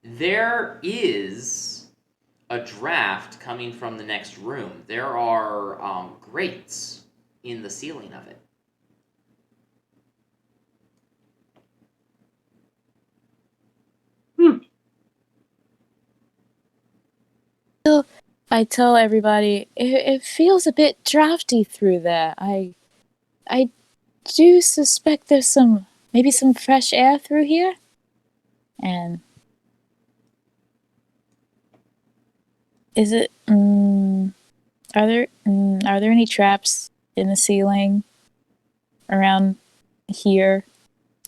There is a draft coming from the next room. There are grates in the ceiling of it. I tell everybody it feels a bit drafty through there. I do suspect there's maybe some fresh air through here. And is it? Are there any traps in the ceiling around here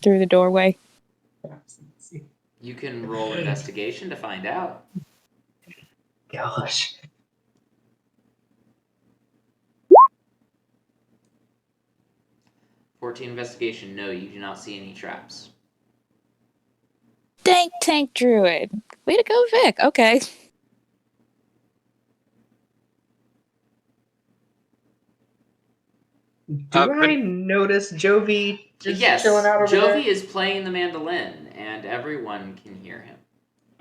through the doorway? You can roll investigation to find out. Gosh. '14 investigation. No, you do not see any traps. Dank tank druid. Way to go, Vic. Okay. Do I notice Jovi just Yes, chilling out over there? Jovi is playing the mandolin, and everyone can hear him.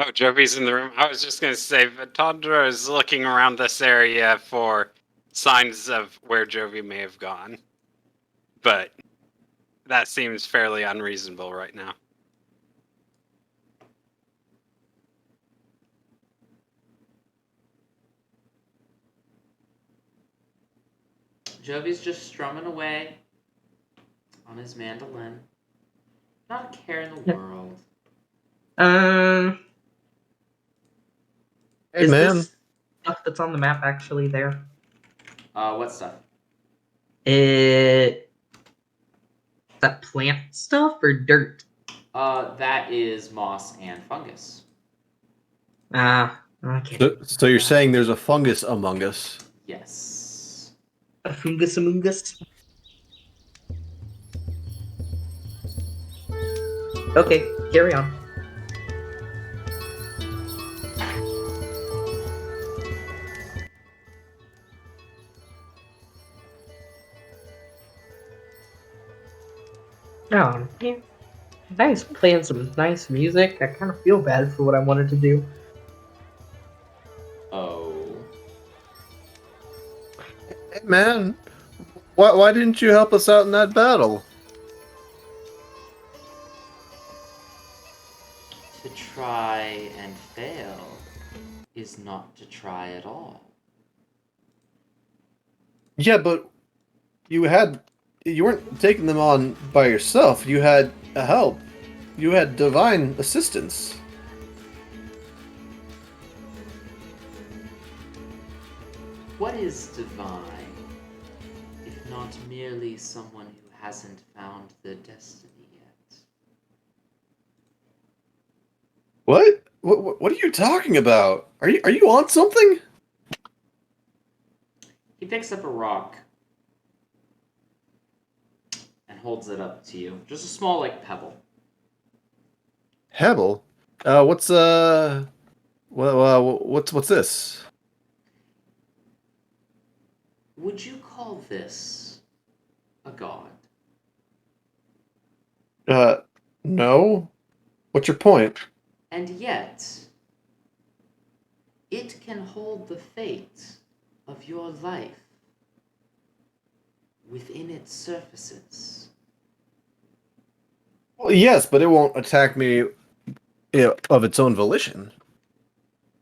Oh, Jovi's in the room. I was just going to say, Vitandra is looking around this area for signs of where Jovi may have gone. But that seems fairly unreasonable right now. Jovi's just strumming away on his mandolin. Not a care in the world. Hey, Is man. this stuff that's on the map actually there? What stuff? Is that plant stuff or dirt? That is moss and fungus. Okay. So you're saying there's a fungus among us? Yes. A fungus among us? Okay, carry on. Oh, yeah. Nice playing some nice music. I kind of feel bad for what I wanted to do. Oh. Hey, man. Why didn't you help us out in that battle? To try and fail is not to try at all. Yeah, but you weren't taking them on by yourself. You had help. You had divine assistance. What is divine, if not merely someone who hasn't found their destiny yet? What? What are you talking about? Are you on something? He picks up a rock and holds it up to you. Just a small, like, pebble. Hebel? What's what's this? Would you call this a god? No. What's your point? And yet, it can hold the fate of your life within its surfaces. Well, yes, but it won't attack me of its own volition.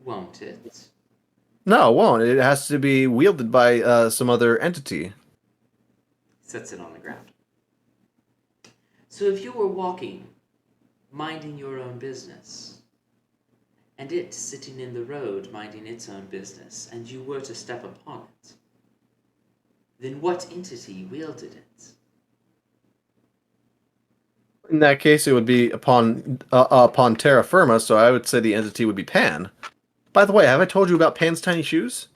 Won't it? No, it won't. It has to be wielded by some other entity. Sets it on the ground. So if you were walking, minding your own business, and it sitting in the road minding its own business, and you were to step upon it, then what entity wielded it? In that case, it would be upon terra firma, so I would say the entity would be Pan. By the way, have I told you about Pan's tiny shoes?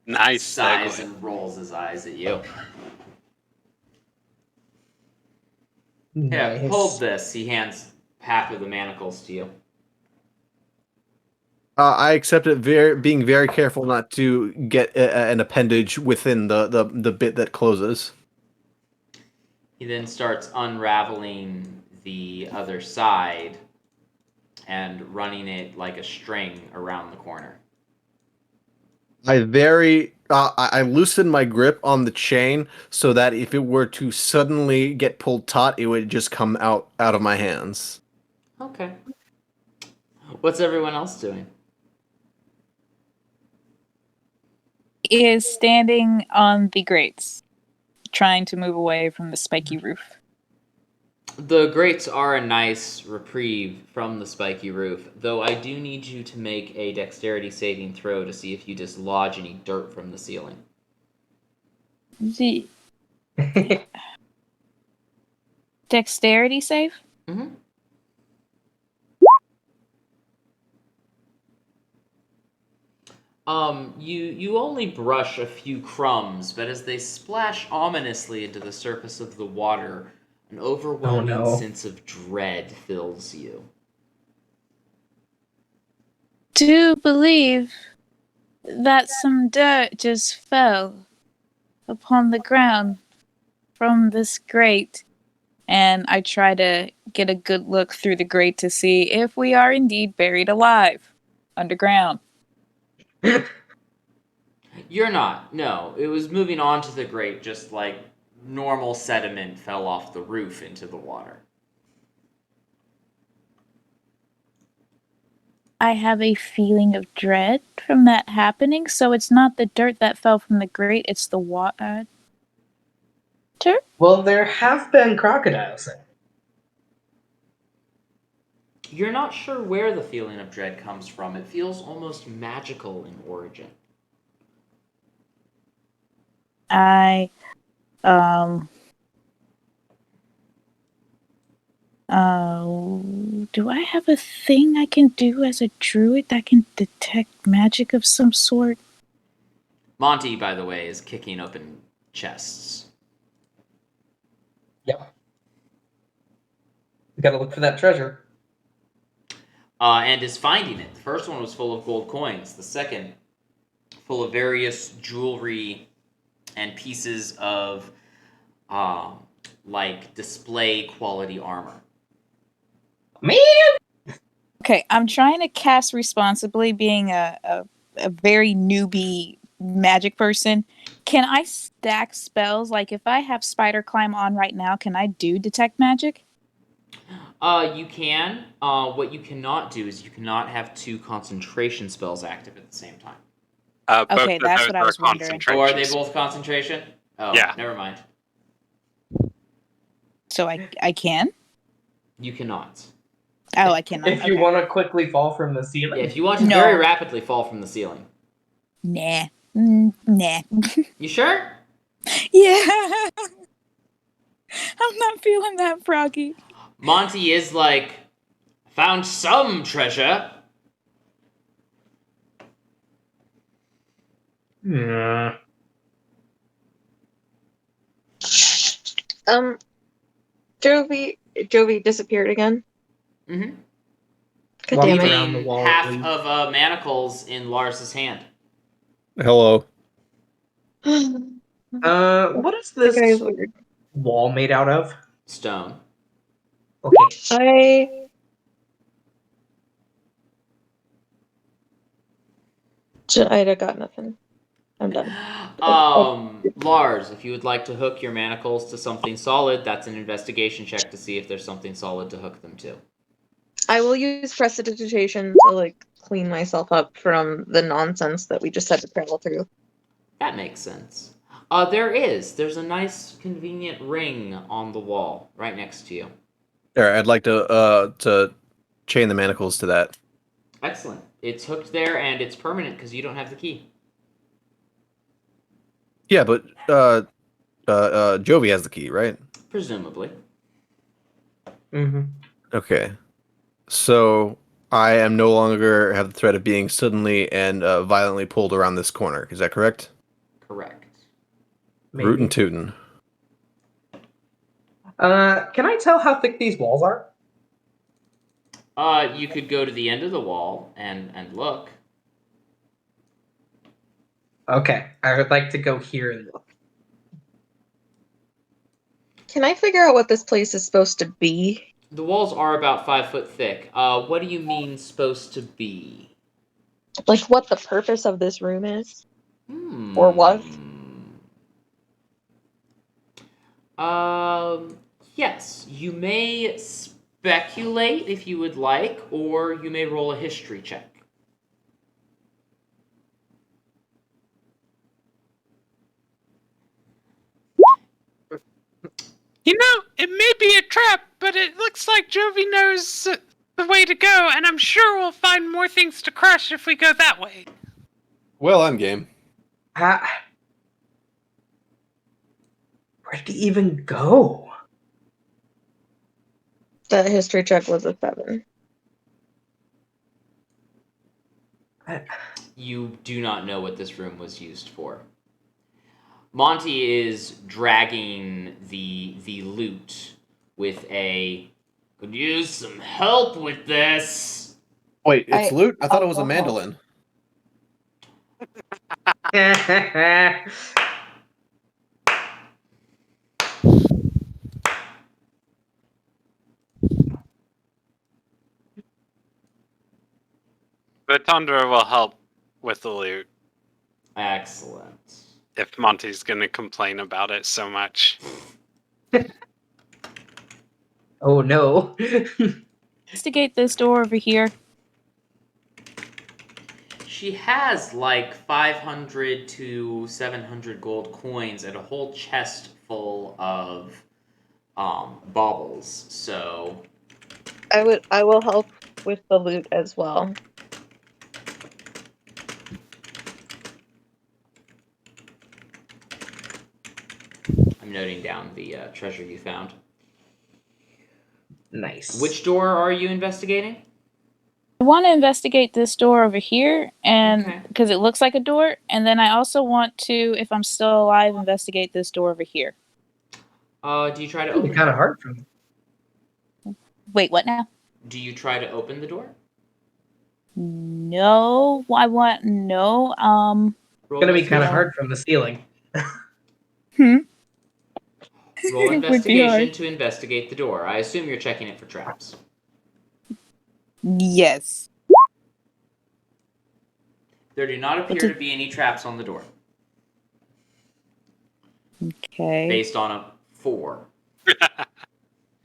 Nice Sighs segue. and rolls his eyes at you. Yeah, Nice. hold this. He hands half of the manacles to you. I accept it, being very careful not to get an appendage within the bit that closes. He then starts unraveling the other side and running it like a string around the corner. I loosen my grip on the chain so that if it were to suddenly get pulled taut, it would just come out of my hands. Okay. What's everyone else doing? Is standing on the grates, trying to move away from the spiky roof. The grates are a nice reprieve from the spiky roof, though I do need you to make a dexterity saving throw to see if you dislodge any dirt from the ceiling. The dexterity save? Mm-hmm. You only brush a few crumbs, but as they splash ominously into the surface of the water, an overwhelming no. sense of dread fills you. Do believe that some dirt just fell upon the ground from this grate, and I try to get a good look through the grate to see if we are indeed buried alive underground. You're not. No, it was moving onto the grate, just like normal sediment fell off the roof into the water. I have a feeling of dread from that happening, so it's not the dirt that fell from the grate, it's the water. Well, there have been crocodiles. You're not sure where the feeling of dread comes from. It feels almost magical in origin. I do I have a thing I can do as a druid that can detect magic of some sort? Monty, by the way, is kicking open chests. Yep. We gotta look for that treasure. And is finding it. The first one was full of gold coins. The second, full of various jewelry and pieces of, like, display quality armor. Man! Okay, I'm trying to cast responsibly, being a very newbie magic person. Can I stack spells? Like, if I have spider climb on right now, can I do detect magic? You can. What you cannot do is you cannot have two concentration spells active at the same time. Both Okay, of that's those what I are was wondering. concentration Oh, are they spells. both concentration? Oh, Yeah. never mind. So I can? You cannot. Oh, I cannot. If you Okay. want to quickly fall from the ceiling. Yeah, if you want to No. very rapidly fall from the ceiling. Nah. Nah. You sure? Yeah. I'm not feeling that, Froggy. Monty is like, found some treasure. Yeah. Jovi disappeared again. Mm-hmm. God Walked damn it. around the wall, half at least. of manacles in Lars's hand. Hello. What is That guy is this weird. wall made out of? Stone. Okay. I got nothing. I'm done. Lars, if you would like to hook your manacles to something solid, that's an investigation check to see if there's something solid to hook them to. I will use prestidigitation to clean myself up from the nonsense that we just had to travel through. That makes sense. There's a nice convenient ring on the wall right next to you. There, I'd like to chain the manacles to that. Excellent. It's hooked there and it's permanent because you don't have the key. Yeah, but Jovi has the key, right? Presumably. Mm-hmm. Okay. So I am no longer have the threat of being suddenly and violently pulled around this corner. Is that correct? Correct. Rootin' tootin'. Can I tell how thick these walls are? You could go to the end of the wall and look. Okay, I would like to go here and look. Can I figure out what this place is supposed to be? The walls are about 5 foot thick. What do you mean supposed to be? Like what the purpose of this room is? Or was? Yes. You may speculate if you would like, or you may roll a history check. You know, it may be a trap, but it looks like Jovi knows the way to go, and I'm sure we'll find more things to crush if we go that way. Well, I'm game. Where did he even go? That history check was a 7. You do not know what this room was used for. Monty is dragging the loot with a, could use some help with this. Wait, it's loot? I thought it was a I'll mandolin. But Tundra will help with the loot Excellent. if Monty's going to complain about it so much. Oh no. Investigate this door over here. She has like 500 to 700 gold coins and a whole chest full of baubles. So I will help with the loot as well. I'm noting down the treasure you found. Nice. Which door are you investigating? I want to investigate this door over here, and because it looks like a door, and then I also want to, if I'm still alive, investigate this door over here. Do you try to It'd open be kind it? of hard for me. Wait, what now? Do you try to open the door? No, I want no. It's gonna be kind of hard from the ceiling. Hmm. Roll It would be investigation hard. to investigate the door. I assume you're checking it for traps. Yes. There do not appear to be any traps on the door. Okay. Based on a 4. You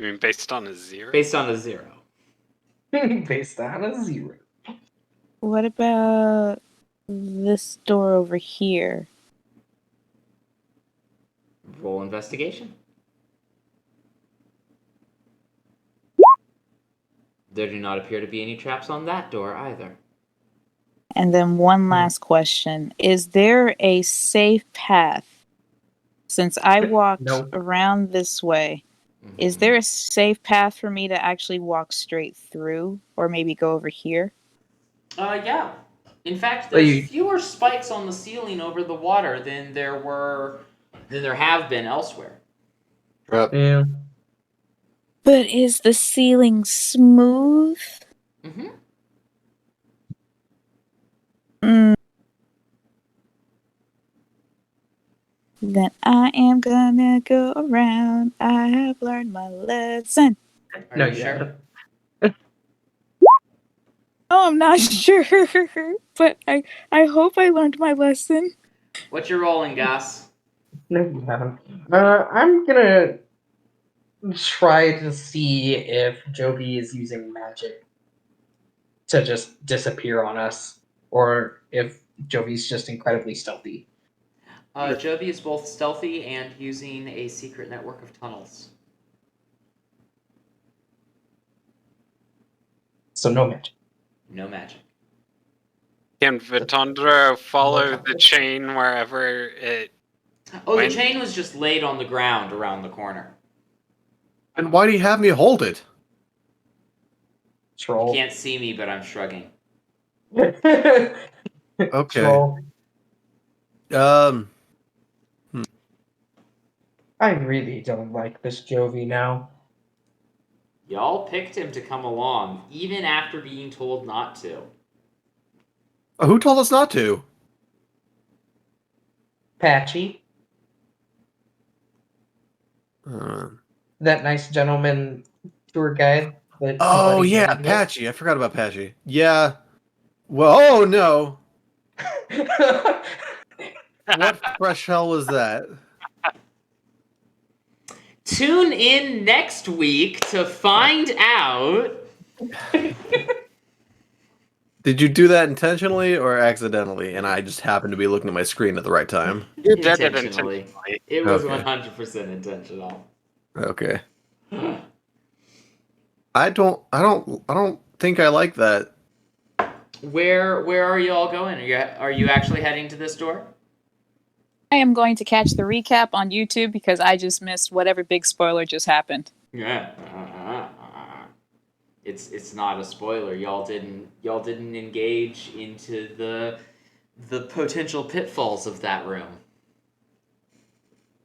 mean based on a 0? Based on a 0. Based on a 0. What about this door over here? Roll investigation. There do not appear to be any traps on that door either. And then one last question. Is there a safe path? Since I walked Nope. around this way, is there a safe path for me to actually walk straight through? Or maybe go over here? Yeah. In fact, But there's you- fewer spikes on the ceiling over the water than there have been elsewhere. Yep. Yeah. But is the ceiling smooth? Mm-hmm. Mm. Then I am gonna go around. I have learned my lesson. No, you you sure? haven't. Oh, I'm not sure, but I hope I learned my lesson. What's your rolling, Gus? No, you haven't. I'm gonna try to see if Jovi is using magic to just disappear on us, or if Jovi's just incredibly stealthy. Jovi is both stealthy and using a secret network of tunnels. So no magic. No magic. Can Vitondra follow the chain wherever it Oh, went? the chain was just laid on the ground around the corner. And why do you have me hold it? You Troll. can't see me, but I'm shrugging. Okay. Troll. Um. I really don't like this Jovi now. Y'all picked him to come along, even after being told not to. Who told us not to? Patchy, that nice gentleman tour guide. That Oh Buddy yeah, joined with. Patchy. I forgot about Patchy. Yeah. Well, oh no. What fresh hell was that? Tune in next week to find out. Did you do that intentionally or accidentally? And I just happened to be looking at my screen at the right time. You did it Intentionally. intentionally. It was Okay. 100% intentional. Okay. I don't think I like that. Where are you all going? Are you actually heading to this door? I am going to catch the recap on YouTube because I just missed whatever big spoiler just happened. Yeah. It's not a spoiler. Y'all didn't engage into the potential pitfalls of that room.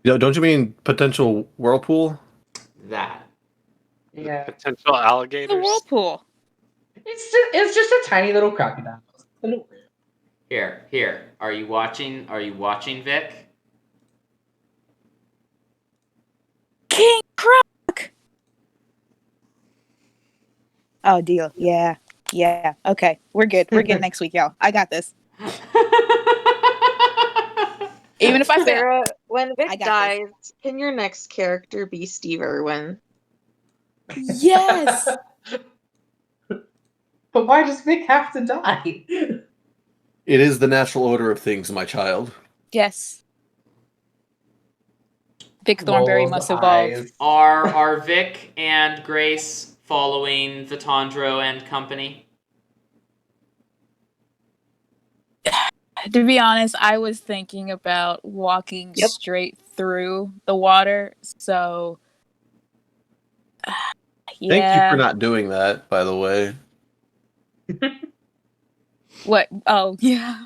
Don't you mean potential whirlpool? That. Yeah, Potential The alligators. whirlpool. it's just a tiny little crocodile. Here. Are you watching, Vic? King Croc. Oh, deal. Yeah. Okay, we're good. We're good next week, y'all. I got this. Even if I fail. Sarah, when I Vic got dies, can your next character be Steve Irwin? Yes. But why does Vic have to die? It is the natural order of things, my child. Yes. Vic Thornberry Rolls must evolve. eyes. Are Vic and Grace following Vitandro and company? To be honest, I was thinking about walking Yep. straight through the water. So, yeah. Thank you for not doing that, by the way. What? Oh, yeah.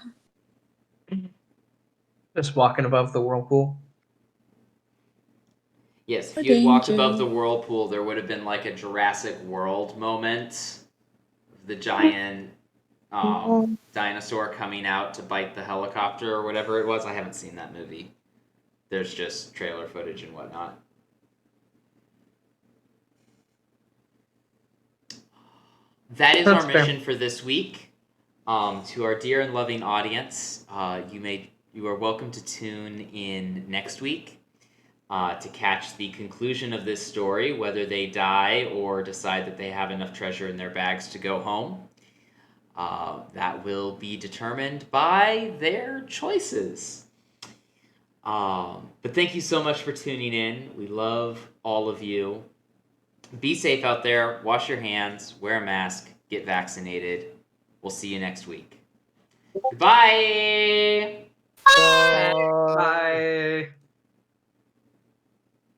Just walking above the whirlpool. Yes, if A you had walked danger. above the whirlpool, there would have been like a Jurassic World moment. The giant dinosaur coming out to bite the helicopter or whatever it was. I haven't seen that movie. There's just trailer footage and whatnot. That is That's our fair. mission for this week. To our dear and loving audience, you are welcome to tune in next week to catch the conclusion of this story, whether they die or decide that they have enough treasure in their bags to go home. That will be determined by their choices. But thank you so much for tuning in. We love all of you. Be safe out there. Wash your hands. Wear a mask. Get vaccinated. We'll see you next week. Goodbye. Bye.